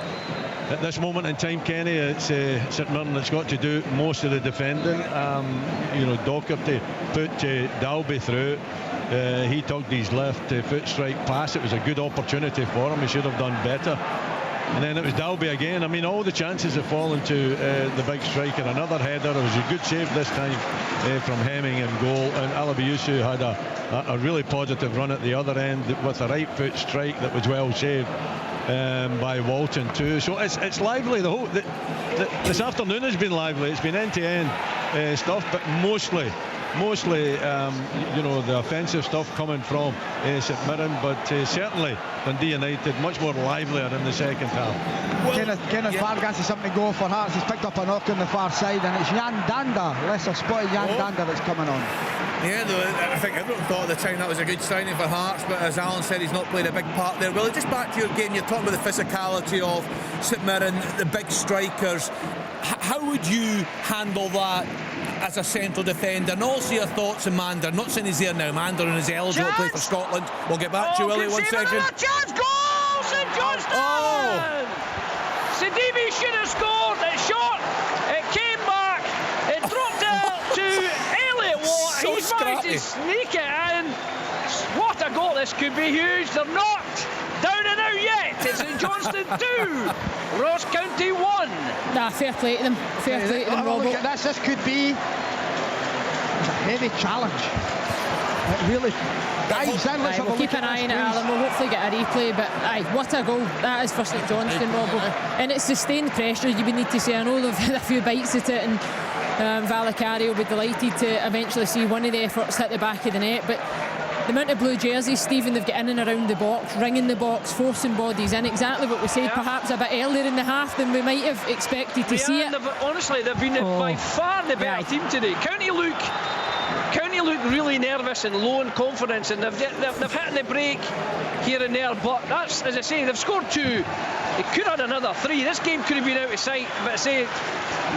at this moment in time, Kenny, it's St Mirren that's got to do most of the defending. You know, Docherty put Dalby through. He tugged his left foot strike pass. It was a good opportunity for him. He should have done better. And then it was Dalby again. I mean, all the chances have fallen to the big striker. Another header. It was a good save this time from Hemming in goal. And Alabiusu had a really positive run at the other end with a right foot strike that was well saved by Walton too. So it's lively. This afternoon has been lively. It's been end-to-end stuff, but mostly you know, the offensive stuff coming from St Mirren, but certainly Dundee United much more livelier in the second half.
Well, Kenneth Vargas is something to go for Hearts. He's picked up a knock on the far side, and it's Jan Danda, lesser spotted Jan Danda that's coming on.
Yeah, I think everyone thought at the time that was a good signing for Hearts, but as Alan said, he's not played a big part there. Well, just back to your game, you're talking about the physicality of St Mirren, the big strikers. How would you handle that as a central defender? And also your thoughts on Mander. Not saying he's there now. Mander and his eligible to play for Scotland. We'll get back to you, Willie, 1 second.
Chance, goal!
Johnston! Sidibe should have scored. It shot. It came back. It dropped out to Elliott Watt.
So
He's managed to sneak it in. What a goal. This could be huge. They're not down and out yet. It's St Johnstone 2, Ross County 1.
Nah, fair play to them. Fair play to them, Rob.
Look at this. This could be a heavy challenge. It really dives in. Let's have a
We'll keep
look
an eye on
at
it,
this,
Alan. We'll hopefully get a replay. But aye, what a goal that is for St Johnstone, Robbo. And it's sustained pressure, you would need to say. I know they've had a few bites at it, and Vallecari will be delighted to eventually see one of the efforts hit the back of the net. But the amount of blue jerseys, Stephen, they've got in and around the box, ringing the box, forcing bodies in, exactly what we said, perhaps a bit earlier in the half than we might have expected to see it.
Honestly, they've been by far the better team today. County look really nervous and low in confidence, and they've hit the break here and there, but that's, as I say, they've scored 2. They could have had another 3. This game could have been out of sight, but I say,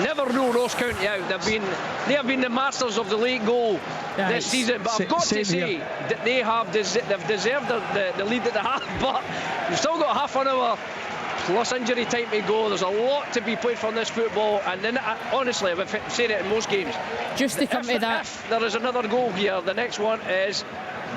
never rule Ross County out. They have been the masters of the late goal this season, but I've got to say that they've deserved the lead that they have, but we've still got half an hour plus injury time to go. There's a lot to be played from this football, and then honestly, I've said it in most games,
just to come to that,
if there is another goal here, the next one is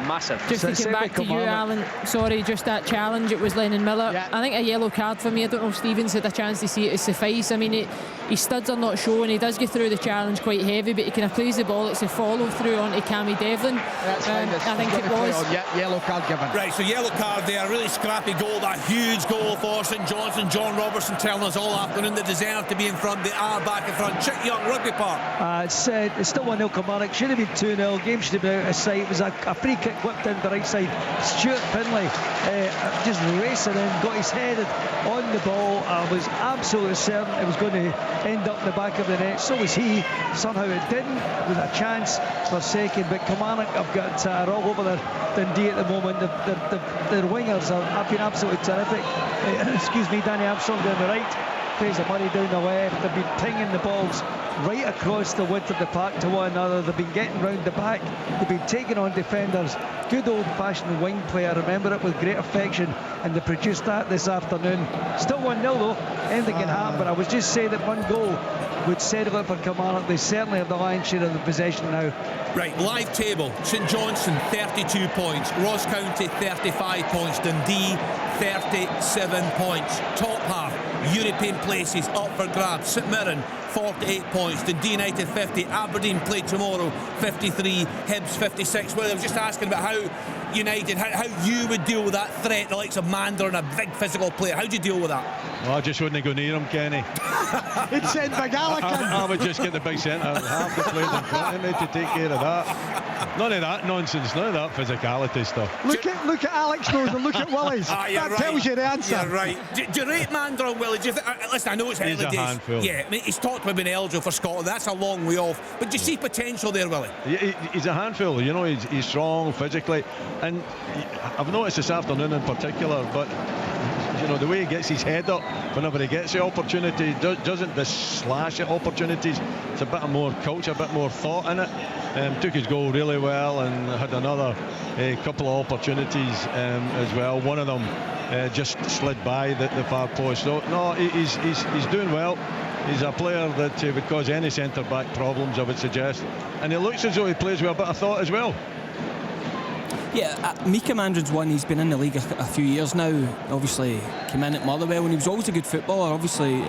massive.
Just to come back to you, Alan, sorry, just that challenge, it was Lennon Miller. I think a yellow card for me. I don't know if Stevens had a chance to see it to suffice. I mean, his studs are not showing. He does get through the challenge quite heavy, but he kind of plays the ball. It's a follow through onto Cammy Devlin. I think it was
yellow card given.
Right, so yellow card there, really scrappy goal, that huge goal for St Johnstone. John Robertson telling us all afternoon they deserve to be in front. They are back in front. Chick Young, Rugby Park.
It's still 1-0 Kilmarnock. Should have been 2-0. Game should have been out of sight. It was a free kick whipped in the right side. Stuart Finlay just racing in, got his head on the ball. I was absolutely certain it was going to end up in the back of the net. So was he. Somehow it didn't. With a chance for second, but Kilmarnock have got all over their Dundee at the moment. Their wingers have been absolutely terrific. Excuse me, Danny Armstrong down the right, Fraser Murray down the left. They've been pinging the balls right across the width of the park to one another. They've been getting round the back. They've been taking on defenders. Good old-fashioned wing play. I remember it with great affection, and they produced that this afternoon. Still 1-0 though. Anything can happen, but I was just saying that one goal would settle it for Kilmarnock. They certainly have the lion's share of the possession now.
Right, live table. St Johnstone 32 points, Ross County 35 points, Dundee 37 points. Top half, European places up for grabs. St Mirren 48 points, Dundee United 50, Aberdeen play tomorrow 53, Hibs 56. Well, I was just asking about how United, how you would deal with that threat, the likes of Mandler and a big physical player. How do you deal with that?
Well, I just wouldn't go near him, Kenny.
He'd send Bagala.
I would just get the big centre half the players in front of me to take care of that. None of that nonsense, none of that physicality stuff.
Look at Alex knows and look at Willies. That tells you the answer.
You're right. Do you rate Mandler and Willie? Listen, I know it's early days.
He's a handful.
Yeah, I mean, he's talked about being eligible for Scotland. That's a long way off. But do you see potential there, Willie?
He's a handful. You know, he's strong physically, and I've noticed this afternoon in particular, but you know, the way he gets his head up whenever he gets the opportunity, doesn't just slash at opportunities. It's a bit more culture, a bit more thought in it. Took his goal really well and had another couple of opportunities as well. One of them just slid by the far post. So no, he's doing well. He's a player that would cause any centre-back problems, I would suggest. And he looks as though he plays with a bit of thought as well.
Yeah, Mika Mandron's one. He's been in the league a few years now. Obviously came in at Motherwell, and he was always a good footballer. Obviously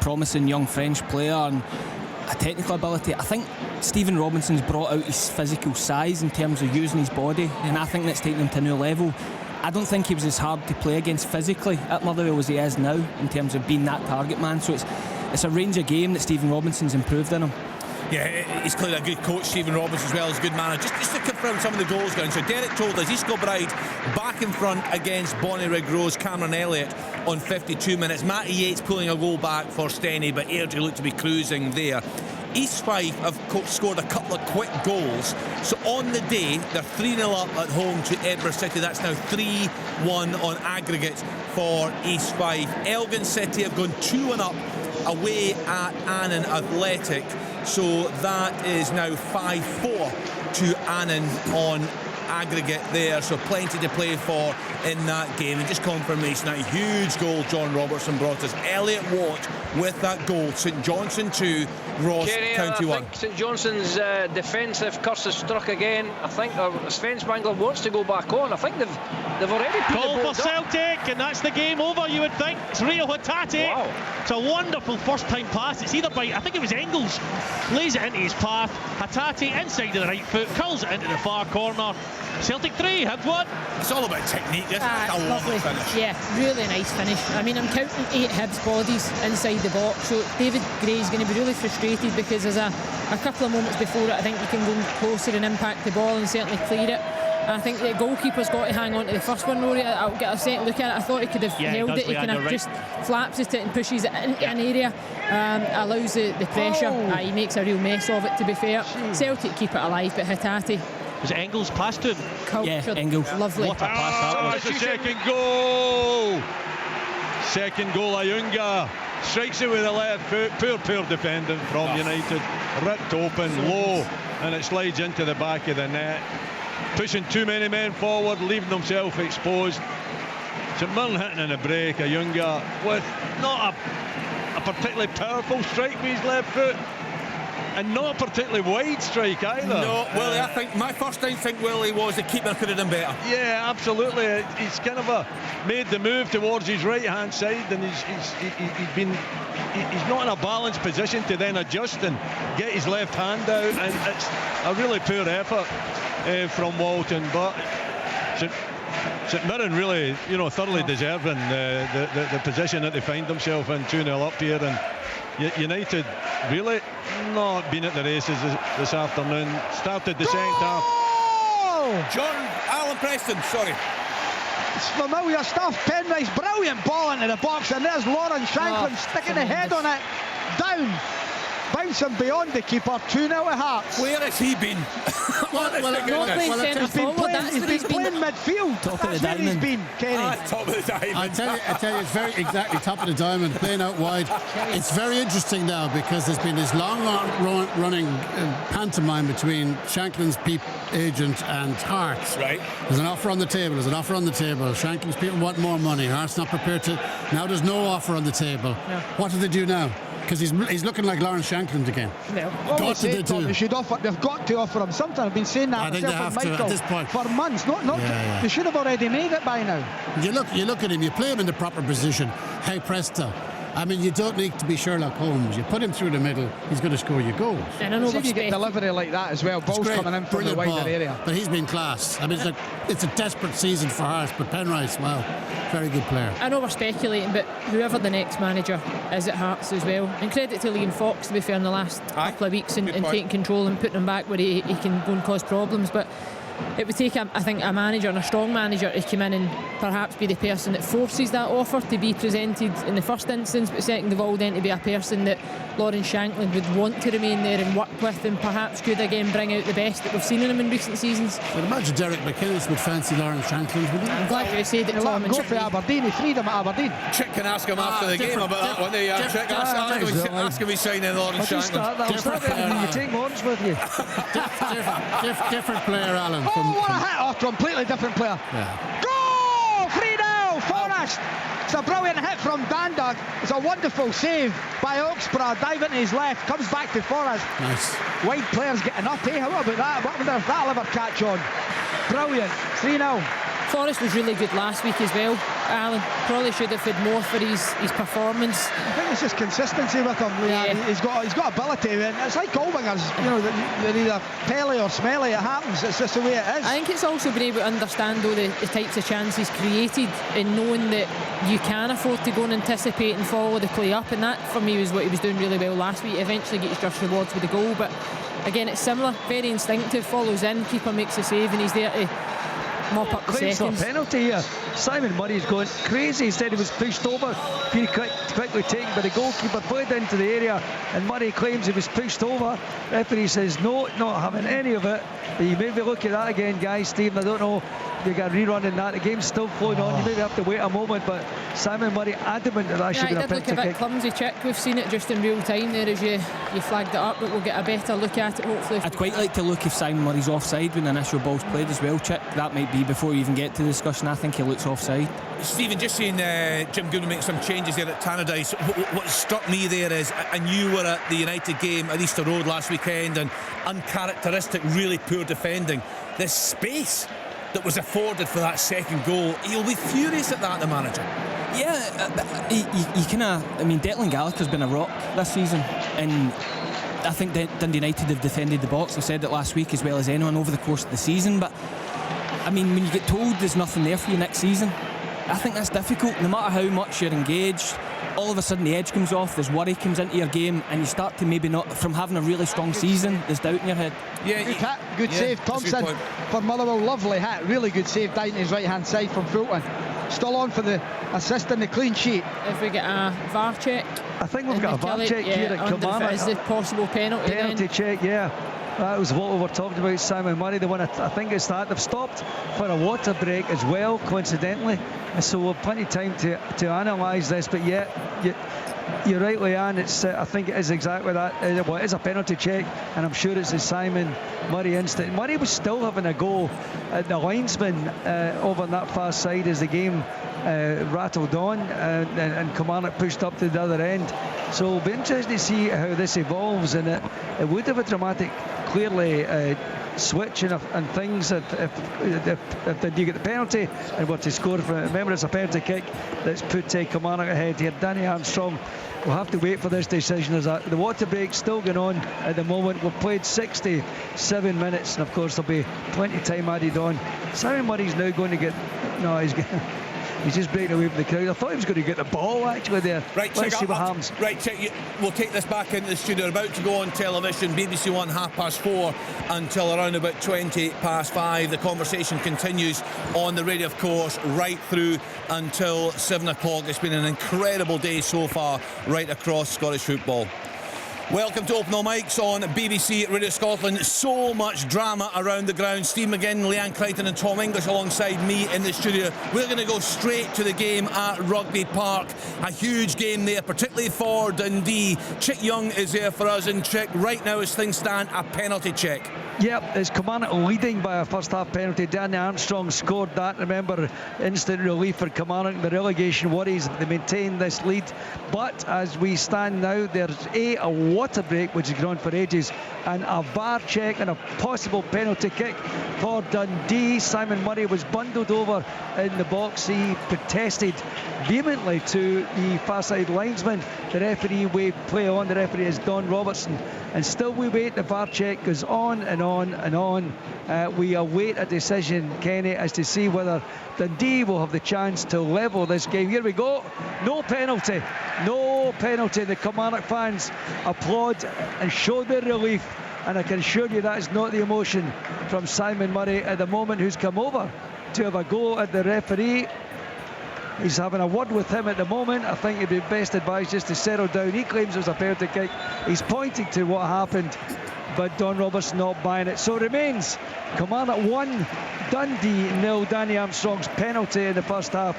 promising young French player and a technical ability. I think Stephen Robinson's brought out his physical size in terms of using his body, and I think that's taken him to a new level. I don't think he was as hard to play against physically at Motherwell as he is now in terms of being that target man. So it's a range of game that Stephen Robinson's improved in him.
Yeah, he's clearly a good coach, Stephen Robinson, as well as a good manager. Just to confirm some of the goals going. So Derek told us East Kilbride back in front against Bonnyrigg Rose, Cameron Elliott on 52 minutes. Matty Yates pulling a goal back for Steny, but Airdrie looked to be cruising there. East Fife have scored a couple of quick goals. So on the day, they're 3-0 up at home to Edinburgh City. That's now 3-1 on aggregate for East Fife. Elgin City have gone 2-1 up away at Annan Athletic. So that is now 5-4 to Annan on aggregate there, so plenty to play for in that game. And just confirmation, that huge goal John Robertson brought us. Elliot Watt with that goal. St Johnstone 2, Ross
Kenny,
County 1.
I think St Johnston's defensive curse has struck again. I think Sven Spangler wants to go back on. I think they've already put
goal
the
for Celtic, and that's the game over, you would think. It's Rio Hatate.
Wow.
It's a wonderful first time pass. It's either by, I think it was Engels, lays it into his path. Hatate inside of the right foot, curls it into the far corner. Celtic 3, Hibs 1.
It's all about technique, isn't it? A lovely finish.
Yeah, really nice finish. I mean, I'm counting 8 Hibs bodies inside the box, so David Gray's going to be really frustrated because there's a couple of moments before it I think you can go closer and impact the ball and certainly clear it. I think the goalkeeper's got to hang on to the first one, Rory. I'll get a second look at it. I thought he could have held it. He kind of just flaps it and pushes it into an area, allows the pressure. He makes a real mess of it, to be fair. Celtic keep it alive, but Hatate.
Was it Engels passed to him?
Cultured.
Yeah, Engels.
Lovely.
What a pass that was.
It's the second goal. Second goal, Ayunga. Strikes it with the left foot. Poor defending from United. Ripped open, low, and it slides into the back of the net. Pushing too many men forward, leaving themselves exposed. St Mirren hitting in a break. Ayunga with not a particularly powerful strike with his left foot. And not a particularly wide strike either.
No, Willie, I think my first instinct, Willie, was the keeper could have done better.
Yeah, absolutely. He's kind of made the move towards his right hand side, and he's not in a balanced position to then adjust and get his left hand out, and it's a really poor effort from Walton. But St Mirren really, thoroughly deserving the position that they find themselves in, 2-0 up here, and United really not been at the races this afternoon. Started the second half.
John Alan Preston, sorry.
It's familiar stuff. Penrice, brilliant ball into the box, and there's Lauren Shanklin sticking the head on it. Down. Bouncing beyond the keeper, 2-0 at Hearts.
Where has he been?
He's been playing midfield.
Top of the
That's where he's
diamond.
been, Kenny.
Top of the diamond.
I tell you, it's very exactly top of the diamond, playing out wide. It's very interesting now because there's been this long running pantomime between Shanklin's agent and Hearts.
Right.
There's an offer on the table. Shanklin's people want more money. Hearts not prepared to. Now there's no offer on the table. No. What do they do now? Because he's looking like Lawrence Shanklin again.
No.
They've
got to offer him something. I've been saying that
I think they have to at this point
for months. They should have already made it by now.
You look at him. You play him in the proper position. Hey presto! I mean, you don't need to be Sherlock Holmes. You put him through the middle, he's going to score your goals.
And I know you get delivery like that as well. Balls coming in from the wider area.
But he's been class. I mean, it's a desperate season for Hearts, but Penrice, wow, very good player.
I know we're speculating, but whoever the next manager is at Hearts as well, and credit to Liam Fox, to be fair, in the last couple of weeks and taking control and putting him back where he can go and cause problems, but it would take, I think, a manager and a strong manager to come in and perhaps be the person that forces that offer to be presented in the first instance, but second of all then to be a person that Lawrence Shanklin would want to remain there and work with, and perhaps could again bring out the best that we've seen in him in recent seasons.
I'd imagine Derek McInnes would fancy Lawrence Shanklin, wouldn't he?
I'm glad you said it, Tom.
Go for Aberdeen. He freed him at Aberdeen.
Chick can ask him after the game about that one. Ask him he's signing Lawrence Shanklin.
You take Lawrence with you.
Different player, Alan.
What a hit! Oh, completely different player.
Yeah.
Go! 3-0, Forrest. It's a brilliant hit from Dandag. It's a wonderful save by Oxborough. Diving to his left, comes back to Forrest.
Nice.
Wide players getting up, eh? How about that? I wonder if that'll ever catch on. Brilliant. 3-0.
Forrest was really good last week as well, Alan. Probably should have had more for his performance.
I think it's just consistency with him. Yeah. He's got ability, and it's like all wingers. They're either Pele or Smelly. It happens. It's just the way it is.
I think it's also been able to understand though the types of chances created, and knowing that you can afford to go and anticipate and follow the play up, and that for me was what he was doing really well last week. Eventually get his just rewards with the goal, but again it's similar, very instinctive, follows in, keeper makes a save, and he's there to mop up the seconds.
For a penalty here.
Simon Murray's going crazy. He said he was pushed over, very quickly taken by the goalkeeper, played into the area, and Murray claims he was pushed over. Referee says no, not having any of it. But you maybe look at that again, guys. Stephen, I don't know, you got a rerun in that. The game's still flowing on. You maybe have to wait a moment, but Simon Murray adamant that should be a penalty kick.
It did look a bit clumsy, Chick. We've seen it just in real time there as you flagged it up, but we'll get a better look at it hopefully.
I'd quite like to look if Simon Murray's offside when the initial ball's played as well, Chick. That might be before you even get to the discussion. I think he looks offside.
Stephen, just seeing Jim Goodwin make some changes there at Tannadice, what struck me there is, and you were at the United game at Easter Road last weekend, and uncharacteristic, really poor defending. The space that was afforded for that second goal, he'll be furious at that, the manager.
Yeah, you kind of, I mean, Declan Gallagher's been a rock this season, and I think Dundee United have defended the box. I said it last week as well as anyone over the course of the season, but I mean, when you get told there's nothing there for you next season, I think that's difficult. No matter how much you're engaged, all of a sudden the edge comes off, there's worry comes into your game, and you start to maybe not, from having a really strong season, there's doubt in your head.
Yeah, good save, Thompson for Motherwell. Lovely hit, really good save down his right hand side from Fulton. Still on for the assist in the clean sheet.
If we get a VAR check,
I think we've got a VAR check here at Kilmarnock.
Is the possible penalty
check, yeah. That was what we were talking about, Simon Murray. The one, I think it's that. They've stopped for a water break as well, coincidentally. So we've plenty of time to analyse this. But yeah, you're right, Leanne. I think it is exactly that. Well, it is a penalty check, and I'm sure it's a Simon Murray instant. Murray was still having a go at the linesman over on that far side as the game rattled on, and Kilmarnock pushed up to the other end. So it'll be interesting to see how this evolves, and it would have a dramatic, clearly switch and things if you get the penalty and were to score from it. Remember, it's a penalty kick that's put Kilmarnock ahead here. Danny Armstrong will have to wait for this decision. As the water break's still going on at the moment. We've played 67 minutes, and of course there'll be plenty of time added on. Simon Murray's now going to get he's just breaking away from the crowd. I thought he was going to get the ball actually there.
Right,
let's see what happens.
Right, we'll take this back into the studio. About to go on television, BBC One 4:30 until around about 5:20. The conversation continues on the radio, of course, right through until 7 o'clock. It's been an incredible day so far right across Scottish football. Welcome to Open All Mics on BBC Radio Scotland. So much drama around the ground. Steve McGinn, Leanne Crichton and Tom English alongside me in the studio. We're going to go straight to the game at Rugby Park. A huge game there, particularly for Dundee. Chick Young is there for us, and Chick, right now as things stand, a penalty check.
Yep, it's Kilmarnock leading by a first half penalty. Danny Armstrong scored that. Remember, instant relief for Kilmarnock. The relegation worries, they maintain this lead. But as we stand now, there's a water break, which has gone on for ages, and a VAR check and a possible penalty kick for Dundee. Simon Murray was bundled over in the box. He protested vehemently to the far side linesman. The referee waved play on. The referee is Don Robertson. And still we wait. The VAR check goes on and on and on. We await a decision, Kenny, as to see whether Dundee will have the chance to level this game. Here we go. No penalty. No penalty. The Kilmarnock fans applaud and show their relief. And I can assure you that is not the emotion from Simon Murray at the moment, who's come over to have a go at the referee. He's having a word with him at the moment. I think he'd be best advised just to settle down. He claims it was a penalty kick. He's pointing to what happened, but Don Robertson not buying it. So it remains Kilmarnock 1, Dundee 0. Danny Armstrong's penalty in the first half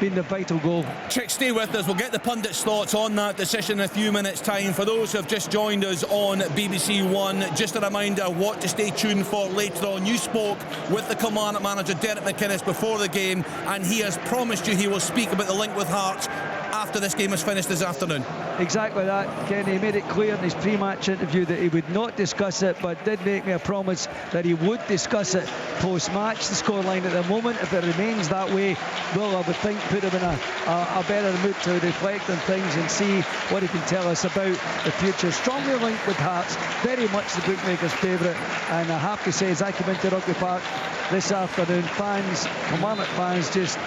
being the vital goal.
Chick, stay with us. We'll get the pundits' thoughts on that decision in a few minutes' time. For those who have just joined us on BBC One, just a reminder what to stay tuned for later on. You spoke with the Kilmarnock manager Derek McInnes before the game, and he has promised you he will speak about the link with Hearts after this game is finished this afternoon.
Exactly that, Kenny. He made it clear in his pre-match interview that he would not discuss it, but did make me a promise that he would discuss it post-match. The scoreline at the moment, if it remains that way, will, I would think, put him in a better mood to reflect on things and see what he can tell us about the future. Strongly linked with Hearts, very much the bookmaker's favourite, and I have to say, as I came into Rugby Park this afternoon, Kilmarnock fans just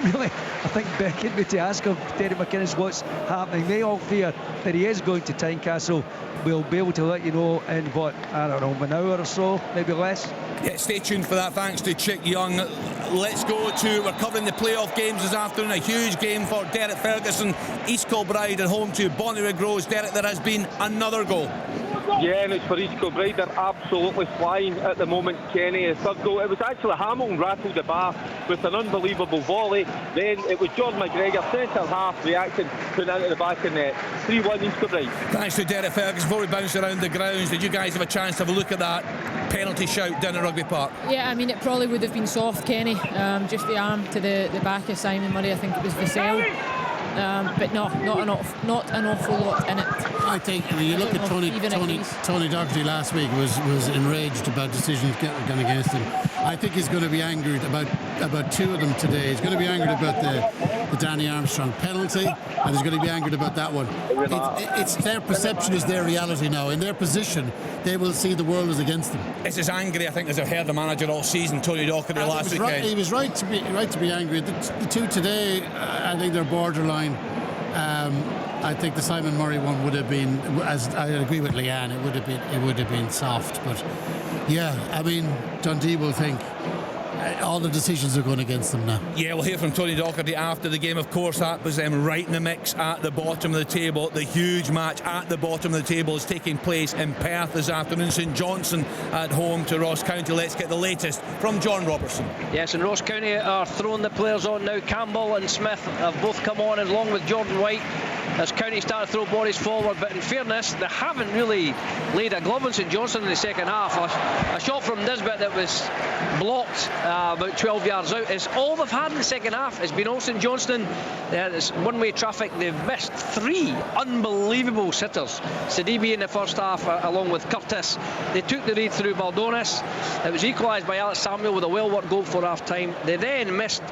really, I think, beckon me to ask him, Derek McInnes, what's happening. They all fear that he is going to Tynecastle. We'll be able to let you know in an hour or so, maybe less.
Yeah, stay tuned for that. Thanks to Chick Young. Let's go to, we're covering the playoff games this afternoon. A huge game for Derek Ferguson. East Kilbride at home to Bonnyrigg Rose. Derek, there has been another goal.
Yeah, and it's for East Kilbride. They're absolutely flying at the moment, Kenny. A third goal. It was actually Hamilton rattled the bar with an unbelievable volley. Then it was John McGregor, centre half, reacting, putting it into the back of net. 3-1 East Kilbride.
Thanks to Derek Ferguson. Before we bounce around the grounds, did you guys have a chance to have a look at that penalty shout down at Rugby Park?
Yeah, I mean, it probably would have been soft, Kenny. Just the arm to the back of Simon Murray. I think it was Vassell. But no, not an awful lot in it.
I think when you look at Tony Doherty last week was enraged about decisions done against him. I think he's going to be angered about two of them today. He's going to be angered about the Danny Armstrong penalty, and he's going to be angered about that one. It's their perception is their reality now. In their position, they will see the world as against them.
It's as angry, I think, as I've heard the manager all season, Tony Doherty, last weekend.
He was right to be angry. The two today, I think they're borderline. I think the Simon Murray one would have been, as I agree with Leanne, it would have been soft. But yeah, I mean, Dundee will think all the decisions are going against them now.
Yeah, we'll hear from Tony Doherty after the game. Of course, that was them right in the mix at the bottom of the table. The huge match at the bottom of the table is taking place in Perth this afternoon. St Johnstone at home to Ross County. Let's get the latest from John Robertson.
Yes, and Ross County are throwing the players on now. Campbell and Smith have both come on along with Jordan White as County start to throw bodies forward, but in fairness, they haven't really laid a glove on St Johnstone in the second half. A shot from Nisbet that was blocked about 12 yards out is all they've had in the second half. It's been all St Johnstone. It's one-way traffic. They've missed three unbelievable sitters. Sidibe in the first half along with Curtis. They took the lead through Baldonis. It was equalised by Alex Samuel with a well-worked goal for half-time. They then missed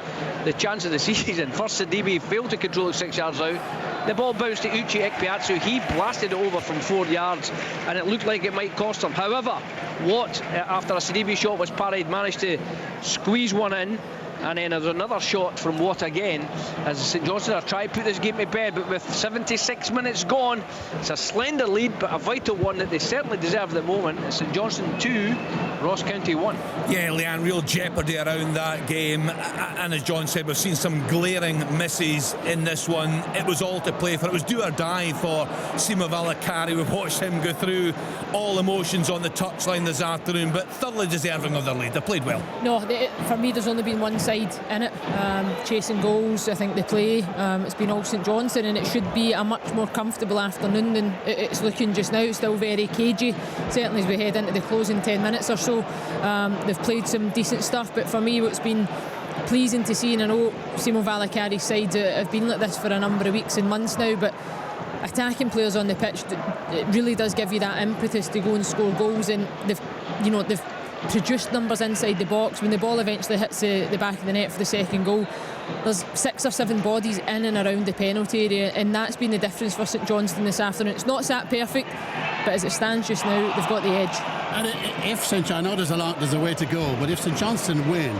the chance of the season. First Sidibe failed to control it 6 yards out. The ball bounced to Uche Ekpiatsu. He blasted it over from 4 yards and it looked like it might cost him. However, Watt, after a Sidibe shot was parried, managed to squeeze one in. And then there's another shot from Watt again as St Johnstone are trying to put this game to bed, but with 76 minutes gone, it's a slender lead but a vital one that they certainly deserve at the moment. It's St Johnstone 2, Ross County 1.
Yeah, Leanne, real jeopardy around that game, and as John said, we've seen some glaring misses in this one. It was all to play for. It was do or die for Simo Valakari. We've watched him go through all emotions on the touchline this afternoon, but thoroughly deserving of their lead. They played well.
No, for me there's only been one side in it, chasing goals. I think they play, it's been all St Johnstone, and it should be a much more comfortable afternoon than it's looking just now. It's still very cagey, certainly as we head into the closing 10 minutes or so. They've played some decent stuff, but for me what's been pleasing to see, and I know Simo Valakari's side have been like this for a number of weeks and months now, but attacking players on the pitch, it really does give you that impetus to go and score goals, and they've produced numbers inside the box. When the ball eventually hits the back of the net for the second goal, there's 6 or 7 bodies in and around the penalty area, and that's been the difference for St Johnstone this afternoon. It's not sat perfect, but as it stands just now, they've got the edge.
And if I know there's a way to go, but if St Johnstone win,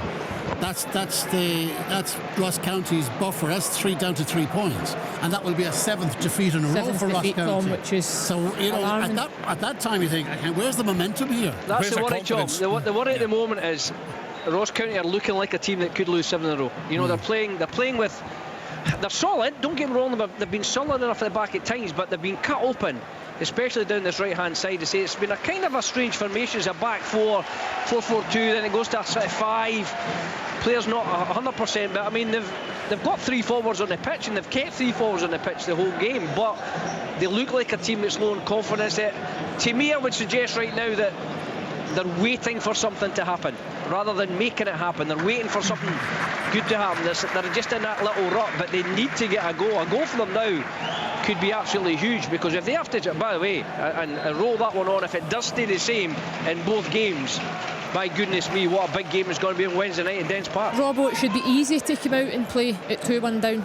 that's Ross County's buffer. That's down to 3 points, and that will be a 7th defeat in a row for Ross County.
Tom, which is
so at that time you think, where's the momentum here?
That's the worry, John. The worry at the moment is Ross County are looking like a team that could lose 7 in a row. They're playing with. They're solid. Don't get me wrong. They've been solid enough at the back at times, but they've been cut open, especially down this right-hand side. To say it's been a kind of a strange formation. It's a back 4-4-2. Then it goes to a sort of 5. Players not 100%, but I mean they've got 3 forwards on the pitch, and they've kept 3 forwards on the pitch the whole game. But they look like a team that's low in confidence. To me, I would suggest right now that they're waiting for something to happen rather than making it happen. They're waiting for something good to happen. They're just in that little rut, but they need to get a goal. A goal for them now could be absolutely huge, because if they have to, by the way, and roll that one on, if it does stay the same in both games, my goodness me, what a big game it's going to be on Wednesday night in Dens Park.
Robbo, it should be easy to come out and play at 2-1 down.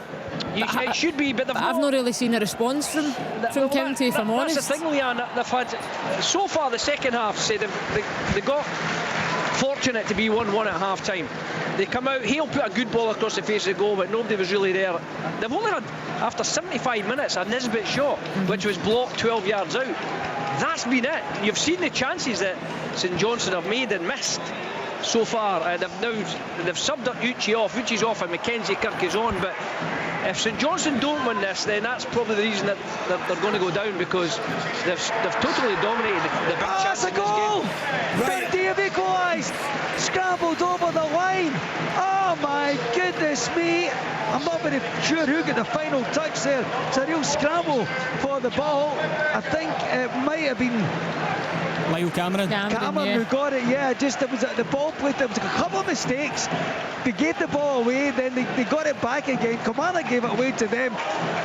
It should be, but
I've not really seen a response from County, if I'm honest.
That's the thing, Leanne. They've had so far the second half. Say they got fortunate to be 1-1 at half time. They come out, Hale put a good ball across the face of the goal, but nobody was really there. They've only had, after 75 minutes, a Nisbet shot, which was blocked 12 yards out. That's been it. You've seen the chances that St Johnstone have made and missed so far. They've subbed Uchi off. Uchi's off and Mackenzie Kirk is on, but if St Johnstone don't win this, then that's probably the reason that they're going to go down, because they've totally dominated the big chance in this game.
Dundee have equalised. Scrambled over the line. Oh my goodness me. I'm not very sure who got the final touch there. It's a real scramble for the ball. I think it might have been
Lyle Cameron
who got it. Yeah, just it was the ball played. There was a couple of mistakes. They gave the ball away, then they got it back again. Kilmarnock gave it away to them.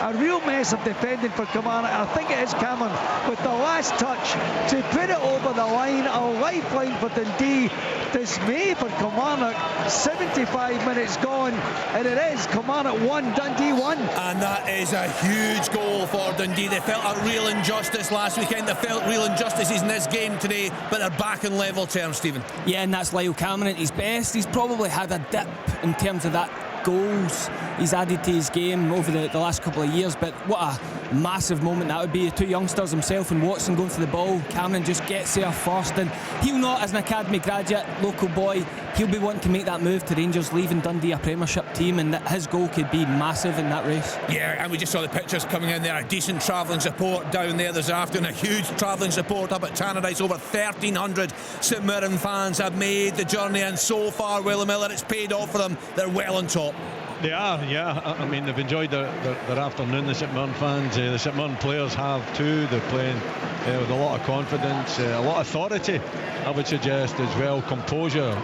A real mess of defending for Kilmarnock. I think it is Cameron with the last touch to put it over the line. A lifeline for Dundee. Dismay for Kilmarnock. 75 minutes gone, and it is Kilmarnock 1, Dundee 1.
And that is a huge goal for Dundee. They felt a real injustice last weekend. They felt real injustices in this game today, but they're back in level terms, Stephen.
Yeah, and that's Lyle Cameron at his best. He's probably had a dip in terms of that goals he's added to his game over the last couple of years, but what a massive moment that would be. The two youngsters, himself and Watson, going for the ball. Cameron just gets there first, and he'll not, as an academy graduate, local boy, he'll be wanting to make that move to Rangers, leaving Dundee a Premiership team, and that his goal could be massive in that race.
Yeah, and we just saw the pictures coming in there. A decent travelling support down there this afternoon, a huge travelling support up at Tannadice. Over 1,300 St Mirren fans have made the journey, and so far, Willie Miller, it's paid off for them. They're well on top.
They are, yeah. I mean, they've enjoyed their afternoon, the St Mirren fans. The St Mirren players have too. They're playing with a lot of confidence, a lot of authority, I would suggest, as well, composure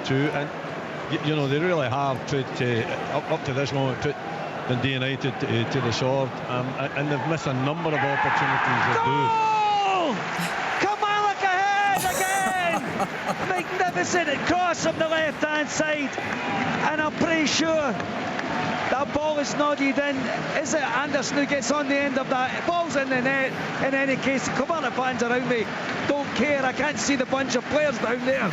too. And, you know, they really have put, up to this moment, put Dundee United to the sword. And they've missed a number of opportunities.
Goal! Kilmarnock ahead again! Magnificent cross from the left-hand side. And I'm pretty sure that ball is nodded in. Is it Anderson who gets on the end of that? Ball's in the net. In any case, the Kilmarnock fans around me don't care. I can't see the bunch of players down there.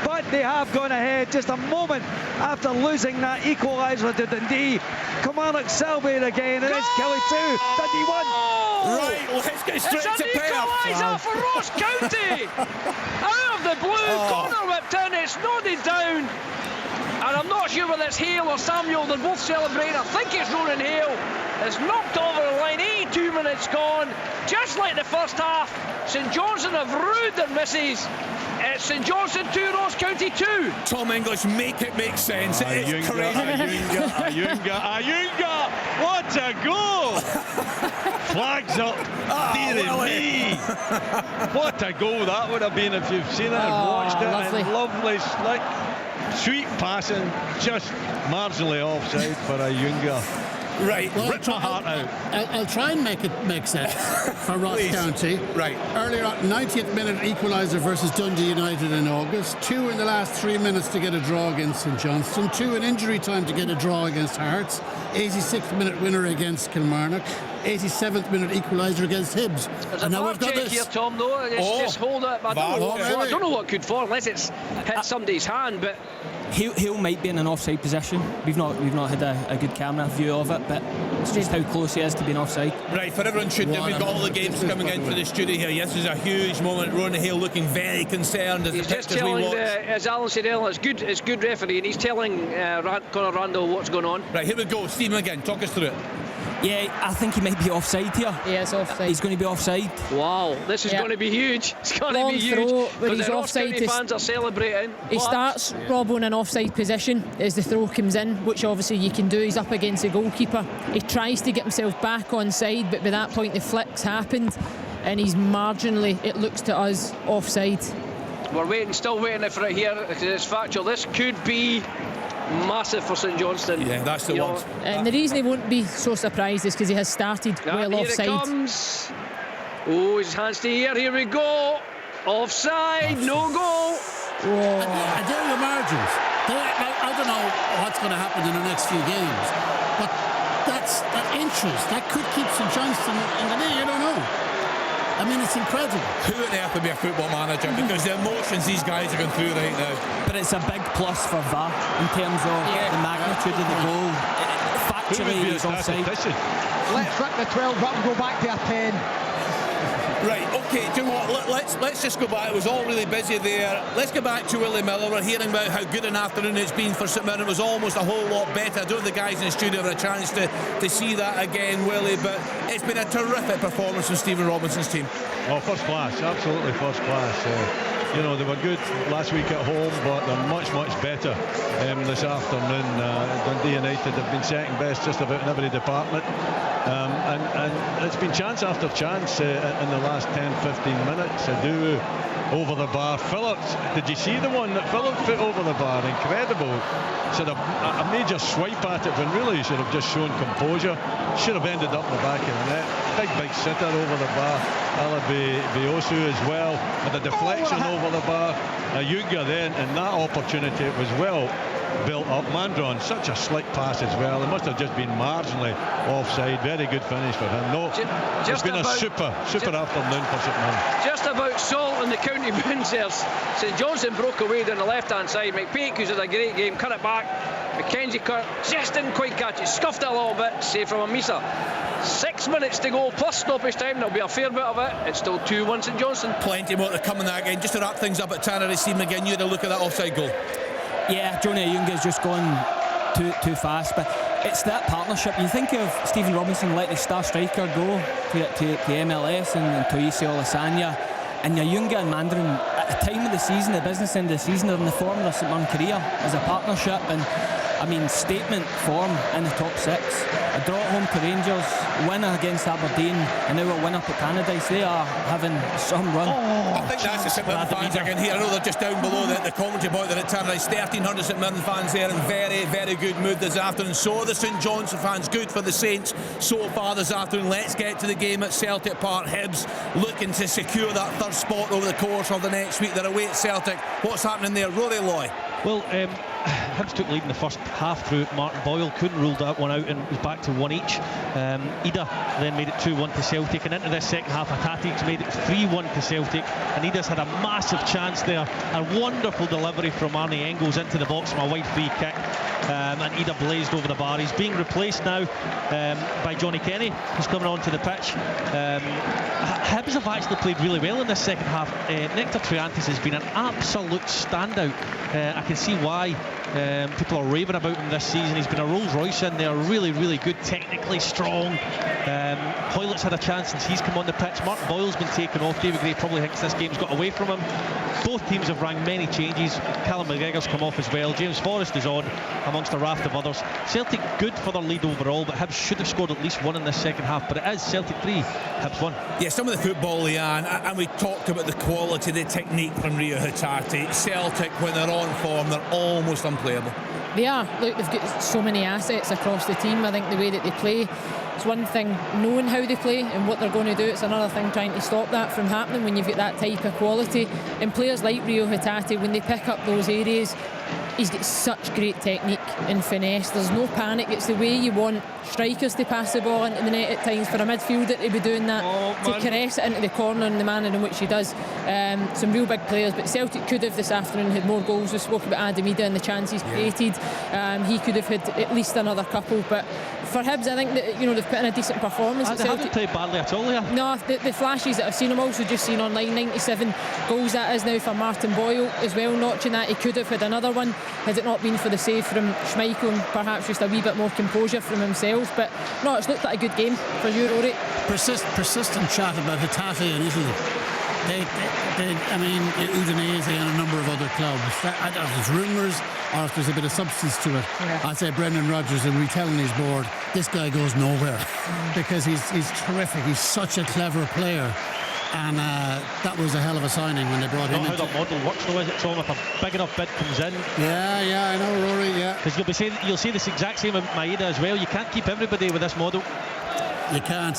But they have gone ahead just a moment after losing that equaliser to Dundee. Kilmarnock celebrate again, and it's Kelly 2, Dundee 1.
Right, let's get straight to
It's an equaliser for Ross County. Out of the blue, corner whipped in, it's nodded down. And I'm not sure whether it's Hale or Samuel, they're both celebrating. I think it's Ronan Hale. It's knocked over the line, 82 minutes gone. Just like the first half, St Johnstone have rued their misses. It's St Johnstone 2, Ross County 2.
Tom English, make it make sense. It's crazy.
Ayunga, what a goal! Flags up, dearie me. What a goal that would have been if you've seen it and watched it.
Lovely.
And lovely, slick, sweet passing, just marginally offside for Ayunga.
Right,
well,
rip my heart out.
I'll try and make it make sense for Ross County.
Right.
Earlier on, 90th minute equaliser versus Dundee United in August. 2 in the last 3 minutes to get a draw against St Johnstone. 2 in injury time to get a draw against Hearts. 86th minute winner against Kilmarnock. 87th minute equaliser against Hibs.
There's
and
a
now
VAR
we've got
check
this.
here, Tom, though. Just hold it. I don't know what good for, unless it's hit somebody's hand, but
Hale might be in an offside position. We've not had a good camera view of it, but it's just how close he is to being offside.
Right, for everyone tuned in, we've got all the games coming into the studio here. Yes, this is a huge moment. Ronan Hale looking very concerned as
he's
the
just
pictures we
telling,
watch.
as Alan said earlier, it's good referee, and he's telling Conor Randall what's going on.
Right, here we go. Stephen again, talk us through it.
Yeah, I think he might be offside here.
Yeah, it's offside.
He's going to be offside.
Wow, this is going to be huge. It's going to be huge.
But
the Ross County fans are celebrating.
He starts Robbo in an offside position as the throw comes in, which obviously you can do. He's up against the goalkeeper. He tries to get himself back on side, but by that point the flick's happened and he's marginally, it looks to us, offside.
We're still waiting for it here. It's factual. This could be massive for St Johnstone.
Yeah, that's the one.
And the reason he won't be so surprised is because he has started well
here
offside.
It comes. Oh, his hands to here we go. Offside, no goal.
And there are your margins. I don't know what's going to happen in the next few games, but that inches, that could keep St Johnstone in the league. I don't know.
I mean, it's incredible.
Who on earth would be a football manager? Because the emotions these guys are going through right now.
But it's a big plus for VAR in terms of the magnitude of the goal. Factually, he's offside.
Let's rip the 12 up and go back to a 10.
Right, okay, do you know what, let's just go back. It was all really busy there. Let's go back to Willie Miller. We're hearing about how good an afternoon it's been for St Mirren. It was almost a whole lot better. I don't know if the guys in the studio have a chance to see that again, Willie, but it's been a terrific performance from Stephen Robinson's team.
Oh, first class, absolutely first class. You know, they were good last week at home, but they're much, much better this afternoon. Dundee United have been second best just about in every department. And it's been chance after chance in the last 10-15 minutes. Adu over the bar. Phillips, did you see the one that Phillips put over the bar? Incredible. Sort of a major swipe at it when really he should have just shown composure. Should have ended up in the back of the net. Big sitter over the bar. Alabiosu as well. And the deflection over the bar. Ayunga then, and that opportunity was well built up. Mandron, such a slick pass as well. It must have just been marginally offside. Very good finish for him. No, it's been a super afternoon for St Mirren.
Just about salt in the county boons there. St Johnstone broke away down the left hand side. McPeak, who's had a great game, cut it back. Mackenzie just didn't quite catch it, scuffed it a little bit, save from Amisa. 6 minutes to go plus stoppage time. There'll be a fair bit of it. It's still 2-1 St Johnstone.
Plenty more to come in that again. Just to wrap things up at Tannery, Stephen, again, you had a look at that offside goal.
Yeah, Johnny Ayunga's just gone too fast, but it's that partnership. You think of Stephen Robinson letting his star striker go to MLS and Toisi Olasanya, and Ayunga and Mandron at the time of the season, the business end of the season, are in the form of their St Mirren career as a partnership, and I mean, statement form in the top six. A draw at home to Rangers, win against Aberdeen, and now a win up at Tannadice. They are having some run.
I think that's the St Mirren fans I can hear. I know they're just down below the commentary point there at Tannadice. 1,300 St Mirren fans there in very, very good mood this afternoon. So are the St Johnstone fans. Good for the Saints so far this afternoon. Let's get to the game at Celtic Park. Hibs looking to secure that third spot over the course of the next week. They're away at Celtic. What's happening there, Rory Loy?
Well, Hibs took lead in the first half through Martin Boyle, couldn't rule that one out, and was back to one each. Ida then made it 2-1 to Celtic, and into this second half Hatatix made it 3-1 to Celtic, and Ida's had a massive chance there. A wonderful delivery from Arnie Engels into the box from a wide free kick, and Ida blazed over the bar. He's being replaced now by Johnny Kenny, who's coming onto the pitch. Hibs have actually played really well in this second half. Nectar Triantis has been an absolute standout. I can see why people are raving about him this season. He's been a Rolls Royce in there, really, really good, technically strong. Hoylett's had a chance since he's come on the pitch. Martin Boyle's been taken off. David Gray probably thinks this game's got away from him. Both teams have rang many changes. Callum McGregor's come off as well. James Forrest is on, amongst a raft of others. Celtic good for their lead overall, but Hibs should have scored at least one in this second half. But it is Celtic 3, Hibs 1.
Yeah, some of the football, Leanne, and we talked about the quality, the technique from Rio Hatate. Celtic, when they're on form, they're almost unplayable.
They are. Look, they've got so many assets across the team. I think the way that they play, it's one thing knowing how they play and what they're going to do. It's another thing trying to stop that from happening when you've got that type of quality. And players like Rio Hatate, when they pick up those areas, he's got such great technique and finesse. There's no panic. It's the way you want strikers to pass the ball into the net at times, for a midfielder to be doing that, to caress it into the corner in the manner in which he does. Some real big players, but Celtic could have this afternoon had more goals. We spoke about Adam Ida and the chances created. He could have had at least another couple, but for Hibs, I think that, you know, they've put in a decent performance.
They haven't played badly at all here.
No, the flashes that I've seen, I'm also just seen online, 97 goals that is now for Martin Boyle as well, notching that. He could have had another one had it not been for the save from Schmeichel and perhaps just a wee bit more composure from himself. But no, it's looked like a good game for you, Rory.
Persistent chat about Hatate in Italy. I mean, Udinese and a number of other clubs. If there's rumours or if there's a bit of substance to it, I'd say Brendan Rodgers and retelling his board, this guy goes nowhere because he's terrific. He's such a clever player. And that was a hell of a signing when they brought him in.
How that model works though, is it, Tom? If a big enough bid comes in.
Yeah, I know, Rory, yeah.
Because you'll see this exact same with Maeda as well. You can't keep everybody with this model.
You can't.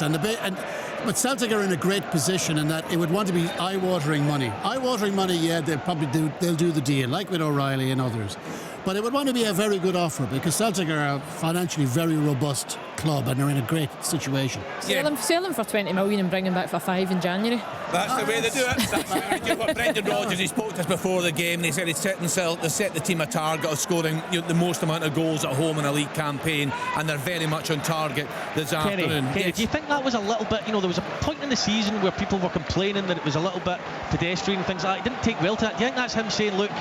But Celtic are in a great position in that it would want to be eye-watering money. Eye-watering money, yeah, they'll do the deal, like with O'Reilly and others.
But it would want to be a very good offer, because Celtic are a financially very robust club and they're in a great situation.
Sell him for 20 million and bring him back for 5 in January.
That's the way they do it. You've got Brendan Rodgers, he spoke to us before the game and he said he'd set the team a target of scoring the most amount of goals at home in a league campaign, and they're very much on target this afternoon.
Kenny, do you think that was a little bit, there was a point in the season where people were complaining that it was a little bit pedestrian and things like that? It didn't take well to that. Do you think that's him saying, look,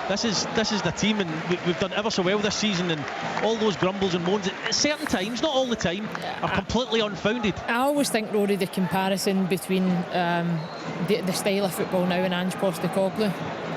this is the team, and we've done ever so well this season, and all those grumbles and moans at certain times, not all the time, are completely unfounded?
I always think, Rory, the comparison between the style of football now and Ange Postecoglou,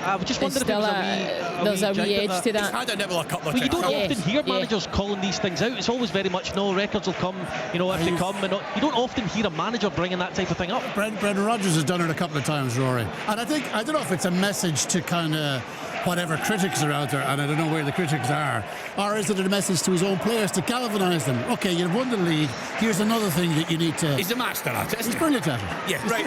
I just wonder if
there's a wee edge to that.
He's had a nibble a couple of
times. You don't
Yes,
often hear managers calling these things out. It's always very much, no, records will come, if they come. And you don't often hear a manager bringing that type of thing up.
Brendan Rodgers has done it a couple of times, Rory. And I don't know if it's a message to kind of whatever critics are out there, and I don't know where the critics are, or is it a message to his own players to galvanise them? Okay, you've won the league, here's another thing that you need to...
He's a master at it, isn't
He's brilliant at it.
Yeah, right,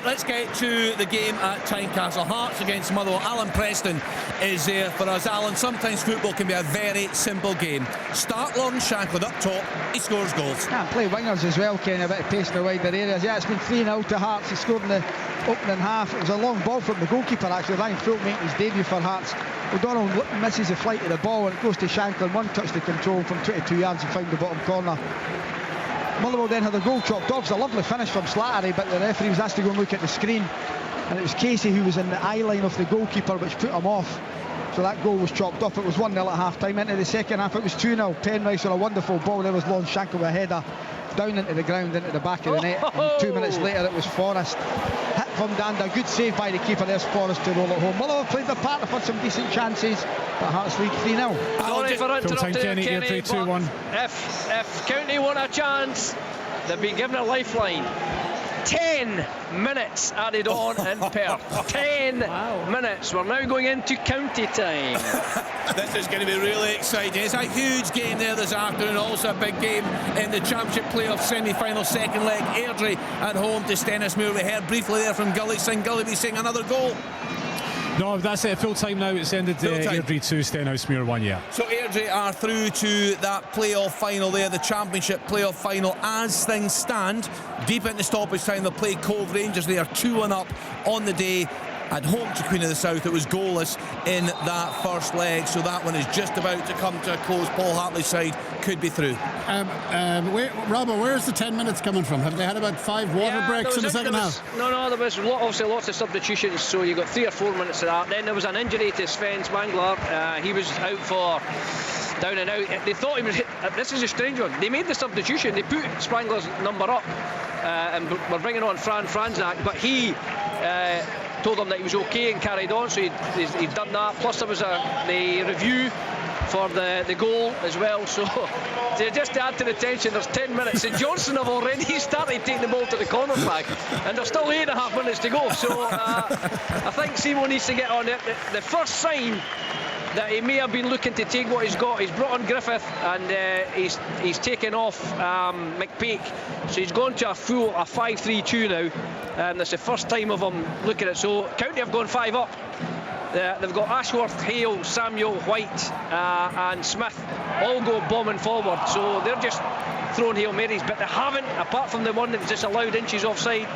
let's get to the game at Tynecastle. Hearts against Motherwell. Alan Preston is there for us. Alan, sometimes football can be a very simple game. Start Lawrence Shankland up top, he scores goals.
Can't play wingers as well, Kenny, a bit of pace in the wider areas. Yeah, it's been 3-0 to Hearts. He scored in the opening half. It was a long ball from the goalkeeper, actually. Ryan Fulton making his debut for Hearts. O'Donnell misses the flight of the ball and it goes to Shankland. One touch to control from 22 yards and found the bottom corner. Motherwell then had a goal chopped off. It was a lovely finish from Slattery, but the referee was asked to go and look at the screen, and it was Casey who was in the eye line of the goalkeeper, which put him off. So that goal was chopped off. It was 1-0 at half time. Into the second half it was 2-0. Penrice on a wonderful ball. There was Lawrence Shankland with a header down into the ground, into the back of the net, and 2 minutes later it was Forrest. Hit from Danda, good save by the keeper. There's Forrest to roll it home. Motherwell played their part, had some decent chances, but Hearts lead 3-0.
Sorry for interrupting
Kenny,
Kenny, but if County want a chance, they've been given a lifeline. 10 minutes added on in Perth. 10 minutes. We're now going into county time.
This is going to be really exciting. It's a huge game there this afternoon. Also a big game in the Championship playoff semi-final second leg. Airdrie at home to Stennismuir. We heard briefly there from Gully Singh. Gully be seeing another goal.
No, that's it. Full time now. It's ended. Airdrie 2, Stenhousemuir 1. Yeah.
So Airdrie are through to that playoff final there, the Championship playoff final. As things stand, deep into stoppage time, they'll play Cove Rangers. They are 2-1 up on the day. At home to Queen of the South, it was goalless in that first leg, so that one is just about to come to a close. Paul Hartley's side could be through.
Robert, where's the 10 minutes coming from? Have they had about 5 water breaks in the second half?
No, there was obviously lots of substitutions, so you got 3 or 4 minutes of that. Then there was an injury to Sven Spangler. He was out for down and out. They thought he was... This is a strange one. They made the substitution. They put Spangler's number up and were bringing on Fran Franzak, but he... told him that he was okay and carried on, so he'd done that. Plus there was the review for the goal as well, so just to add to the tension, there's 10 minutes and Johnson have already started taking the ball to the corner flag and there's still 8.5 minutes to go, so I think Simo needs to get on it. The first sign that he may have been looking to take what he's got, he's brought on Griffith and he's taken off McPake, so he's gone to a 5-3-2 now, and that's the first time of him looking at it. So County have gone 5 up. They've got Ashworth, Hale, Samuel, White and Smith all go bombing forward, so they're just throwing Hail Marys, but they haven't, apart from the one that was just allowed inches offside,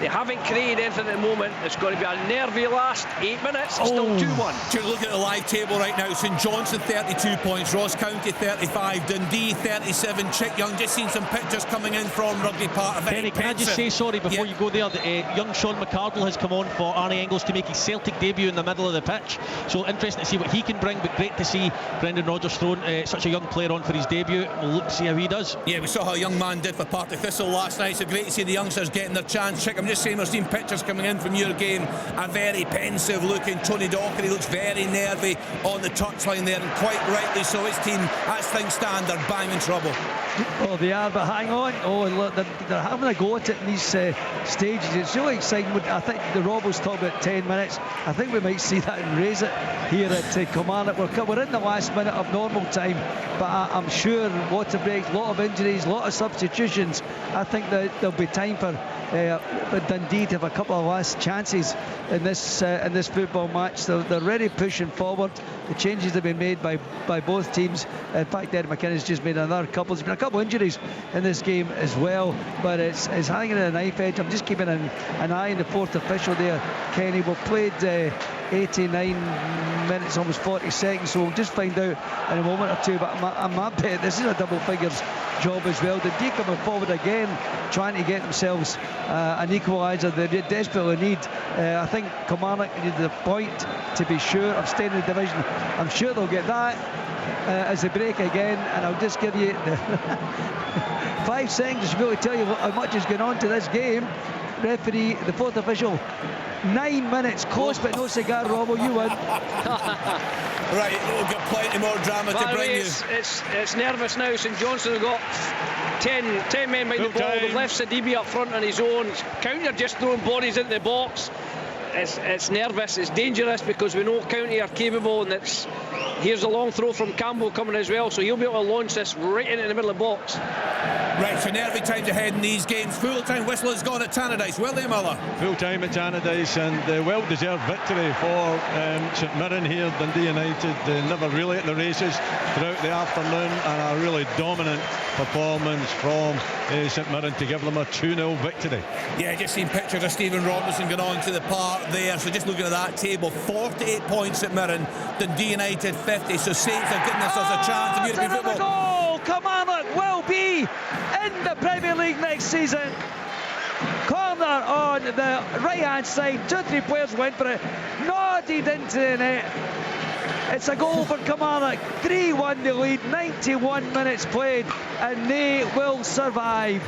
they haven't created anything at the moment. It's going to be a nervy last 8 minutes. It's still 2-1.
To look at the live table right now, St Johnstone 32 points, Ross County 35, Dundee 37, Chick Young. Just seen some pictures coming in from Rugby Park.
Kenny, can I just say, sorry, before you go there, that young Sean McCardle has come on for Arnie Engels to make his Celtic debut in the middle of the pitch. So interesting to see what he can bring, but great to see Brendan Rodgers throwing such a young player on for his debut. We'll look to see how he does.
Yeah, we saw how a young man did for Partick Thistle last night, so great to see the youngsters getting their chance. Chick, I'm just saying, we're seeing pictures coming in from your game. A very pensive looking Tony Dockery looks very nervy on the touchline there, and quite rightly so. His team, as things stand, are bang in trouble.
Oh, they are, but hang on. Oh, look, they're having a go at it in these stages. It's really exciting. I think the Rob was talking about 10 minutes. I think we might see that and raise it here at Kilmarnock. We're in the last minute of normal time, but I'm sure water breaks, a lot of injuries, a lot of substitutions. I think that there'll be time for but Dundee to have a couple of last chances in this football match. They're really pushing forward. The changes have been made by both teams. In fact, Ed McKinnon's just made another couple. There's been a couple of injuries in this game as well, but it's hanging at a knife edge. I'm just keeping an eye on the fourth official there, Kenny. We've played 89 minutes, almost 40 seconds, so we'll just find out in a moment or two. But I bet this is a double figures job as well. Dundee coming forward again, trying to get themselves an equaliser they desperately need. I think Kilmarnock need the point to be sure of staying in the division. I'm sure they'll get that as they break again, and I'll just give you the 5 seconds to really tell you how much is going on to this game. Referee, the fourth official, 9 minutes, close but no cigar. Robbo, you win.
Right, we'll get plenty more drama to bring you.
It's nervous now. St Johnstone have got 10 men behind the ball. They've left Sidibe up front on his own. County are just throwing bodies into the box. It's nervous, it's dangerous, because we know County are capable, and here's a long throw from Campbell coming as well, so he'll be able to launch this right into the middle of the box.
Right, so nervy times ahead in these games. Full-time whistle has gone at Tannadice. Willie Miller.
Full-time at Tannadice, and well-deserved victory for St Mirren here. Dundee United never really at the races throughout the afternoon, and a really dominant performance from St Mirren to give them a 2-0 victory.
Yeah, just seen pictures of Stephen Robinson going on to the park there, so just looking at that table, 48 points at Mirren, Dundee United 50, so Saints are giving us a chance of European football.
Kilmarnock will be in the Premier League next season. Corner on the right hand side, 2-3 players went for it, nodded into the net. It's a goal for Kilmarnock, 3-1 the lead, 91 minutes played, and they will survive.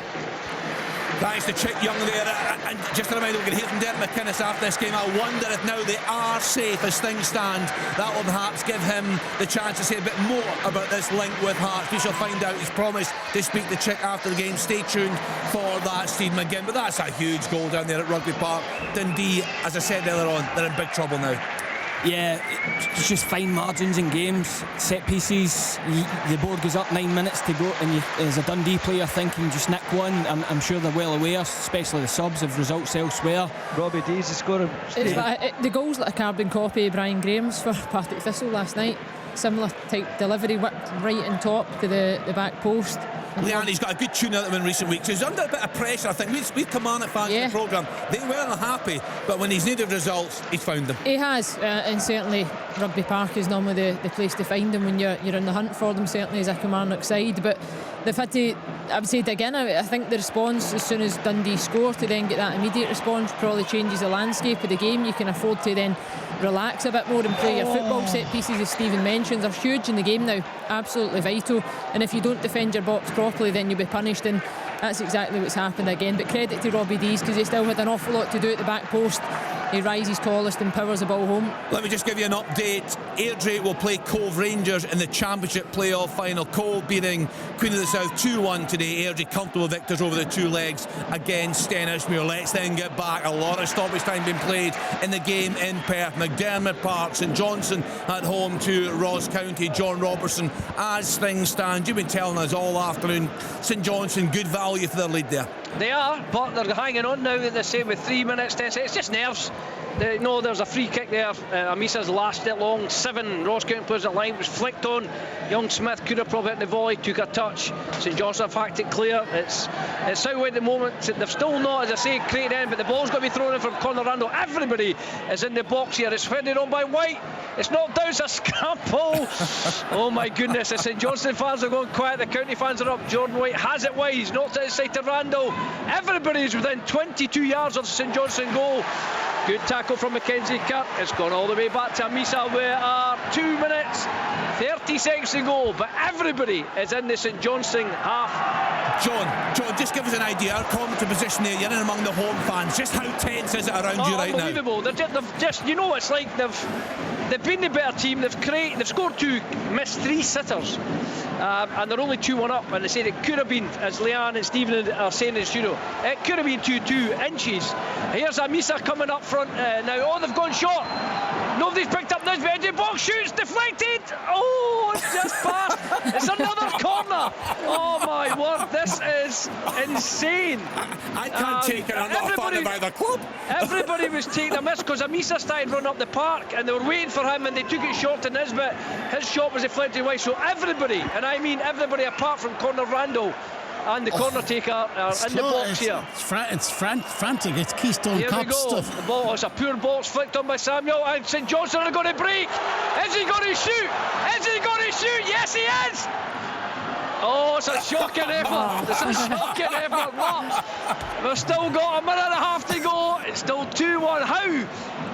Thanks to Chick Young there, and just a reminder, we're going to hear from Derek McInnes after this game. I wonder if now they are safe as things stand, that will perhaps give him the chance to say a bit more about this link with Hearts. We shall find out. He's promised to speak to Chick after the game. Stay tuned for that, Steve McGinn. But that's a huge goal down there at Rugby Park. Dundee, as I said earlier on, they're in big trouble now.
Yeah, it's just fine margins in games. Set pieces, the board goes up 9 minutes to go, and as a Dundee player thinking just nick one. I'm sure they're well aware, especially the subs, of results elsewhere.
Robbie Dees is scoring.
The goal's like a carbon copy of Brian Graham's for Partick Thistle last night. Similar type delivery, whipped right in top to the back post.
Leanne's got a good tune out of him in recent weeks. He's under a bit of pressure, I think. We've Kilmarnock fans in the programme. They weren't happy, but when he's needed results, he's found them.
He has, and certainly Rugby Park is normally the place to find them when you're in the hunt for them, certainly as a Kilmarnock side. But they've had to, I would say, dig in. I think the response as soon as Dundee score to then get that immediate response probably changes the landscape of the game. You can afford to then relax a bit more and play your football. Set pieces, as Stephen mentions, are huge in the game now, absolutely vital, and if you don't defend your box properly, then you'll be punished, and that's exactly what's happened again. But credit to Robbie Dees, because he still had an awful lot to do at the back post. He rises tallest and powers the ball home.
Let me just give you an update. Airdrie will play Cove Rangers in the Championship playoff final. Cove beating Queen of the South 2-1 today. Airdrie comfortable victors over the two legs against Stenhousemuir. Let's then get back. A lot of stoppage time being played in the game in Perth. McDermott Park, St Johnstone at home to Ross County. John Robertson, as things stand, you've been telling us all afternoon, St Johnstone, good value for their lead there.
They are, but they're hanging on now. They're saying with 3 minutes, 10 seconds. It's just nerves. No, there's a free kick there. Amisa's lasted it long. 7 Ross County players at line, was flicked on. Young Smith could have probably hit the volley, took a touch. St Johnstone have hacked it clear. It's Southway at the moment. They've still not, as I say, created in, but the ball's got to be thrown in from Conor Randall. Everybody is in the box here. It's headed on by White. It's knocked down. It's a scramble. Oh my goodness. The St Johnstone fans are going quiet. The County fans are up. Jordan White has it wide. He's knocked it inside to Randall. Everybody's within 22 yards of the St Johnstone goal. Good tackle from Mackenzie Kirk. It's gone all the way back to Amisa. We are 2 minutes, 30 seconds to go, but everybody is in the St Johnstone half.
John, just give us an idea. Our commentary position there, you're in among the home fans. Just how tense is it around you right now?
Unbelievable. They've just, you know, it's like they've been the better team. They've scored 2, missed 3 sitters, and they're only 2-1 up. And they said it could have been, as Leanne and Stephen are saying in the studio, it could have been 2 inches. Here's Amisa coming up front now. Oh, they've gone short. Nobody's picked up Nisbet. Edge of box, shoots, deflected. Oh, it's just past. It's another corner. Oh my word, this is insane.
I can't take it. I'm not a fan of either club.
Everybody was taking a miss because Amisa started running up the park and they were waiting for him and they took it short to Nisbet. His shot was deflected away. So everybody, and I mean everybody apart from Conor Randall and the corner taker are in the box here.
It's frantic. It's Keystone Cup stuff.
The ball, it's a pure ball. It's flicked on by Samuel, and St Johnstone are going to break. Is he going to shoot? Is he going to shoot? Yes, he is. Oh, it's a shocking effort. It's a shocking effort. Look, we've still got a minute and a half to go. It's still 2-1. How?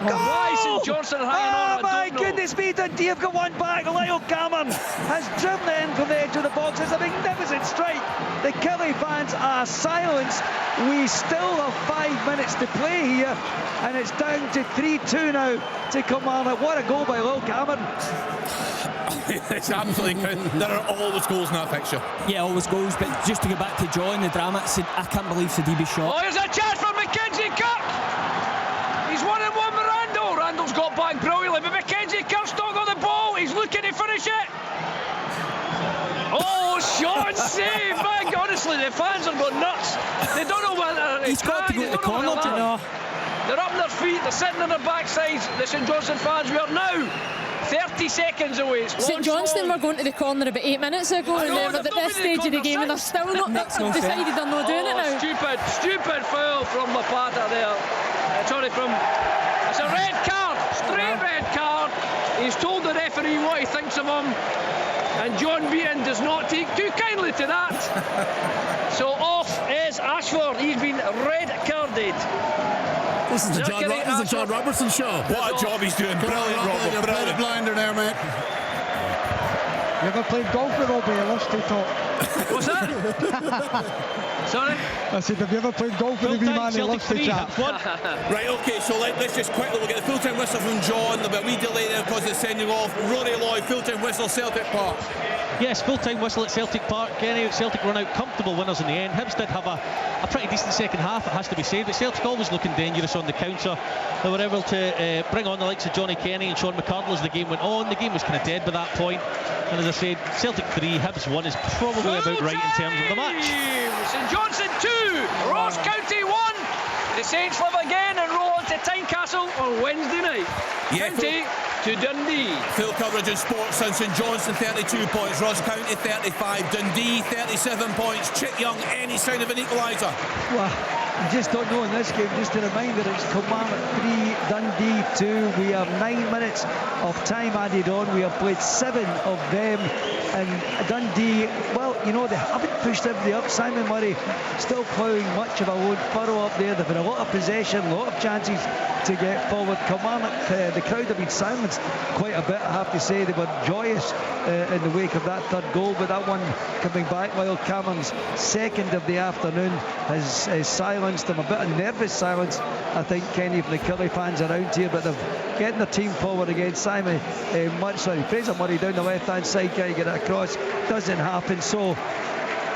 Why St Johnstone are hanging on?
Oh my goodness me, Dundee have got one back. Lyle Cameron has driven it in from the edge of the box. It's a magnificent strike. The Kelly fans are silenced. We still have 5 minutes to play here, and it's down to 3-2 now to Kilmarnock. What a goal by Lyle Cameron.
It's absolutely good. There are always goals in that fixture.
Yeah, always goals, but just to go back to John, the drama, I can't believe Sidibe's shot.
Oh, here's a chance for Mackenzie Kirk. He's 1-1 with Randall. Randall's got back brilliantly, but Mackenzie Kirk's still got the ball. He's looking to finish it. Oh, shot and save, man. Honestly, the fans are going nuts. They don't know whether
he's got to go to the corner, you know.
They're up on their feet, they're sitting on their backsides. The St Johnstone fans, we are now 30 seconds away.
St Johnstone were going to the corner about 8 minutes ago, and they were at this stage of the game, and they're still not decided they're not doing it now.
Stupid foul from Lapata there. It's a red card, straight red card. He's told the referee what he thinks of him, and John Beaton does not take too kindly to that. So off is Ashford. He's been red carded.
This is the John Robertson show.
What a job he's doing. Brilliant, Robert.
You're brilliant blinder there, mate.
You ever played golf with Robbie? He loves to talk.
What's that? Sorry?
I said, have you ever played golf with a wee man? He loves to chat.
Right, OK, so let's just quickly, we'll get the full-time whistle from John. There'll be a wee delay there because it's sending off. Rory Lloyd, full-time whistle, Celtic Park.
Yes, full-time whistle at Celtic Park. Kenny, Celtic run out comfortable winners in the end. Hibs did have a pretty decent second half, it has to be said, but Celtic always looking dangerous on the counter. They were able to bring on the likes of Johnny Kenny and Sean McCardle as the game went on. The game was kind of dead by that point, and as I said, Celtic 3, Hibs 1 is probably about right in terms of the match.
St Johnstone 2, Ross County 1. The Saints live again and roll on to Tynecastle on Wednesday night. County to Dundee.
Full coverage in sports and St Johnstone 32 points, Ross County 35, Dundee 37 points. Chick Young, any sign of an equaliser?
Well, I just don't know in this game. Just a reminder, it's Kilmarnock 3, Dundee 2. We have 9 minutes of time added on. We have played 7 of them, and Dundee, well, you know, they haven't pushed everybody up. Simon Murray still ploughing much of a own furrow up there. They've had a lot of possession, a lot of chances to get forward. Kilmarnock, the crowd have been silenced quite a bit, I have to say. They were joyous in the wake of that third goal, but that one coming back while Cameron's second of the afternoon has silenced them. A bit of nervous silence, I think, Kenny, from the Kelly fans around here, but they're getting their team forward again. Simon Fraser Murray down the left hand side, can you get it across? Doesn't happen. So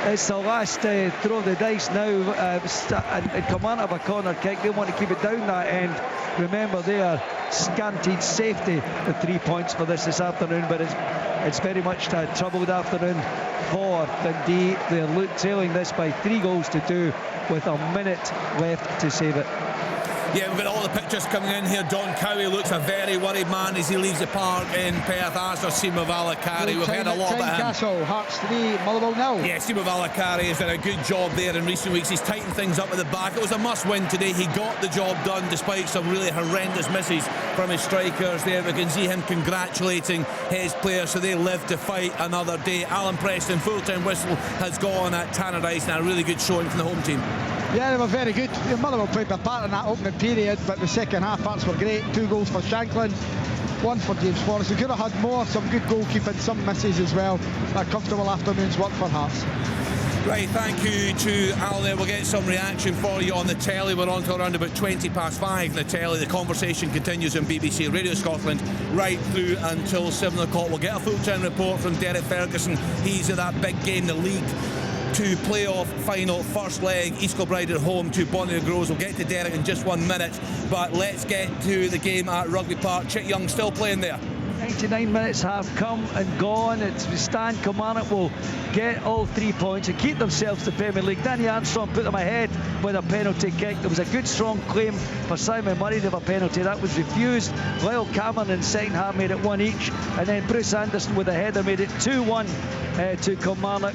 it's the last throw of the dice now, and Kilmarnock have a corner kick. They want to keep it down that end. Remember, they are scanted safety with 3 points for this afternoon, but it's very much a troubled afternoon for Dundee. They're trailing this by 3-2 with a minute left to save it.
Yeah, we've got all the pictures coming in here. Don Cowie looks a very worried man as he leaves the park in Perth. As does Simo Valakari. We've heard a lot about him.
Tynecastle, Hearts 3, Motherwell 0.
Yeah, Simo Valakari has done a good job there in recent weeks. He's tightened things up at the back. It was a must-win today. He got the job done despite some really horrendous misses from his strikers there. We can see him congratulating his players, so they live to fight another day. Alan Preston, full-time whistle, has gone at Tannadice, and a really good showing from the home team.
Yeah, they were very good. Motherwell played their part in that opening period, but the second half parts were great. 2 goals for Shanklin, 1 for James Forrest. We could have had more, some good goalkeeping, some misses as well. A comfortable afternoon's work for Hearts.
Right, thank you to Al there. We'll get some reaction for you on the telly. We're on to around about 5:20 the telly. The conversation continues on BBC Radio Scotland right through until 7 o'clock. We'll get a full-time report from Derek Ferguson. He's at that big game, the league Two playoff final first leg. East Kilbride at home to Bonnyrigg Rose. We'll get to Derek in just 1 minute, but let's get to the game at Rugby Park. Chick Young still playing there.
99 minutes have come and gone. It's Stan Kilmarnock will get all 3 points and keep themselves to Premier League. Danny Armstrong put them ahead with a penalty kick. There was a good strong claim for Simon Murray to have a penalty. That was refused. Lyle Cameron in second half made it 1 each, and then Bruce Anderson with a header made it 2-1 to Kilmarnock.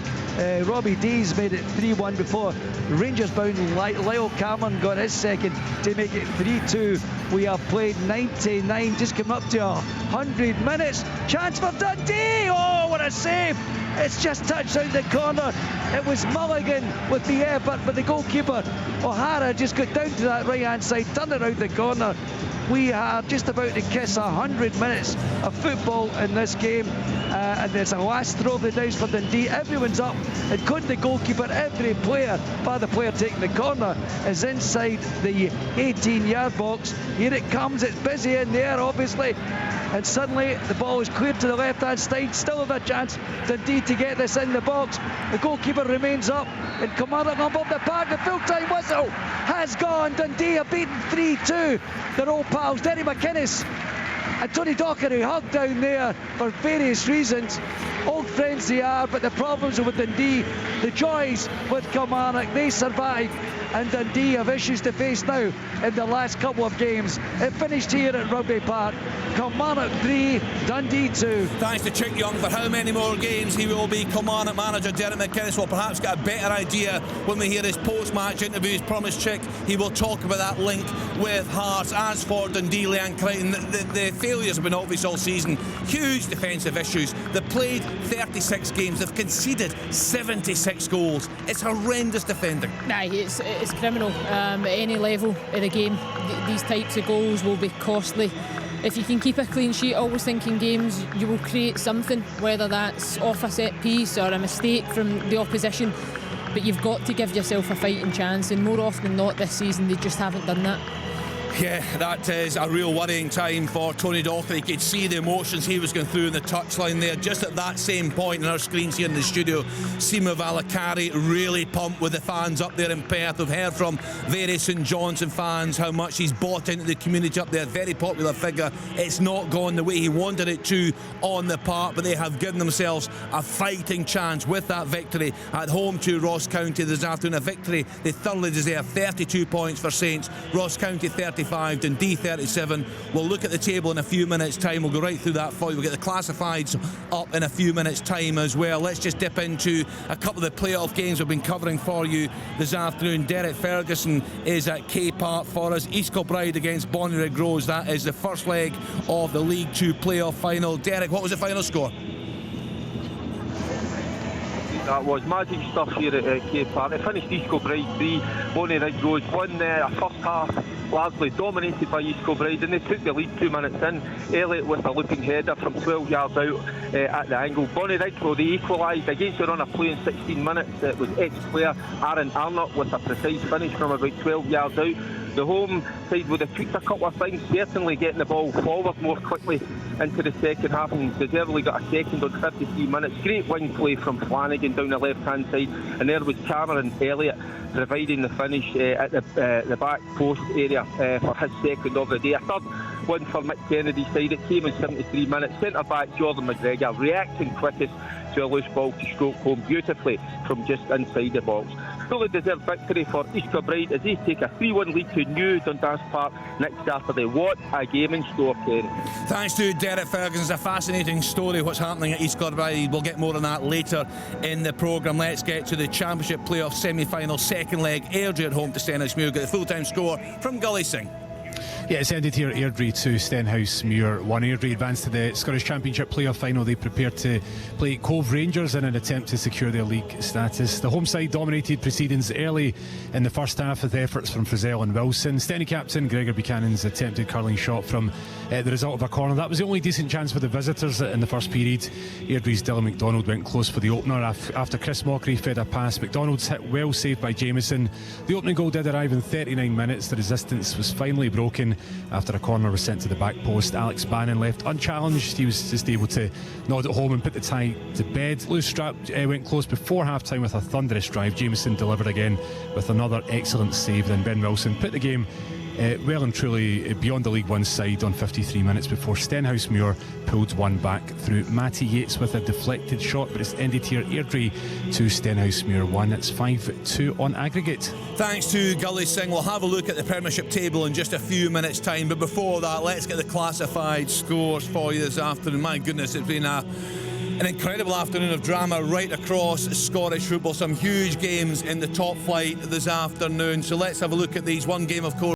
Robbie Dees made it 3-1 before Rangers bound Lyle Cameron got his second to make it 3-2. We have played 99, just coming up to 100 minutes. Chance for Dundee. Oh, what a save! It's just touched out the corner. It was Mulligan with the effort, but the goalkeeper O'Hara just got down to that right hand side, turned it out the corner. We are just about to kiss 100 minutes of football in this game, and there's a last throw of the dice for Dundee. Everyone's up, including the goalkeeper. Every player, by the player taking the corner, is inside the 18-yard box. Here it comes. It's busy in there, obviously, and suddenly the ball is cleared to the left-hand side. Still have a chance, Dundee, to get this in the box. The goalkeeper remains up, and Kilmarnock above the park. The full-time whistle has gone. Dundee are beaten 3-2. Their old pals Derry McInnes and Tony Dockery hugged down there for various reasons. Old friends they are, but the problems are with Dundee, the joys with Kilmarnock. They survive, and Dundee have issues to face now in the last couple of games. It finished here at Rugby Park. Kilmarnock 3, Dundee 2.
Thanks to Chick Young. For how many more games he will be Kilmarnock manager, Derek McInnes will perhaps get a better idea when we hear his post-match interviews. Promised Chick he will talk about that link with Hearts. As for Dundee, Leanne Crichton, the failures have been obvious all season. Huge defensive issues. They've played 36 games. They've conceded 76 goals. It's horrendous defending.
Nah, it's criminal. At any level of the game, these types of goals will be costly. If you can keep a clean sheet, I always think in games you will create something, whether that's off a set piece or a mistake from the opposition, but you've got to give yourself a fighting chance, and more often than not this season they just haven't done that.
Yeah, that is a real worrying time for Tony Dockery. You could see the emotions he was going through in the touchline there. Just at that same point in our screens here in the studio, Sima Valakari really pumped with the fans up there in Perth. We've heard from various St Johnstone fans how much he's bought into the community up there. Very popular figure. It's not gone the way he wanted it to on the park, but they have given themselves a fighting chance with that victory at home to Ross County this afternoon. A victory they thoroughly deserve. 32 points for Saints, Ross County 35, Dundee 37. We'll look at the table in a few minutes time. We'll go right through that for you. We'll get the classifieds up in a few minutes time as well. Let's just dip into a couple of the playoff games we've been covering for you this afternoon. Derek Ferguson is at K Park for us. East Kilbride against Bonnyrigg Rose. That is the first leg of the League 2 playoff final. Derek, what was the final score?
That was magic stuff here at K Park. It finished East Kilbride 3, Bonnyrigg Rose 1 there. A first half largely dominated by East Kilbride, and they took the lead 2 minutes in. Elliott with a looping header from 12 yards out at the angle. Bonnyrigg, though, they equalised against the run of play in 16 minutes. It was ex-player Aaron Arnott with a precise finish from about 12 yards out. The home side would have tweaked a couple of things, certainly getting the ball forward more quickly into the second half, and deservedly got a second on 53 minutes. Great wing play from Flanagan down the left-hand side, and there was Cameron Elliott providing the finish at the back post area for his second of the day. A third one for Mick Kennedy's side. It came in 73 minutes. Centre-back Jordan McGregor reacting quickest to a loose ball to stroke home beautifully from just inside the box. Fully deserved victory for East Kilbride as they take a 3-1 lead to New Dundas Park next Saturday. What a game in store, Ken.
Thanks to Derek Ferguson. It's a fascinating story what's happening at East Kilbride. We'll get more on that later in the programme. Let's get to the Championship playoff semi-final second leg. Airdrie at home to Stenhousemuir. Get the full-time score from Gully Singh.
Yeah, it's ended here. Airdrie 2, Stenhousemuir 1. Airdrie advanced to the Scottish Championship playoff final. They prepared to play Cove Rangers in an attempt to secure their league status. The home side dominated proceedings early in the first half with efforts from Frizzell and Wilson. Stenny captain Gregor Buchanan's attempted curling shot from the result of a corner. That was the only decent chance for the visitors in the first period. Airdrie's Dylan McDonald went close for the opener after Chris Mockery fed a pass. McDonald's hit well saved by Jameson. The opening goal did arrive in 39 minutes. The resistance was finally broken broken after a corner was sent to the back post. Alex Bannon left unchallenged. He was just able to nod it home and put the tie to bed. Lewis Strap went close before half-time with a thunderous drive. Jameson delivered again with another excellent save. Then Ben Wilson put the game well and truly beyond the League One side on 53 minutes before Stenhousemuir pulled one back through Matty Yates with a deflected shot, but it's ended here. Airdrie 2, Stenhousemuir 1. It's 5-2 on aggregate.
Thanks to Gully Singh. We'll have a look at the Premiership table in just a few minutes' time, but before that, let's get the classified scores for you this afternoon. My goodness, it's been an incredible afternoon of drama right across Scottish football. Some huge games in the top flight this afternoon. So let's have a look at these. One game, of course,